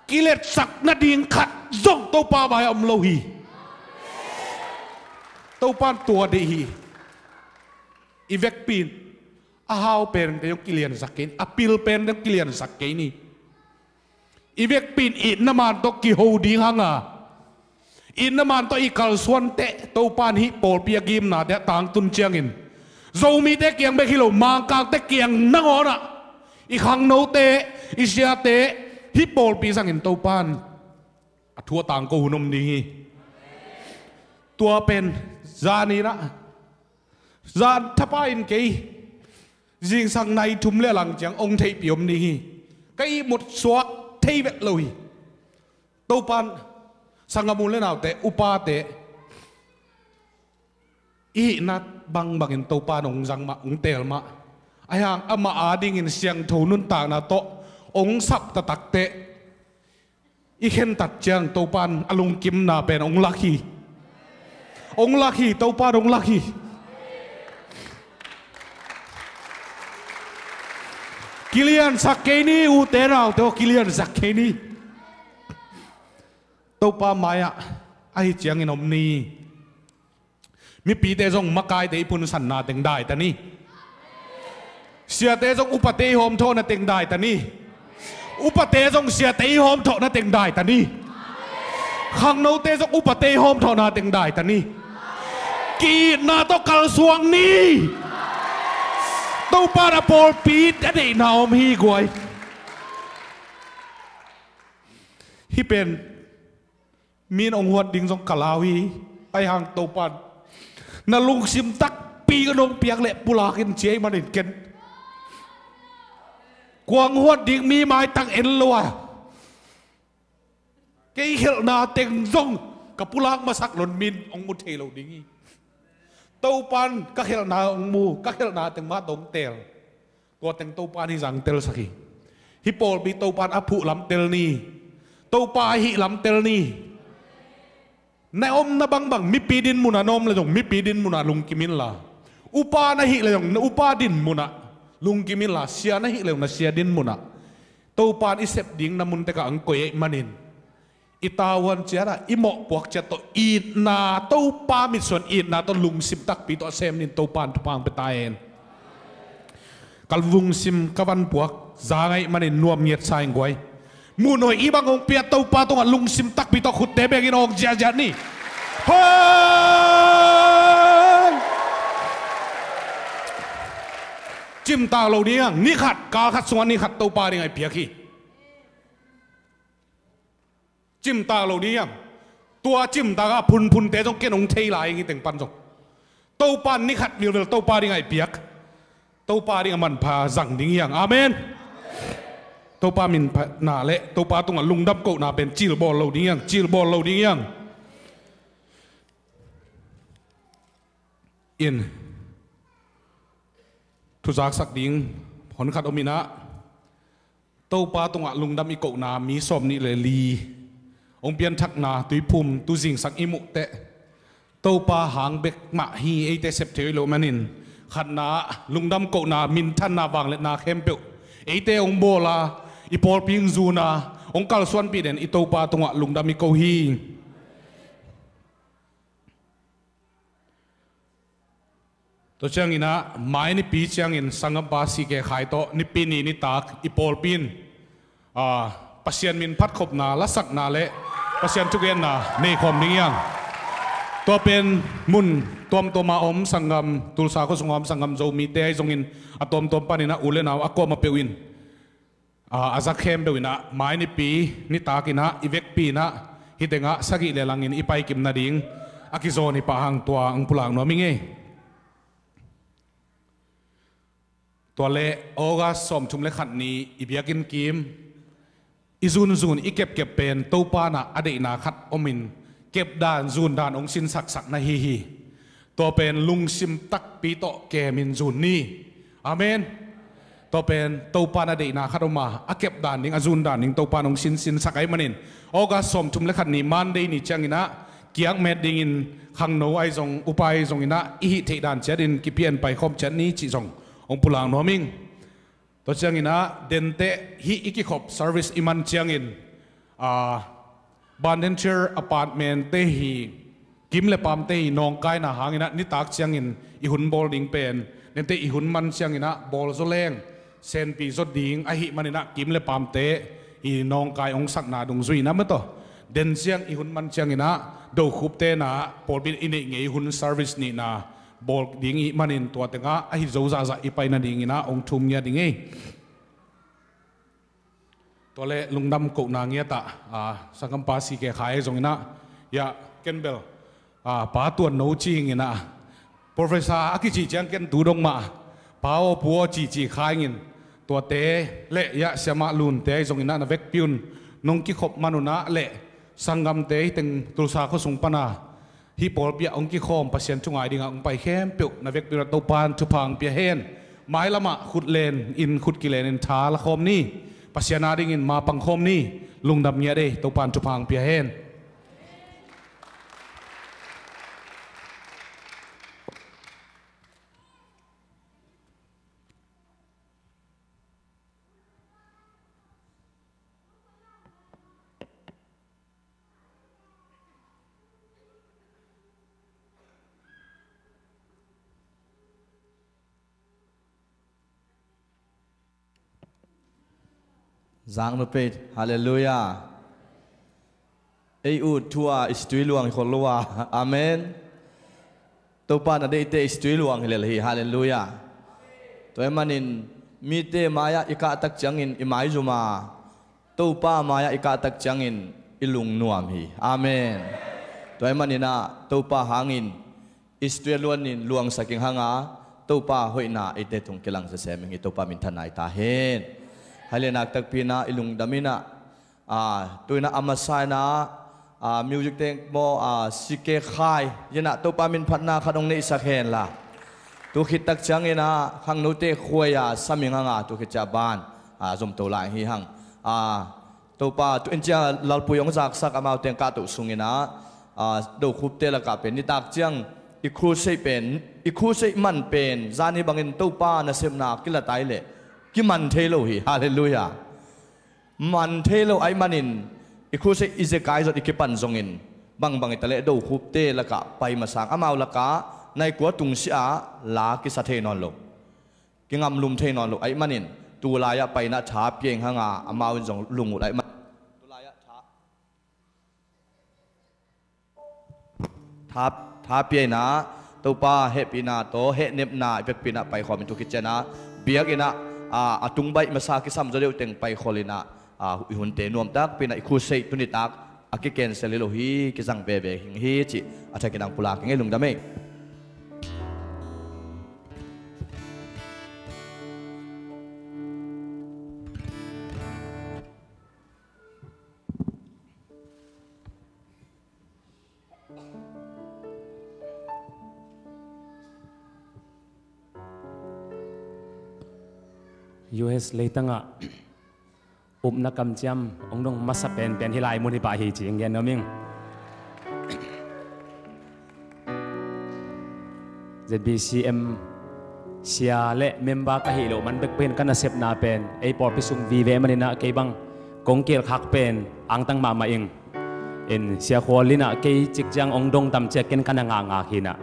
kilet sak na ding khat jong to pa bai om lo hi to pan tua de hi ivek pin a hau pen te jong kilian sakin apil pen te kilian sakin ni ivek pin it na man to ki ho ding hanga in naman to ikal suan te to pan hi por pia gim na de tang tun chiang in zo mi te kiang be khilo mang kang te kiang nangona i khang no te i sia te hi por pi sang in to pan athua tang ko hunom ni tua pen zani na zan thapa in ke jing sang nai thum le lang chang ong thei piom ni kai một suak thei vet loi to pan sangamun le naw te upa te i nat bang bangin to pa nong jang ma ung tel ma ayang ama ading in siang tho nun ta na to ong sap ta tak te i khen tat chang to pan alung kim na pen ong laki to pa ong laki kilian sakeni u te naw to kilian sakeni to pa maya ai chiang in om ni mi pi te jong makai te pun san na teng dai ta ni sia te jong upate hom tho na teng dai ta ni upate jong sia te hom tho na teng dai ta ni khang no te jong upate hom tho na teng dai ta ni ki na to kal suang ni to pa na por pi ta dei na om hi goi hi pen min ong huat ding jong kalawi ai hang to pan na lung sim tak pi ka nong piak le pulakin chei manin ken quang huat ding mi mai tang en loa cái hiệu na teng jong ka pulak masak lon min ong mu thelo ding to pan ka hiệu na ong mu ka hiệu na teng ma dong tel to teng to pan hi jang tel saki hi pol bi to pan apu lam tel ni to pa hi lam tel ni ในอมนะบางมีปีดินมุนานอมเลยจงมีปีดินมุนาลุงกิมินละอุปานะฮิเลยจงอุปาดินมุนาลุงกิมินละเสียนะฮิเลยนะเสียดินมุนาตัวปานอิเสพดิ่งนามุนเตกะอังโกยมันินอิตาวันเจ้าอิโมปวกเจ้าตัวอีนาตัวปามิส่วนอีนาตัวลุงซิมตักปีตัวเซมนินตัวปานทุพังเปตายเองกัลวุงซิมกวันปวกจางไงมันินนวมเงียดสายงวยมูนอยอีบางองเปียตัวปาตัวลุงซิมตักปีตัวขุดเตะเบกินออกเจ้านี่เฮ้ยจิมตาเราเนี่ยนี่ขัดกาขัดส่วนนี่ขัดตัวปาได้ไงเปียกี้จิมตาเราเนี่ยตัวจิมตาก็พุนเตะจงเกนองเทยลายงี้แต่งปันจงตัวปานนี่ขัดเดียวตัวปาได้ไงเปียกตัวปาได้มันพาสั่งดิ้งอย่างอาเมนตัวปามินนาเละตัวปาตรงลุงดับโกนาเป็นจิลบอลเราดิ้งอย่างจิลบอลเราดิ้งอย่างอินทุจักสักดิ้งผลขัดอมินะตัวปาตรงลุงดับอีโกนามีสมนี่เลยลีองเปียนทักนาตุยภูมิตุสิงสักอิมุเตะตัวปาหางเบกมาฮีไอเตเซปเทโลแมนินขันนาลุงดำโกนามินทันนาบางเลนาเข้มเปียวไอเตองโบลาอีพอลพิงซูนาองกัลส่วนปีเด่นอีตัวปาตรงลุงดำมีโกฮีตัวเชียงอินะไม้นี่ปีเชียงอินสังกับบาสีเกขายโตนี่ปีนี้นี่ตากอีพอลปินปัสเซียนมินพัดขบนาละสักนาเละปัสเซียนทุกเย็นนาในคอมนี้ยังตัวเป็นมุนตัวมาอมสังกัมตุลสาก็สงอมสังกัมโจมีเตยจงอินอะตัวปานินะอุเลนาวอะโกมาเปวินอาซักเข้มเปวินะไม้นี่ปีนี่ตากินะอีเวกปีนะฮิตเตงะสักิเลลังอินอีไปกิมนาดิงอากิโซนี่ปะหังตัวอังปุลังนัวมิงเงตัวเละโอกัสสมชุมเล็กขัดนี้อีเบียกินกิมอีซูนอีเก็บเป็นตัวปานะอดีตนาขัดอมินเก็บด่านซูนด่านองสินสักนาฮีตัวเป็นลุงซิมตักปีโตเกมินซูนนี่อาเมนตัวเป็นตัวปานะอดีตนาขัดออกมาเก็บด่านนิ่งซูนด่านนิ่งตัวปานองสินสักไอ้มันินโอกาสสมทุมเล็กขัดนี้มันได้นี่จังอินะเกียงเม็ดดิ่งขังโนไอซงอุปายซงอินะอีหิเทดานเจดินกิเปียนไปคอมเจนนี้จิซงองปุลังโนมิงตัวเชียงอินะเดนเตฮีอิกิขบเซอร์วิสอิมันเชียงอินบันเดนเชอร์อพาร์ตเมนต์เตฮีกิมเลปามเตฮีนองกายนาหางอินะนิตากเชียงอินอิหุนบอลดิงเป็นเดนเตอิหุนมันเชียงอินะบอลโซเลงเซนปีโซดิงไอหิมันอินะกิมเลปามเตอีนองกายองสักนาดงซุยนะมั้งตัวเดนเชียงอิหุนมันเชียงอินะดูขุบเตนะปอลบินอินเงยหุนเซอร์วิสนี่นะบอลดิ้งอีมันินตัวเต็งอ่ะไอ้โจซาซาอีไปนั่นดิ้งอีนะองทุมเงียดิ้งอีตัวเล่ลุงดำกุนางเงียตะสังกัมปาสีเกขายตรงนี้นะยาเกนเบลป้าตัวโนจิงอีนะ professor อากิจิจังเกนตูดงมาป้าปัวจีขายงินตัวเตะเละยะเสียมาลุนเตะตรงนี้นะนักเวกพิวน์นงกิขบมานุนะเละสังกัมเตะตึงตุลสาเขาส่งปนาฮิปอลเปียองกิคอมปัสยันจุงไอดิ่งองไปเข้มเปียกนาเวกเปียตัวปานทุพังเปียเฮนไม้ละมะขุดเลนอินขุดกิเลนอินท้าละคอมนี่ปัสยันนาดิ่งอินมาปังคอมนี่ลุงดำเงียเดตัวปานทุพังเปียเฮนจางนุเป็ดฮาเลลูยาไออูดทัวอิสตุยลวงคนลัวอาเมนตัวปานอดีตอิสตุยลวงเฮเลฮีฮาเลลูยาตัวมันอินมีเตมายาอิกาตักจังอินอิมายจุมาตัวป้ามายาอิกาตักจังอินอิลุงนวมฮีอาเมนตัวมันอินะตัวป้าหางอินอิสตุยลวนอินลวงสักิงหางาตัวป้าหอยนาอิเตตุงกิลังเสมิงอิตัวป้ามินทนายตาเฮนฮัลเลนักตักพีนาอิลุงดามินะตัวน่ะอามาไซนะมิวสิกเต็งโมสิเกขายยันน่ะตัวปามินพัฒนาขนมในอิสระเอลล่ะตัวคิดตักจังยันน่ะขังโนเตขวยสามิงหางตัวคิดจับบานสมตัวหลายฮีหังตัวป้าตัวอินเจ้าลลปุยองจากสักอามาเต็งกาตุสุงินะ ดูคุบเตละกับเป็นนิตากเจียงอีครูเซเป็นอีครูเซมันเป็นจานีบังเอิญตู้ป้านะเสมนากิละไตเล่กิมันเทโลฮีฮาเลลูยามันเทโลไอมันินอีครูเซอิเซกายจดอีกิปันซงอินบางอิตาเลดูคุบเตละกับไปมาสังอามาละกะในกัวตุงเสียลากิสเทนอนโลกิงามลุมเทนอนโลไอมันินตูลายะไปนะชาเพียงหางอามาวินจงลุงอุไอมันท้าเปียนะตัวป้าเฮปีนาโตเฮเนบนาเปียปีนาไปขอเป็นทุกิจนะเบียกินะตุงใบมาซากิซัมจะเรียกเต็งไปขอลินะหุ่นเตนวมตักปีนะคู่เซตุนิตักกิเกนเซลิโลฮีกิซังเบเบหิงฮีจิอาจจะกินังปุลากิงเอลุงดามUS เลยตั้งอ่ะนักกำจำองค์ดงมาสเป็นที่ลายมุนิปาฮีจริงเงี้ยนะมิง ZBCM เสียเละเมมเบอร์ก็ฮิโลมันเป็นกันนะเซฟนาเป็นไอปอร์พิสุงวีเวมันนี่นะเกี่ยบังกงเกี่ยวขักเป็นอังตั้งมาเองเสียควอลินะเกี่ยจิกจังองค์ดงตำเจกันกันงางาหินะ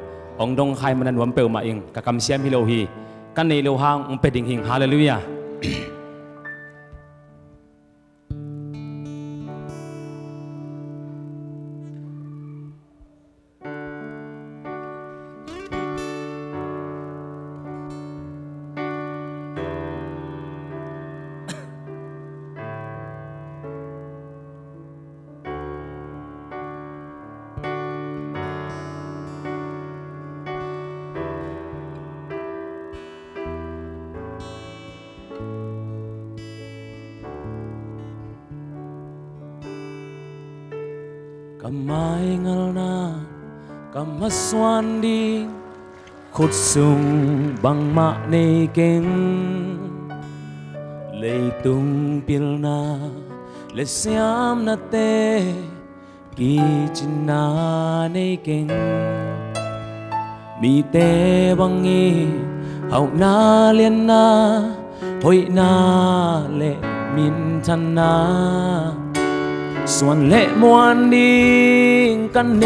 องค์ดงใครมันนั้นวันเปิลมาเองกับกำเสียมฮิโลฮีกันในโลหะองเป็นดิ่งหิงฮาเลลูยาKamay ngal na kamaswan di khut sung bang ma nei keng lei tung pil na le siam na te ki chin na nei keng mi te bang i hau na lien na hoi na le min than naส่วนเละมวนดิ่งกันใน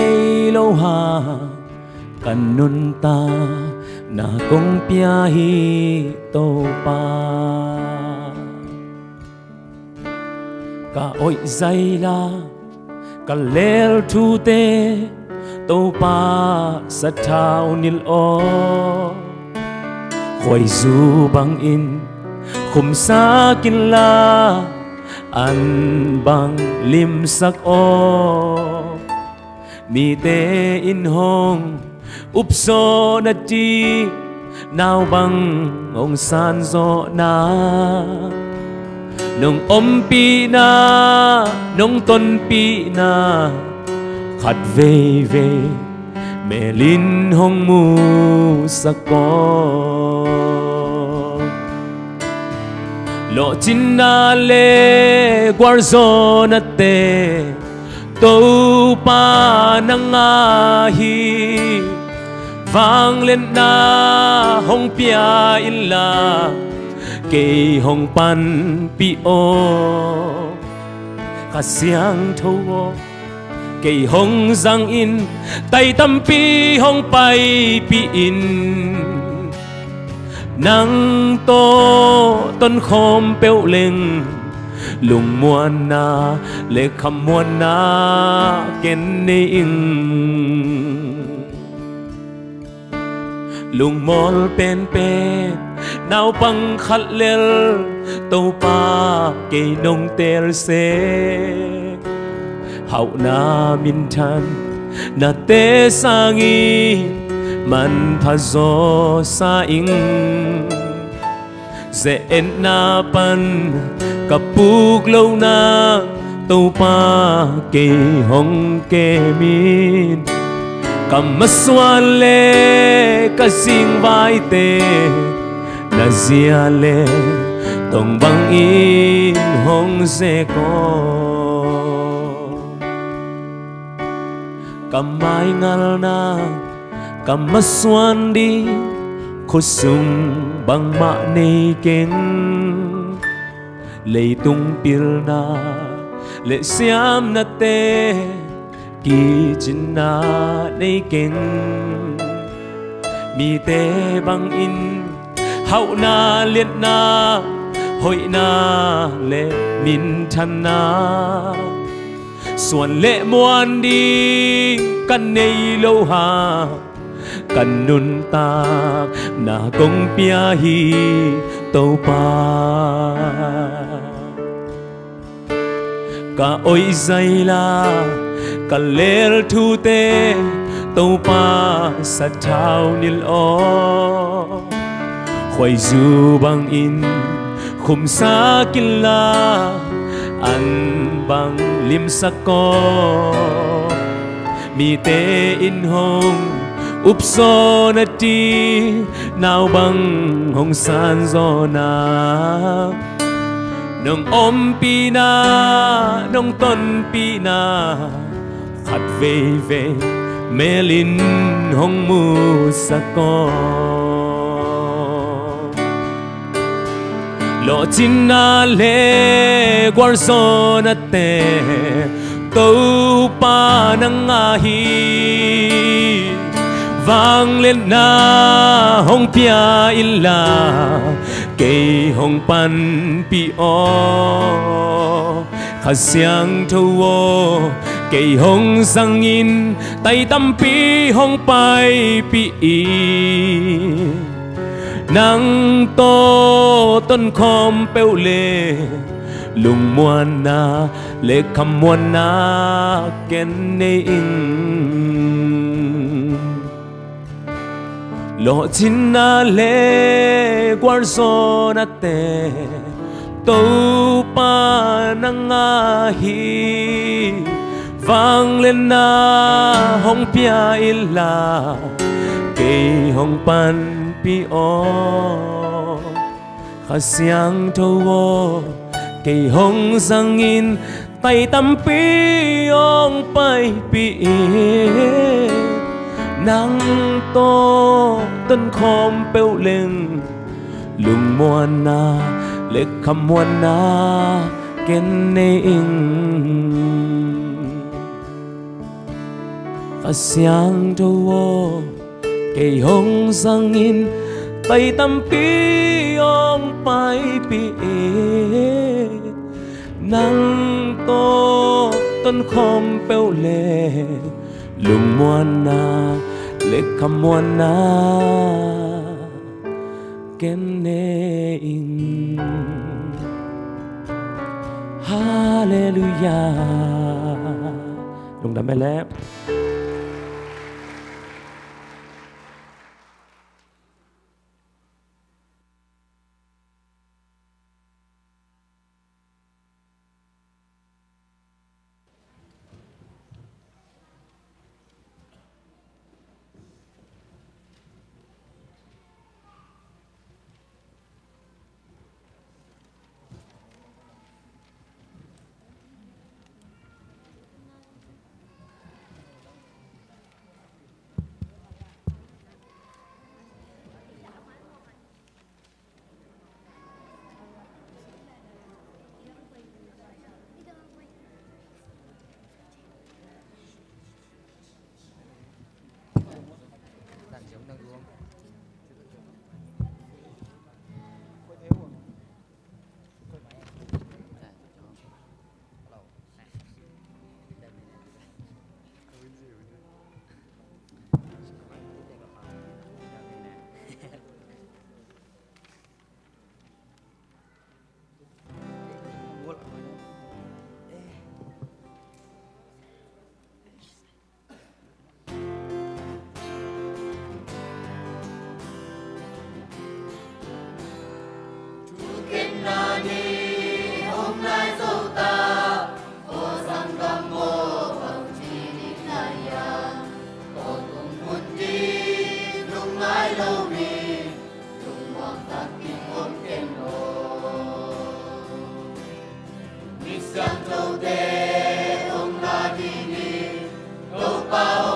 โลหะกันนุนตาหน้ากงเปียฮีโตปากะโอยใจลากะเลลทูเตโตปาสัทธาวนิลโอคอยซูบังอินคุมสากินลาอันบังลิมสักโอมีเตอินหงอุปโซนาจีนาวบังองซานโซนานงอมปีนานงต้นปีนาขัดเวเวเมลินหงมูสักโอโลจินนาเลกวาร์โซนาเตโตปานังอาฮีฟังเล่นนาหงเปียอินลาเกยหงปันปีโอข้าเสียงโทเกยหงจังอินไต่ตำปีหงไปปีอินนังโตต้นโคมเปลวเล็งลุงมวนนาเล็กคำมวนนาเกนในอิงลุงมอลเป็นนาวปังขัดเลลโตปาเกยนงเตลเซเฮานามินทันนาเตสางีมันพาโซซาอิงเซเอ็นนาปันกับปูกโลนาตูปาเกหงเกมินกัมมัสวันเลกัสิงไวเตนาเซียเลตงบังอินหงเซโก cầm mai ngal na cầm mắt xuân đi khô sung bằng mạ này kén lấy tung pil na lệ xiêm na tê kỳ chín na này kén mi tê bằng in hậu na liệt na hội na lệ min thân na xuân lệ muôn đi căn này lâu hà căn nun ta na công pia hi tàu pa cả ôi dây la cả lệ thu tê tàu pa sa thao nil o khoai du bang in khum sa kila an bang lim sa ko mi te in hong up so na ti nào bang hong san zo na nong om pi na nong ton pi na khát về về mê linh hong mu sa ko lo chín na lệ quar so na te tàu pa nang a hi vang lên na hong pia illa cây hong pan pi o khát xiang thâu cây hong sang in tay tâm pi hong pai pi nang to ton khom peo le lung muan na le kham muan na ken ne in lo chin na le quar so na te tàu pa nang a hi vang lên na hong pia illa cây hong pan pi o khát xiang thâu cây hong sang in tay tâm pi ong pai pi nang to tân khom peo lên lung muan na lệ kham muan na ken ne in khát xiang thâu cây hong sang in tay tâm pi ong pai pi nang to tân khom peo le lung muan na lệ kham muan na ken ne in hallelujah lung đam mê lép Siang thâu tê ông la đi ni đâu bao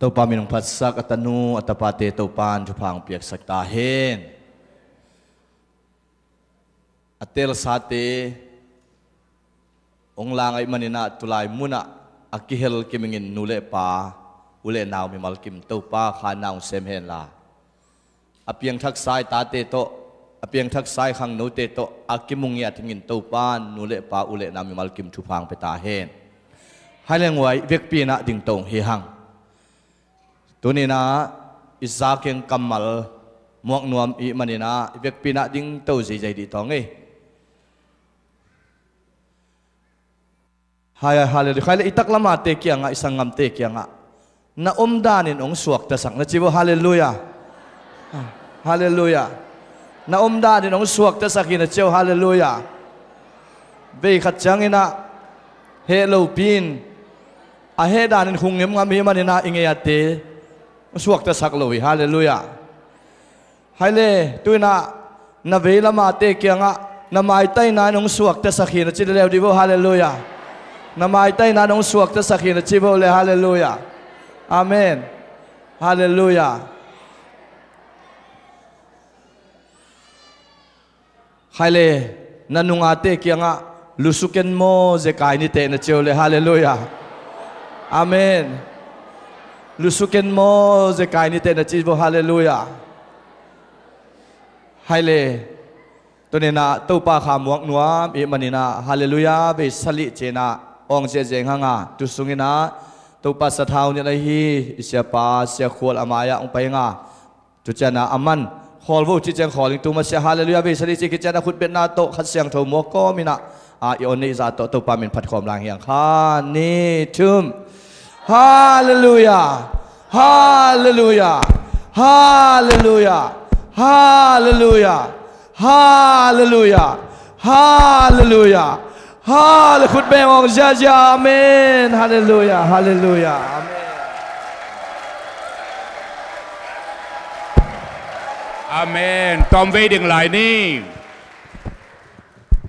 ตัวปามินงพัดสักอัตนูอัตปาเตตัวปานจุพังเปียกสักตาเฮนอัตเตลสาเตองลางไอมันนะตุลายมุนะอักกิเฮลกิมิงินนูเลปาอุเลนาวมิมัลกิมตัวปาขานาวเซมเฮนลาอเปียงทักษายตาเตโตอเปียงทักษายขังนูเตโตอักกิมุงยาทิงินตัวปานนูเลปาอุเลนาวมิมัลกิมจุพังเปตาเฮนให้เลี้ยงไว้เวกปีนะดิ่งตรงเฮหังตัวนี้นะอิสาเกงกัมมัลมวกนวมอีมันนี่นะเวกปีนะดิ้งเต้าใจดีตองเอ้ฮาเลใครเลยอิตักละมาเตกียงอ่ะอิสังกัมเตกียงอ่ะน่าอมดานินองสวกแต่สังนะจิบฮาเลลูยาฮาเลลูยาน่าอมดานินองสวกแต่สักนะเจ้าฮาเลลูยาเบยขัดจังอินะเฮโลปีนอาเฮดานินคงเงียบงามีมันนี่นะอิงเงียเตสวกแต่สักเลยฮาเลลูยาให้เลยตัวน่ะนาเวลมาเตกียงอ่ะนาไม้ใต้นายองสวกแต่สักนะจิเลวดิบฮาเลลูยานาไม้ใต้นายองสวกแต่สักนะจิบเลยฮาเลลูยาอาเมนฮาเลลูยาให้เลยนันนุงอาเตกียงอ่ะลุสุเกนโมเจกายนิเตนะเจ้าเลยฮาเลลูยาอาเมนลุสุเกนโมเจกายนิเตนะจิบฮาเลลูยาให้เลยตัวนี้นะตัวป้าขามวกนัวอีมันนี่นะฮาเลลูยาเบสลิเจนะองเจเจงหางาตุสุงินะตัวป้าสะท้าวนี่เลยฮีเสียป้าเสียขวดอามายะองไปงาจุดเจนะอามันขอวูจิเจงขอลิงตัวมาเสียฮาเลลูยาเบสลิเจกิเจนะขุดเป็นนาโตขัดเสียงเท่ามัวก็มินะอีโอนี่จะตัวป้ามินพัดความลางเฮียงข้านี่ชุมฮาเลลูยาฮาเลลูยาฮาเลลูยาฮาเลลูยาฮาเลลูยาฮาเลลูยาฮาเลขุดเบงองจาจาอาเมนฮาเลลูยาฮาเลลูยาอาเมนอาเมนตอมเวดิ่งหลายนี่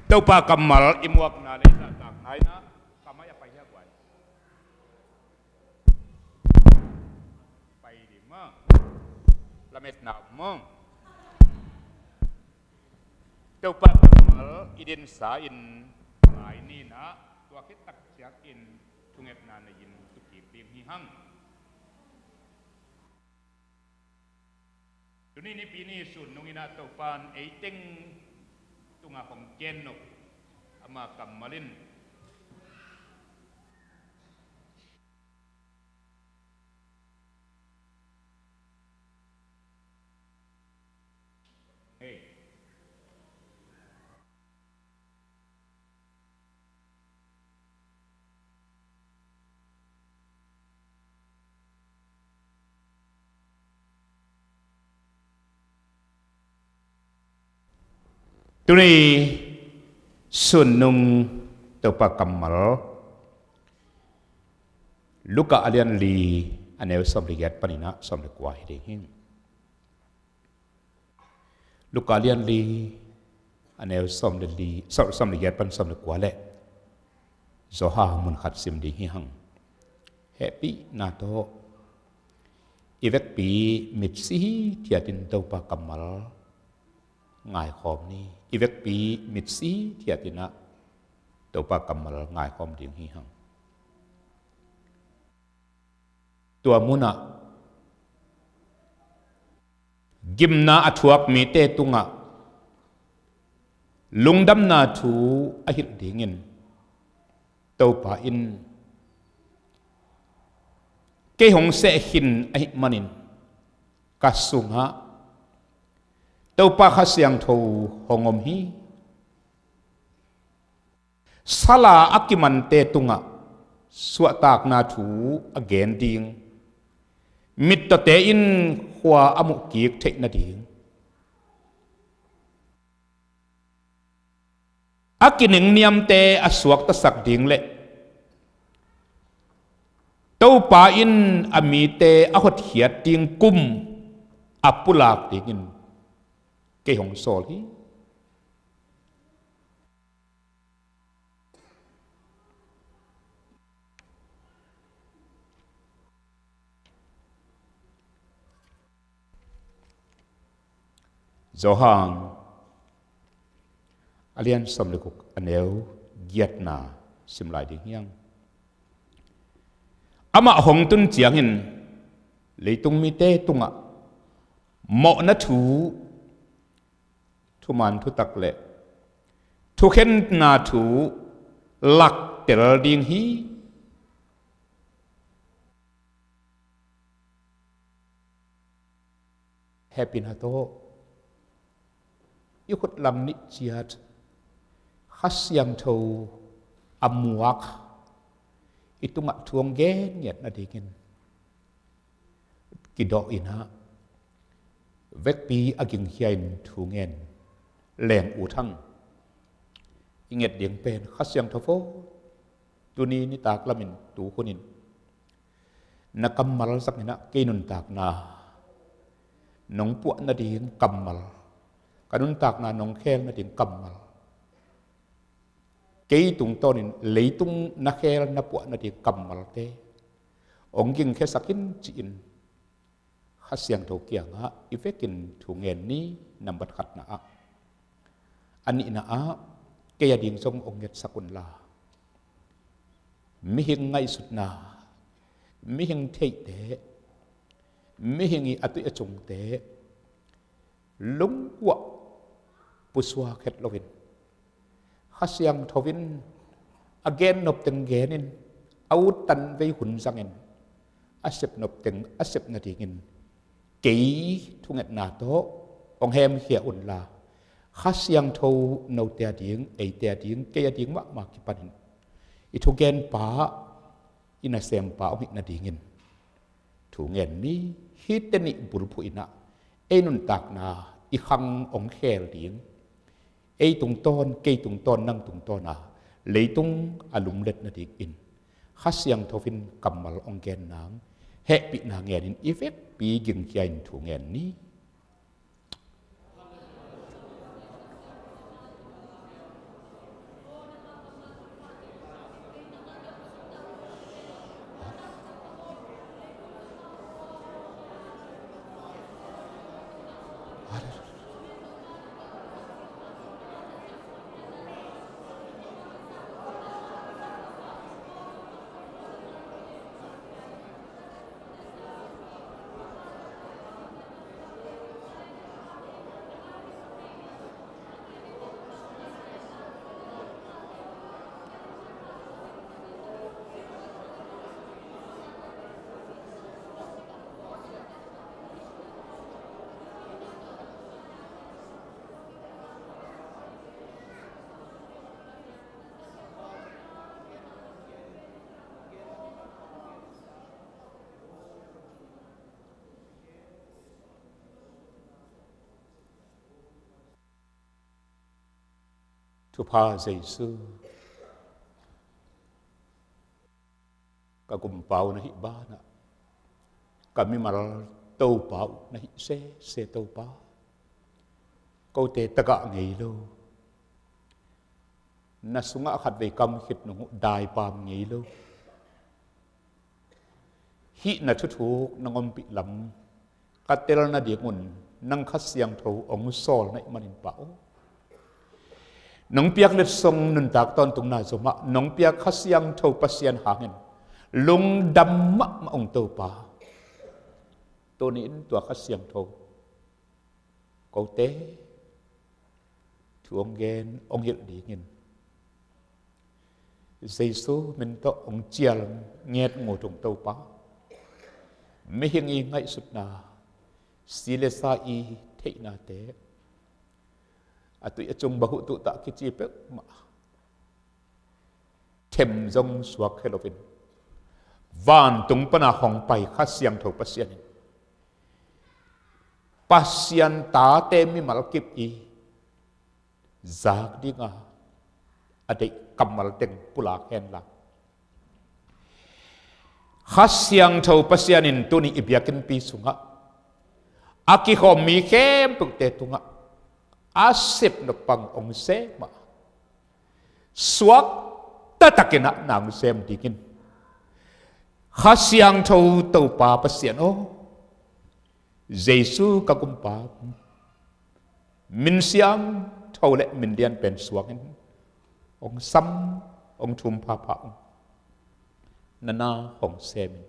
เต้าปากำมัลอิมวกนาในต่างไหนนะกำไม่ไปแค่ไหวไปดิมั่งละเม็ดหนาวมั่งเต้าปากกำมัลอิดินสาอินหลายนี่นะตัวคิดตักเสียกินทุงเอ็ดนานในยินตุกีเปียงหิหังตัวนี้ในปีนี้สุดนงอินาเต้าปานไอเต็งตุงาของเจนนกอามากำมาลินตัวนี้ส่วนนุ่ง ตัวปากำมัลลูกอาเลียนลีอันเอวสมริยัดปนินะสมริกวาฮิหิงลูกอาเลียนลีอันเอวสมริยัดปันสมริกวาเล่โซฮามุนขัดซิมดีหิหังเฮปีนาโตอีเวกปีมิดซีที่อาทินตัวปากำมัลง่ายคอมนี้อีเวกปีมิดซีที่อาทินะตัวปากำมัลง่ายคอมดิ่งหิหังตัวมุนะกิมนาอถวกมีเตตุงะลุงดำนาทูอหิตดิ่งินตัวป่าอินเกหงเสหินอหิมันินกัสสุงะตัวป่าขเสียงทูหงอมฮีสลาอักิมันเตตุงะสวตากนาทูอเกนดิ่งมิตรเตอินหัวอมุกีกเทนดิ่งอากินึงเนียมเตอสวกตสักดิ่งเละตัวป่าอินอมีเตอหดเหียดดิ่งกุมอปุลากดิ่งเกหงโซลีZohang alian samlekuk aneu giatna simlai ding yang ama hong tun chiangin leitung mi te tunga mo na thu man thu tak le thu khen na thu lak tel ding hi happy na to ikut lam ni ciat khas yang thau amuak itu mak tuang gen nyat na dingin kido ina vek pi aging hiain thungen leng u thang inget ding pen khas yang thau fo tu ni tak lamin tu kunin nakamal sak na kinun tak na nong pu na ding kamal kanun tak na nong khel na ding kamal kei tung tonin leitung na khel na pu na ding kamal te ong ging khe sakin chin khasyang tho kianga ifekin thungen ni nambat khat na a ani na a ke ya ding song ong nget sakun la mi hing ngai sut na mi hing thei te mi hing i atu achung te lung wa puswa khet lovin khasyang thovin again nop teng genin out tan vei hun sangin asep nop teng asep na dingin kei thunget na to ong hem hia un la khasyang tho no te ding ei te ding ke ya ding ma ki panin I thu gen pa ina sem pa ong na dingin thu ngen ni hiteni bulphu ina enun tak na I khang ong khel ding ei tung ton ke tung ton nang tung ton na leitung alum let na dik in khasyang thovin kamal ong gen nang he pi na ngen in effect pi ging kyain thu ngen ni thu pa Giêsu kagumpaw na hibana kami maral taupaw na se taupa kau te taga ngilo nasunga khat ve kam hit nu dai pam ngilo hi na thu thu nangom pi lam katel na dimun nang khasyang tho ong sol nai manin pao nong piak let song nun tak ton tung na zoma nong piak khasyang tho pasian hangin lung dam ma ong to pa to ni in tua khasyang tho ko te thu ong gen ong yel di ngin Giêsu min to ong chial nget ngo tung to pa mi hing i ngai sut na sile sa i thei na te atui achung bahu tu ta ki chi pe ma them jong suak helovin van tung pana hong pai kha siang tho pasian ta te mi mal kip i zak dinga adai kamal teng pula hen la kha siang tho pasianin tuni ibyakin pi sunga aki khom mi khem tuk te tunga asip na pang ong se ma suak tatakina nang sem dikin khasyang tho to pa pasian o Giêsu ka kumpa min siam tho le min lian pen suakin ong sam ong thum pa pa nana hong semin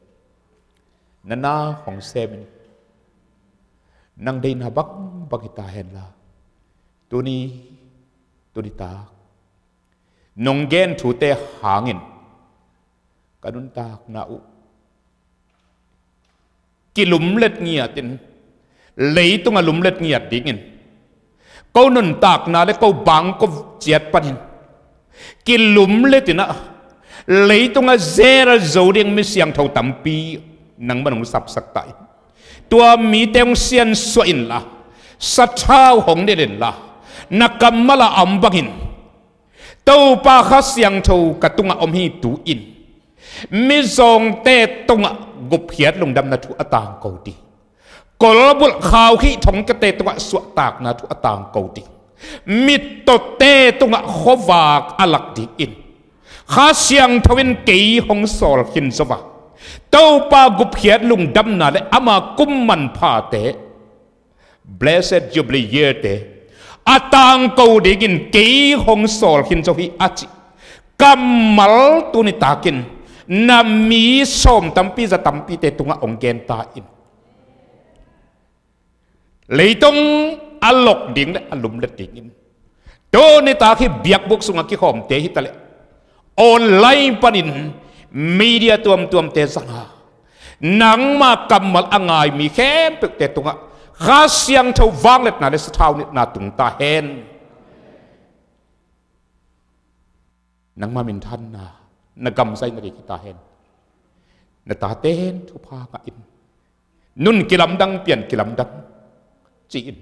nana hong semin nang dei na bak bakita hen la tuni ta nong gen thu te hangin kanun tak na u kilum let ngia tin leitung alum let ngia dingin ko nun tak na le ko bang ko chiat panin kilum letina leitung a zera zoding mi siang thau tampi nang manung sap sak tai tua mi teng sian so in la sa thao hong de den la nakamala ambangin tau pa kha siang thau katunga om hi tu in mi zong te tunga gup hiat lung dam na thu atang ko ti kolbul khaw khi thong ka te tunga su tak na thu atang ko ti mit to te tunga khowak alak di in kha siang thawin ke hong sol hin zawa tau pa gup hiat lung dam na le ama kumman pha te blessed jubilee year te atang ko digin ke hong sol hin zo hi achi kamal tuni takin na mi som tampi za tampi te tunga onggen ta in leitong alok ding le alum le ding in to ni ta khi biak buk sunga ki khom te hi tale online panin media tuam te sanga nang ma kamal angai mi khem pek te tunga kha siang thau wang let na le sa thau ni na tung ta hen nang ma min than na gam sai na ki ta hen na ta ten thu pha ka in nun kilam dang pian kilam dang chi in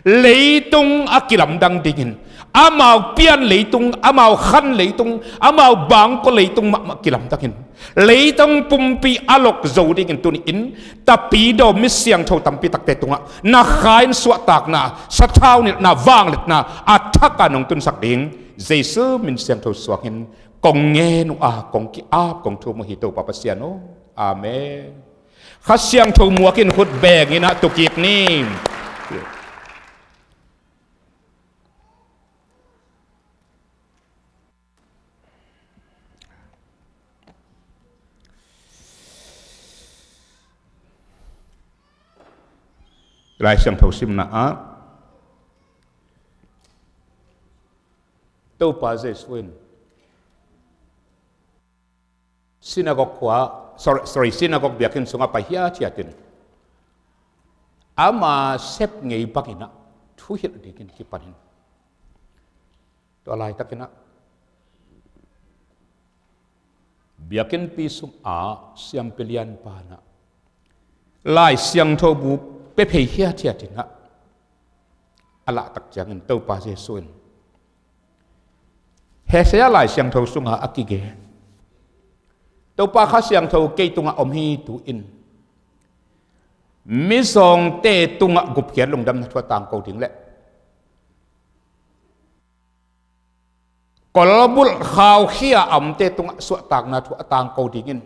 leitung a kilam dang dingin amau pian leitung amau khan leitung amau bang ko leitung ma kilam dangin leitung pumpi alok zo dingin tuni in tapi do mi siang tho tampi tak te tunga na khain suwa tak na sa thau ni na wang let na athaka nong tun sak ding Giêsu min siang tho suakin kong nghe nu a kong ki ap kong thu mo hi to papasiano amen khasyang tho muakin khut beg ina tukik ni lai siang tho sim na a to pa Jesuin synagogue kwa sorry synagogue biakin sunga pahia tiatin ama sep ngei bakina thu hit dikin ki panin to lai takina biakin pi sum a siam pelian pana lai siang tho bu pe phe hia tiatin ala tak jangin to pa Jesuin he se lai siang tho sunga akige ตัวป้าข้าเสียงเท่าเกยตุงอมฮีตูอินมิส่งเตตุงกุบเขียนลงดำทั่วต่างเกาถึงแหละกอลบุลข่าวเขียอำเตตุงสวต่างนาทั่วต่างเกาถึง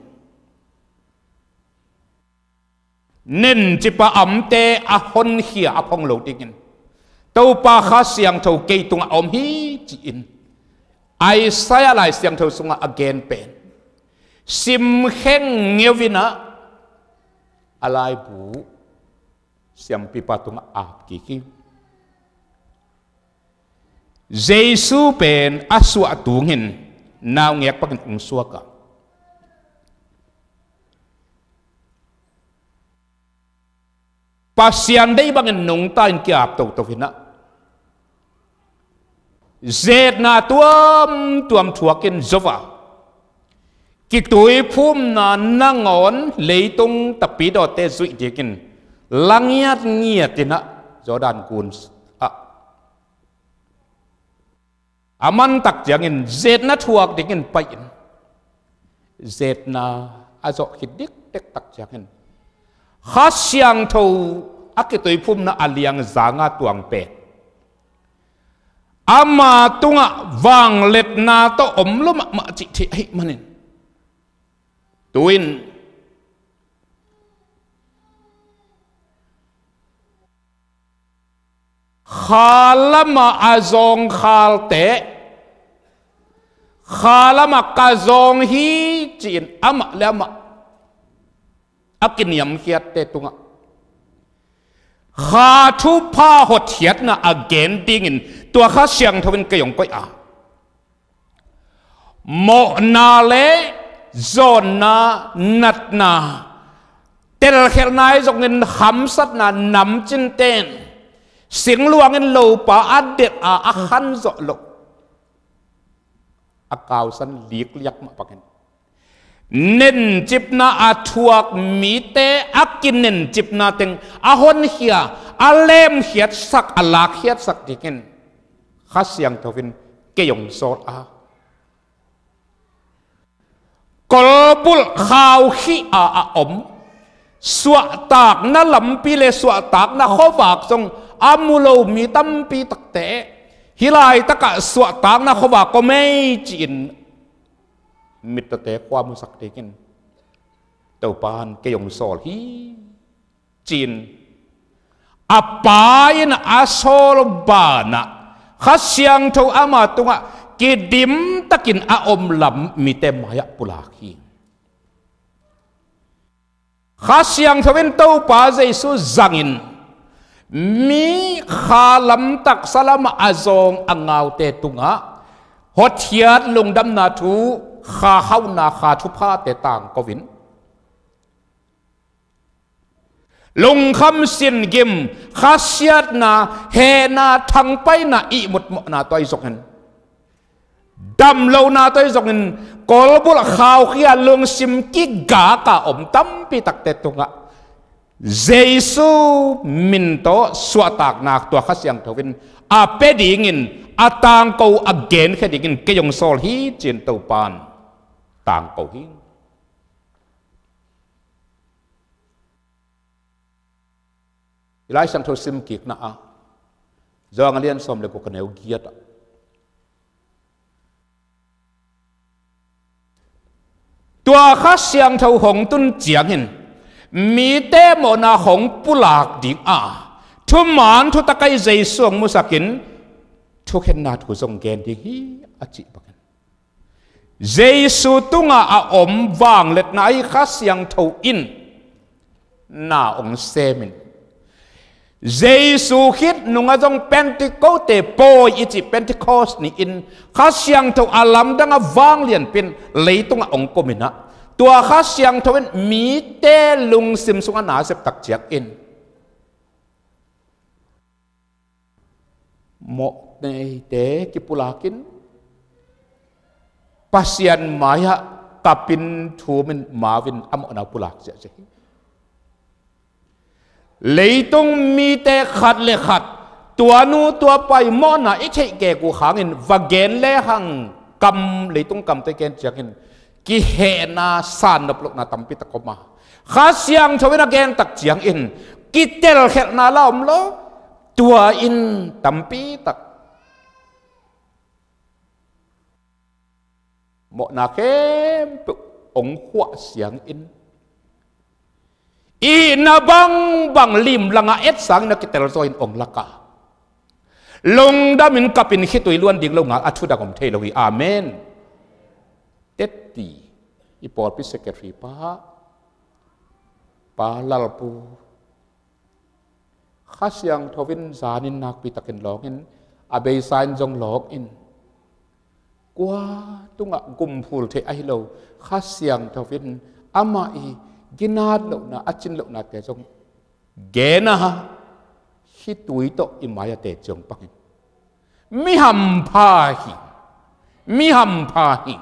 เน้นจิปะอำเตอหนเขียอพงโลติงินตัวป้าข้าเสียงเท่าเกยตุงอมฮีจีอินไอสายอะไรเสียงเท่าสุงอเกนเป็นซิมเข่งเงียวินะอะไรบูเสียงปีปะตุงอาบกิคิเยซูเป็นอสวะตุงินนาวเงียบปักองสวกะปัสยันได้บังนงตายกียบตกตกินะเจดนาตัวมถั่วกินจวะกิตุยพุ่มนานังอนเลยตรงตะปีดอเตสุยเดียกินลังยัดเงียตินะจอดานกุนอามันตักจังอินเจดนาถั่วเดียกินไปอินเจดนาอาจจะคิดดิกเด็กตักจังอินข้าเสียงเท่าอักตุยพุ่มนาอาเลียงจางาตวงเป็ดอามาตุงะวางเล็ดนาโตอมลุมมาจิติให้มันตุยนขาลมาอาจงขาลเตขาลมากาจงฮีจีนอามาแล้วมาอากินยำเขียดเตตุงะขาทุพาหดเทียดนะอเกนดิ้งินตัวข้าเสียงทวินกยงก้อยอาโมนาเลโซนนานัดนาเตลเขลนายจงเงินหำสัตนานำจินเตนเสียงลวงเงินโลปาอัดเด็ดอาขันโจโลอากาวสันเลียกเลียกมาปักกันเน้นจิบนาอาทวกมีเตอักกินเน้นจิบนาเต็งอาหนเฮียอาเลมเฮียสักอาลากเฮียสักดิกินข้าเสียงทวินเกยงโซอากอลบุลข่าวขี้อาอมสวะตากนั่นลำปีเลสวะตากนั่นข้อฝากทรงอามุโลมีตั้มปีตักเตะฮิไลตะกะสวะตากนั่นข้อฝากก็ไม่จีนมิตรเตะความมุสักเด็กินเต่าปานเกยงโซลฮีจีนอาปายนอาโซลบานะข้าเสียงเท่าอามาตุงะกิดิมตะกินอาอมลำมีเต็มหายปุลาคีข้าเสียงเท่าเป็นเต่าปาเจสุจังอินมีข้าลำตักสลามอาจงอังเอาเตตุงะหดเทียดลงดำนาทูข้าเข้านาข้าทุพาเตต่างกวินลงคำสินกิมข้าเสียดนาเฮนาทั้งไปนาอีหมดนาตัวอีสกเห็นดำเลวนาตัวอีสกเห็นกอลบุลข่าวเขียลงซิมกิกากาอมตั้มปีตักเตตุงะเจสุมินโตสวตากนักตัวข้าเสียงทวินอาเปดิงินอาต่างกูอเกนแค่ดิงินเกยงโซลฮีจีนเตาปานต่างกูฮิหลายสังทซิมกิกนะอ่ะจางเลียนสมเลกุกันเอวเกียรตัวข้าเสียงเท่าหงตุนเจียงหินมีเตโมนาหงปุลากดิงอาทุมานทุตะไกใจสวงมุสักินทุกเห็นนาทุสงเกนดิฮีอจิบักันเจสุตุงอาอมวางเล็ดนายข้าเสียงเท่าอินนาองเซมินเจสุคิดนุงจงเป็นติโกเตโปอิจิเป็นติโคสนี่อินข้าเสียงเท่าอาลัมดังวางเลียนเป็นเลยตุงองกมินะตัวข้าเสียงทวินมีเตลุงซิมสุงนาเสพตักเจียกอินโมในเตกิปุลากินปัสยันมายะกับปินทูมินมาวินอมอนาปุลากเจียกเลยต้องมีแต่ขัดเลยขัดตัวนู้ตัวไปมอนะไอ้เชแกกูหาเงินวาเกนเลหังกำเลยต้องกำตะเกนเจียกิน ki he na san nop lok na tampi ta koma kha siang thawina gen tak chiang in ki tel khel na la om lo tua in tampi tak mo na kem ong khwa siang in i na bang lim langa et sang na ki tel zo in ong laka lung damin kapin hitui luan ding lo nga athu da kom thei lo hi amen tetti ipor pi secretary pa lalpu khasyang thowin zanin nak pi takin longin abei sain jong log in kwa tunga gumpul the ai lo khasyang thowin ama i ginat lo na achin lo na te jong gena hitui to imaya te jong pang mi ham pha hi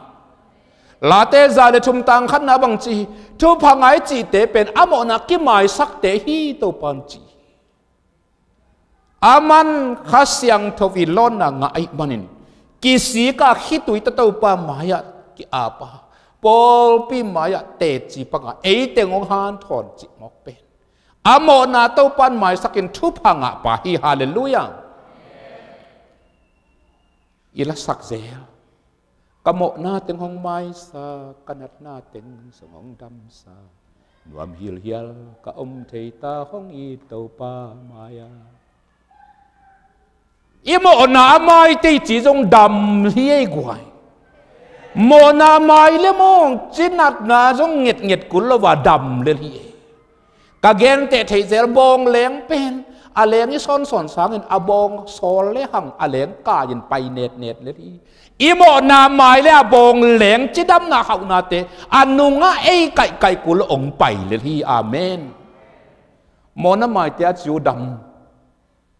la te za le thum tang khan na bang chi thu phangai chi te pen amo na ki mai sak te hi to pan chi aman khasyang thowi lon na nga ai manin ki si ka hitui to pa maya ki apa pol pi maya te chi panga e te ngong han thon chi mok pen amo na to pan mai sakin thu phanga pa hi hallelujah ila sak zel kamo na teng hong mai sa kanat na teng song dam sa nuam hil hial ka thei ta hong i to pa maya imo na mai te chi jong dam hi ai guai mo na mai le mong chinat na jong nget kul lo wa dam le hi ka gen te thei zel bong leng pen a leng i son sang in abong sol le hang a leng ka yin pai net le hi imo na mai le abong leng chi dam na hau na te anunga ei kai kul ong pai le hi amen mo na mai te chu dam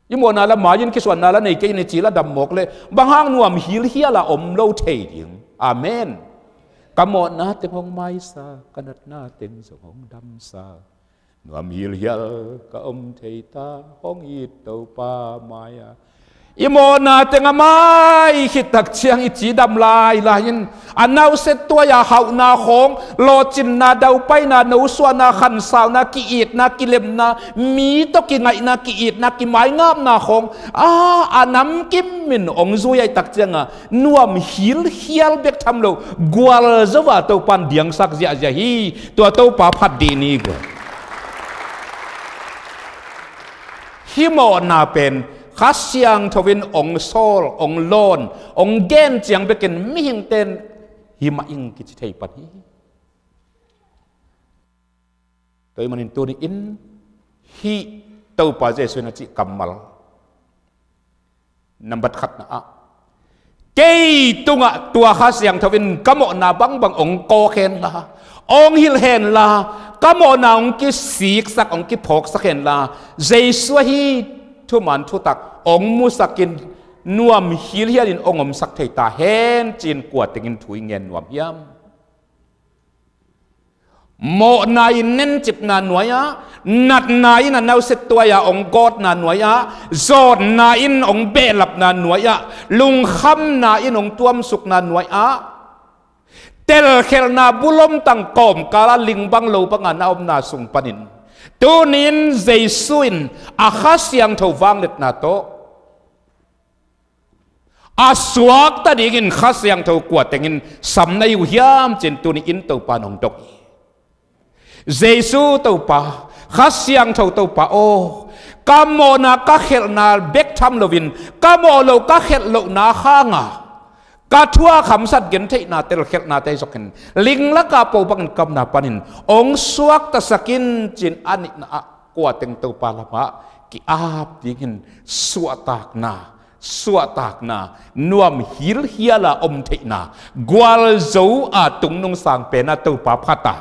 imo na la mai yin ki swan na la nei ke ni chi la dam mok le bang hang nuam hil hia la om lo thei ding amen kamo na te hong mai sa kanat na teng so hong dam sa nuam hil hial ka thei ta hong i to pa maya imo na tenga mai hitak chiang i chi dam lai lain anau set tua ya hau na khong lo chin na dau pai na no swa na khan saw na ki it na ki lem na mi to ki ngai na ki it na ki mai ngam na khong anam kim min ong zu yai tak chianga nuam hil hial bek tham lo gwal zawa to pan diang sak zia zia hi tua to pa phat di ni go himo na pen khasyang thawin ong sol ong lon ong gen chiang beken mi hing ten hima ing ki thei pan hi toy manin tu ni in hi to pa jesu na chi kamal number khat na a ke tunga tua khasyang thawin kamo na bang ong ko khen la ong hil hen la kamo na ong ki sik sak ong ki phok sak hen la jesu hi thu man thu tak ong musakin nuam hil hianin ongom sak thei ta hen chin kwa tengin thui ngen nuam hiam mo na in nen chip na nuaya nat na in nau set tuaya ong god na nuaya zot na in ong belap na nuaya lung kham na in ong tuam suk na nuaya tel khel na bulom tang kom kala lingbang lo panga na om na sung panin tunin jesuin akhasyang thowang let na to aswak ta dingin khasyang tho kwa tengin samnai hiam chen tuni in to panong tok jesu to pa khasyang tho to pa o kamo na ka khel na bek tham lovin kamo lo ka khel lo na khanga ka thua kham sat gen thei na tel khel na te zokin ling la ka po bang kam na panin ong suak ta sakin chin ani na kwa teng to pa la pa ki ap dingin suatak na nuam hil hiala om thei na gwal zo a tung nong sang pe na to pa phata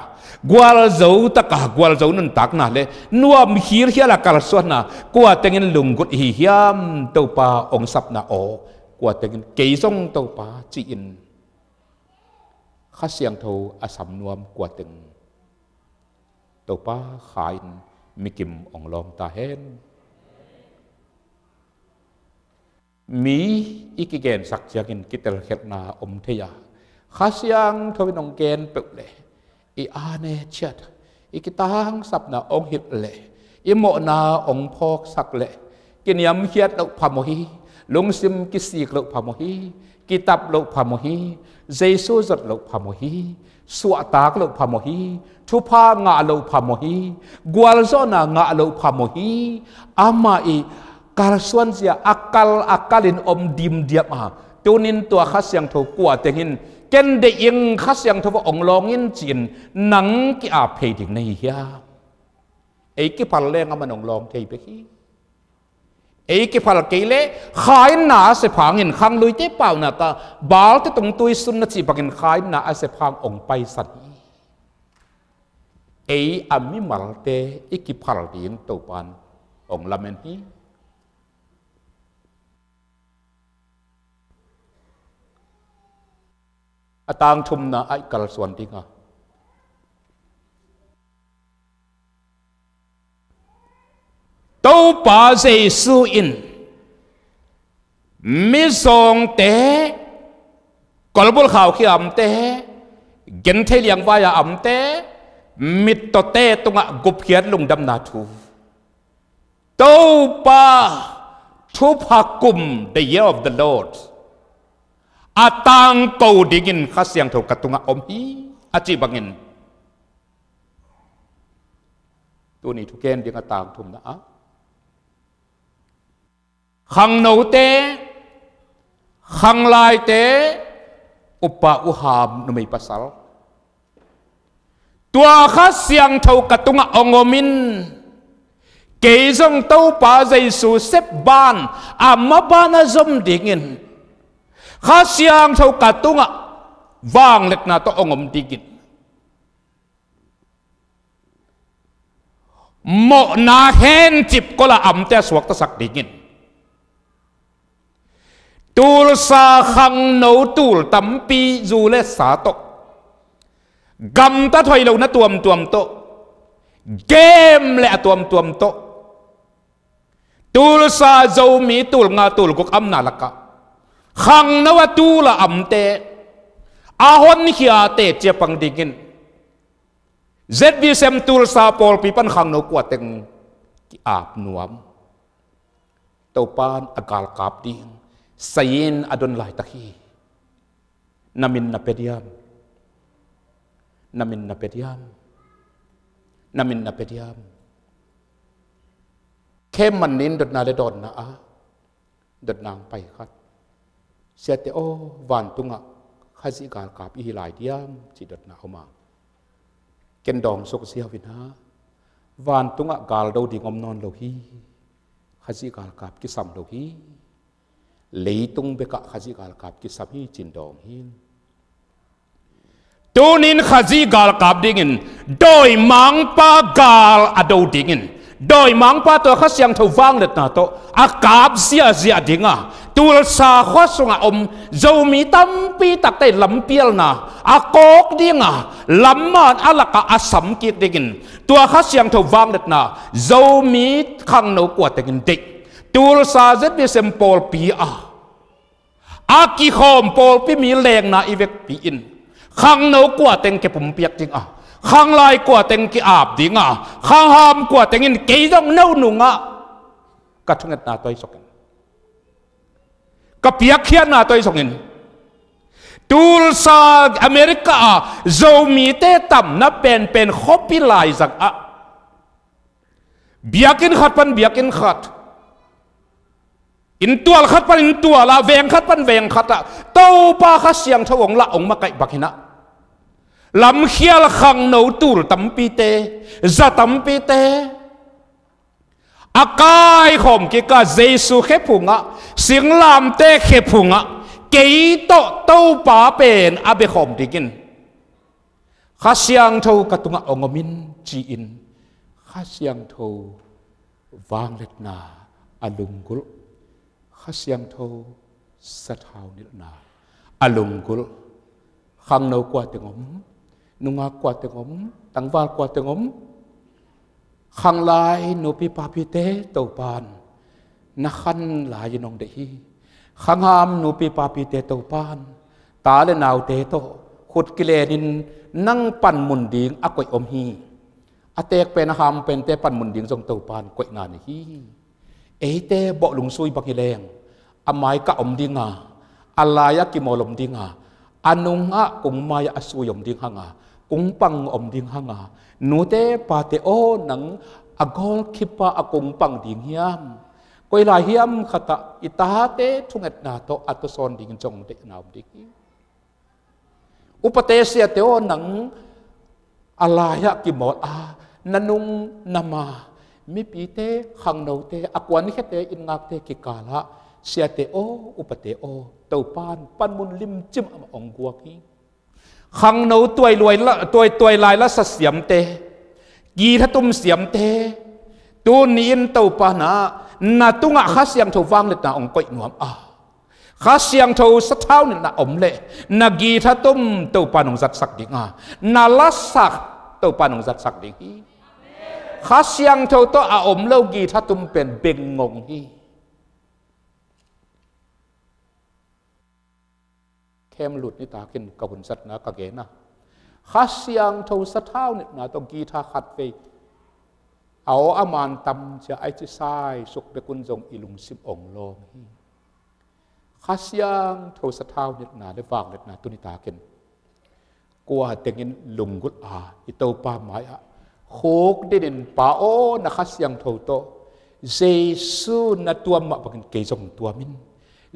gwal zo ta ka gwal zo nun tak na le nuam hil hiala kal so na kwa tengin lungut hi hiam to pa ong sap na o kwa tengin ke song to pa chi in khasyang tho asam nuam kwa teng to pa khain mikim ong long ta hen mi ikigen sak jangin kitel khet na om theya ข้าเสียงทวินองเกนเปิดเลยอีอาเนเชียดอีกิตังสับนาองหิตเลยอีโมนาองพอกสักเลยกินยำเขียดลูกพามฮีลุงซิมกิสีกลูกพามฮีกิตับลูกพามฮีเจสูจัดลูกพามฮีสวตากลูกพามฮีทุพางาลูกพามฮีกวลโซนางาลูกพามฮีอามาอีการส่วนเสียอักลินอมดิมเดียบมาตัวนินตัวข้าเสียงถูกกว่าแต่หินเกณฑ์เดียงข้าเสียงถูกองลองอินจีนหนังกี่อาเพดิงในเฮียไอ้กี่พันเล่งมันองลองเทไปขี้ไอ้กี่พันเกล้ขายหนาเสพางินขังลุยเจ้าเปล่าน่ะก็บาลที่ตรงตุยสุนทรีบักินขายหนาเสพางองไปสัตย์ไอ้อามิมัลเตไอ้กี่พันเดียงตัวปานองละเมนฮีอตางชุมนะไอ้กัลส่วนที่งะตัวป่าเจสูอินมิส่งเตะกอลบุลข่าวขี้อ่ำเตะเกินเทเลียงวายอ่ำเตะมิตรเตะตรงอ่ะกุบเขียนลงดำนาทูตัวป่าทุพากุม the year of the Lordอาตังโกดิงินข้าเสียงถูกกระตุงอมฮีอาจีบังเงินตัวนี้ทุกเกณฑ์ดิงอาตังทุ่มนะขังโนเตขังลายเตอุปะอุหามนุไม่ปัสสาวตัวข้าเสียงถูกกระตุงองมินเกยจงเต้าป่าใจสูเซบบานอามาบานาจมดิงินข้าเสียงเท่ากับตุงะวางเล็กนาตัวองมดิกินโมนาเห็นจิบก็ละอำแต่สวกตะสักดิกินตูลสาขังโนตูลตั้มปีจูเลสาโตกำตะถอยเรานะตัวมโตเกมและตัวมโตตูลสาโจมีตูลงาตูลกุกอำนาลักะขังนวตูละอำเตอาหอนขี้อาเตเจ็บปังดิกินเจ็ดวิเซมตูลซาปอลปีปันขังนกวาเต็งอาบนวมเต้าปานอากาลกาบดิงสยินอดนไหลตะคีนามินนาเปดียมนามินนาเปดียมนามินนาเปดียมเข้มมันนินดดนาเลดอนนะดดนางไปครับเสียแต่โอ้วันตุงะข้าสิกาลกาบอีหลายเดียมจิตดนาเอามาเกณฑ์ดองสุกเสียวินาวันตุงะกาลดาวดิงอมนอนโลหีข้าสิกาลกาบกิสัมโลหีเลยตุงเบกะข้าสิกาลกาบกิสัมฮีจินดองหินตัวนินข้าสิกาลกาบดิงินโดยมังปากาลอดาวดิงินโดยมังปาตัวข้าเสียงทวังเล็ดนาโตอากาบเสียดิงะตูลสาข้อสงอมเจ้ามีตั้มปีตักแต่ลำเปียลนะอากอกดิงะลำมันอลักะอาสัมกิดดิกินตัวข้าเสียงทวังเล็ดนาเจ้ามีขังนกวดดิกินเด็กตูลสาเจ็ดเบสมปอลปีอากิคอมปอลปีมีแรงนะอีเวกปีอินขังนกวดเต็งเก็บผมเปียกจริงขังลายกวดเต็งกีอาบดิงขังหามกวดเต็งอินเกยต้องเน่าหนุ่งกระทุ่งเงินนาตัวสกันกับเปียกเขียนนาตัวสกินตูลซาอเมริกาโจมีเตตัมนับเป็นคอปปี้ไลน์สักเบียกินขัดปันเบียกินขัดอินตัวขัดปันอินตัวละเวงขัดปันเวงขัดเต้าป้าข้าเสียงทวงละองมาไก่บักหินะลำเขียลขังโนตูลตั้มปีเตจะตั้มปีเตอากายข่มกิกาเจสุเขพุงะสิงลามเตเขพุงะเกยโตเต้าป่าเป็นอาเบข่มดิกินข้าเสียงเท่ากตุงะองมินจีอินข้าเสียงเท่าวางเล็ดนาอลุงกุลข้าเสียงเท่าสะท้าวนิลนาอลุงกุลขังโนกวาดงมนุงากวาดงมตังวาลกวาดงมขังลายโนปิปาปิเตเต้าปานนักขันลายนองเดฮีขังหามโนปิปาปิเตเต้าปาน ตาเลนาวเตโตขุดกิเลนินนั่งปั่นมุนดิงอากวยอมฮีอเตกเป็นหามเป็นเตปั่นมุนดิงทรงเตาปานกวยนานี่ฮีเตบ่ลุงซุยบักฮิแรงอามายกะอมดิงาอลายะกิโมลมดิงาอนุงะกุงมายะอสุยอมดิงหงากุงปังอมดิงหงานูเตปาเตโอนังอากอลคิปะอกุงปังดิงเฮียมกวยลายเฮียมขตะอิตาเตทุงเอ็ดนาโตอัตโซนดิงจงเตนาวดิงอุปเตเสียเตโอนังอลายะกิโมลนันุงนามามิปีเตขังโนเตอากวนนิเตอินงักเตกิกาละเสียเตโออุปเตโอเตาปานปันมุนลิมจิมอมองกัวกีขังโนตัวรวยละตัวลายละเสียมเตกีทัตุมเสียมเตตัวนี้นเตาปานะนาตุงะข้าเสียงถูกวางเล็ดนาองก้อยหนวมข้าเสียงถูกสะเท้าเนี่ยนาอมเละนากีทัตุมเตาปานองจัดสักดิ่งนาลัสสักเตาปานองจัดสักดิ่งข้าเสียงถูกตัวอมเล่ากีทัตุมเป็นเบงงงฮีเข้มหลุดนี่ตากินกบุญสัตนะกะเกนะข้าเสียงถูกสะเท้าเนี่ยนาต้องกีทาขัดไปเอาอามานตำจะไอจิไซสุกเบกุนจงอิลุงสิบองโลงข้าเสียงถูกสะเท้าเนี่ยนาได้ฝากเนี่ยนาตุนิตากินกลัวเต็งลุงกุดอิโตปาไม้โคกเด่นป่าโอนักเสียงถูกโตเยซูนัตัวมาบังเกยจงตัวมิน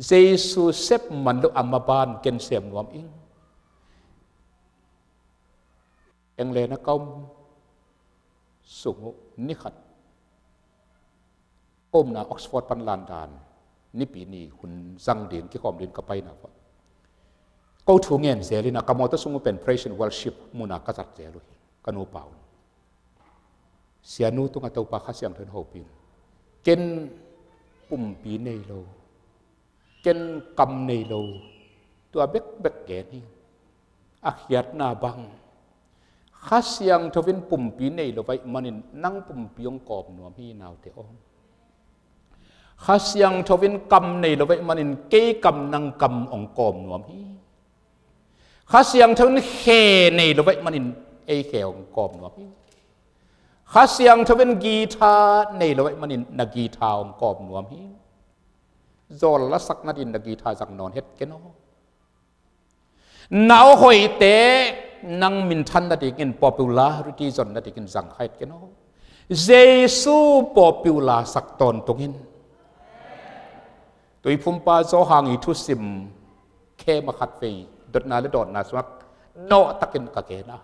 เยซูเซฟมันลุอามาบานเกนเสียมนวมอิงเอ็งเลนะก้มสุงนิขัดอมนาออกซฟอร์ดปันลานดานนี่ปีนี้คุณจังเดียนที่ความเรียนกับไปนะวะก็ถูกเงินเสียเลยนะกำมอตสุงเป็น praise and worship มุนักจัดเสียเลยกันโอเปล่าเสียนูตุงอัตโตปาข้าเสียงเถินหกปีเกณฑ์ปุ่มปีในโลเกณฑ์กำในโลตัวเบ็กแก่นี่อาเขียดนาบังข้าเสียงทวินปุ่มปีในโลไว้มันนั่งปุ่มปีองกอบหนัวมีนาวเตอองข้าเสียงทวินกำในโลไว้มันเกยกำนังกำองกอบหนัวมีข้าเสียงทวินเขในโลไว้มันเของกอบหนัวมีข้าเสียงทวินกีตาในโลกมันนักกีตาองกอบหนวมฮีโจลละสักนัดินนักกีตาจังนอนเฮ็ดกันเนาะนาวหอยเตนังมินทันนัดกินป๊อปปูล่าริติจนนัดกินจังไข่กันเนาะเยซูป๊อปปูล่าสักตอนตรงนี้ตัวพุ่มป้าโจหางอิทุสิมเคมาขัดเฟยดดนาและดอดนาสวักโนตักินกะเกนะ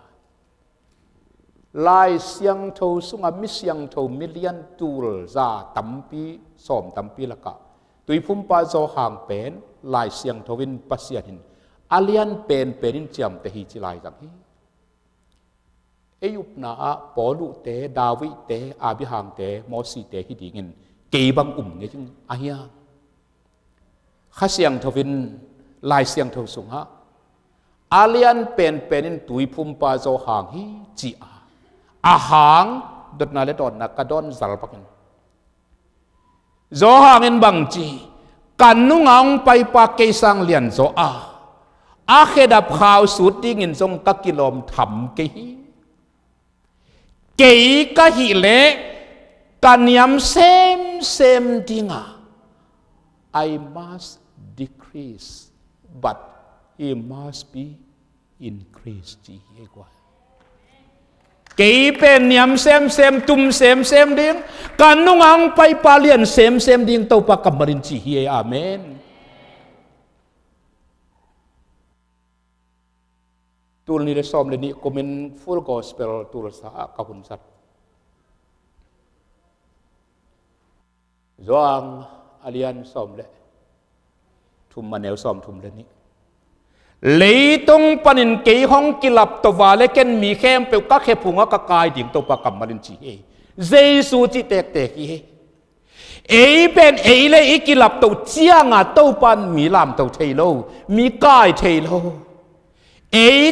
ลายเสียงโทสุงมิเสียงโทมิเลียนตูลซาตัมปีสอมตัมปีละกะตุยพุ่มปาโจหางเป็นลายเสียงโทวินปัสยานินอาเลียนเป็นจำเตหิจิลายจังฮียุบนาปอลุเตดาวิเตอาบิฮังเตมอสีเตฮิดิงินเกบังเนี่ยจึงอาเฮียข้าเสียงโทวินลายเสียงโทสุงฮะอาเลียนเป็นตุยพุ่มปาโจหางฮีจีอาหางดดนาเลดอนนักกระดอนซาลปักินโจหางอินบังจีกันนุ่งอังไปปากเกสังเลียนโจอาเคดับข่าวสุดที่เงินทรงกักกิลมทำเกยเกยกะหิเลกันยำเซมดิงา I must decrease but he must be increased จีเอกว่าเกยเป็นยำเซมตุมเซมดิ่งกันนุ่งอังไปปาเลียนเซมดิ่งเต้าปากกับบรินจีเฮอาเมนตูลนี้ได้ซ้อมเลยนี่ก็เป็น full gospel ตูลสากับหุ่นสัตว์จางอาเลียนซ้อมเลยทุ่มมาแนวซ้อมทุ่มเลยนี่เลยต้องปันินเกยห้องกิลับตัววาเลกันมีเข้มเปลวก็แค่พุงก็กายดิ่งตัวปากกับมาลินจีเยซูจิเตกเป็นเลยกิลับตัวเจียงตัวปันมีลามตัวเทโลมีกายเทโล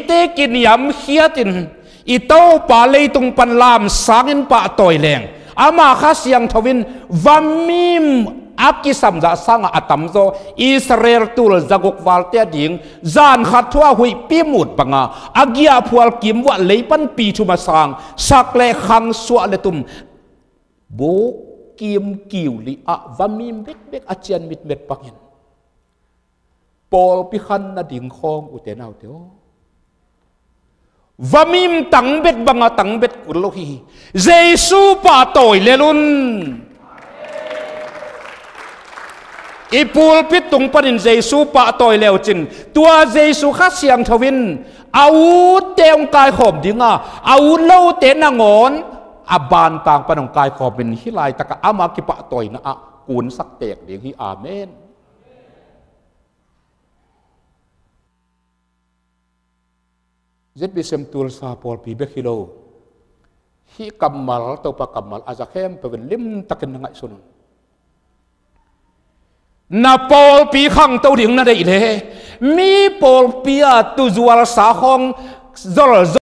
เตกินยำเขียตินอีโต้ปาเลยตรงปันลามสังอินปะต่อยแรงอามาข้าเสียงทวินวัมมิม อากิสัมจะสังอาตัมโซอิสราเอลตุลจักกวาลเตียดิ่งจานขัดทั่วหุยปีมุดบังอาเกียพวลกิมวะเลยปันปีชุมาสังสักเลขังสวะเลตุมโบกิมกิวลีอาวามิมเบกเบกอาเจียนมิดเม็ดปังยินปอลพิขันนาดิ่งคองอุเทนเอาเดียววามิมตังเบ็ดบังตังเบ็ดกุลโลฮีเจสูปาโตยเลลุนอีปูลพิตุงปนินเจสูปาโตยเลวจินตัวเจสูข้าเสียงทวินอาวุธเตงกายขอบดิ่งอาวุธเล่าเตนงอนอาบานต่างปนงกายขอบเป็นฮิไลตะกะอามากิปะโตยนะกูนสักเตกเดียงฮิอาเมนเจ็ดบิเซมตูลซาปอลปีเบคิโลฮิกัมมัลตัวปะกัมมัลอาจจะเข้มเป็นลิมตะกันนังไงสุนนาปอลปีขังตัวดิ่งนั่นได้เลยมีปอลปีอะตุจวลสาของจอล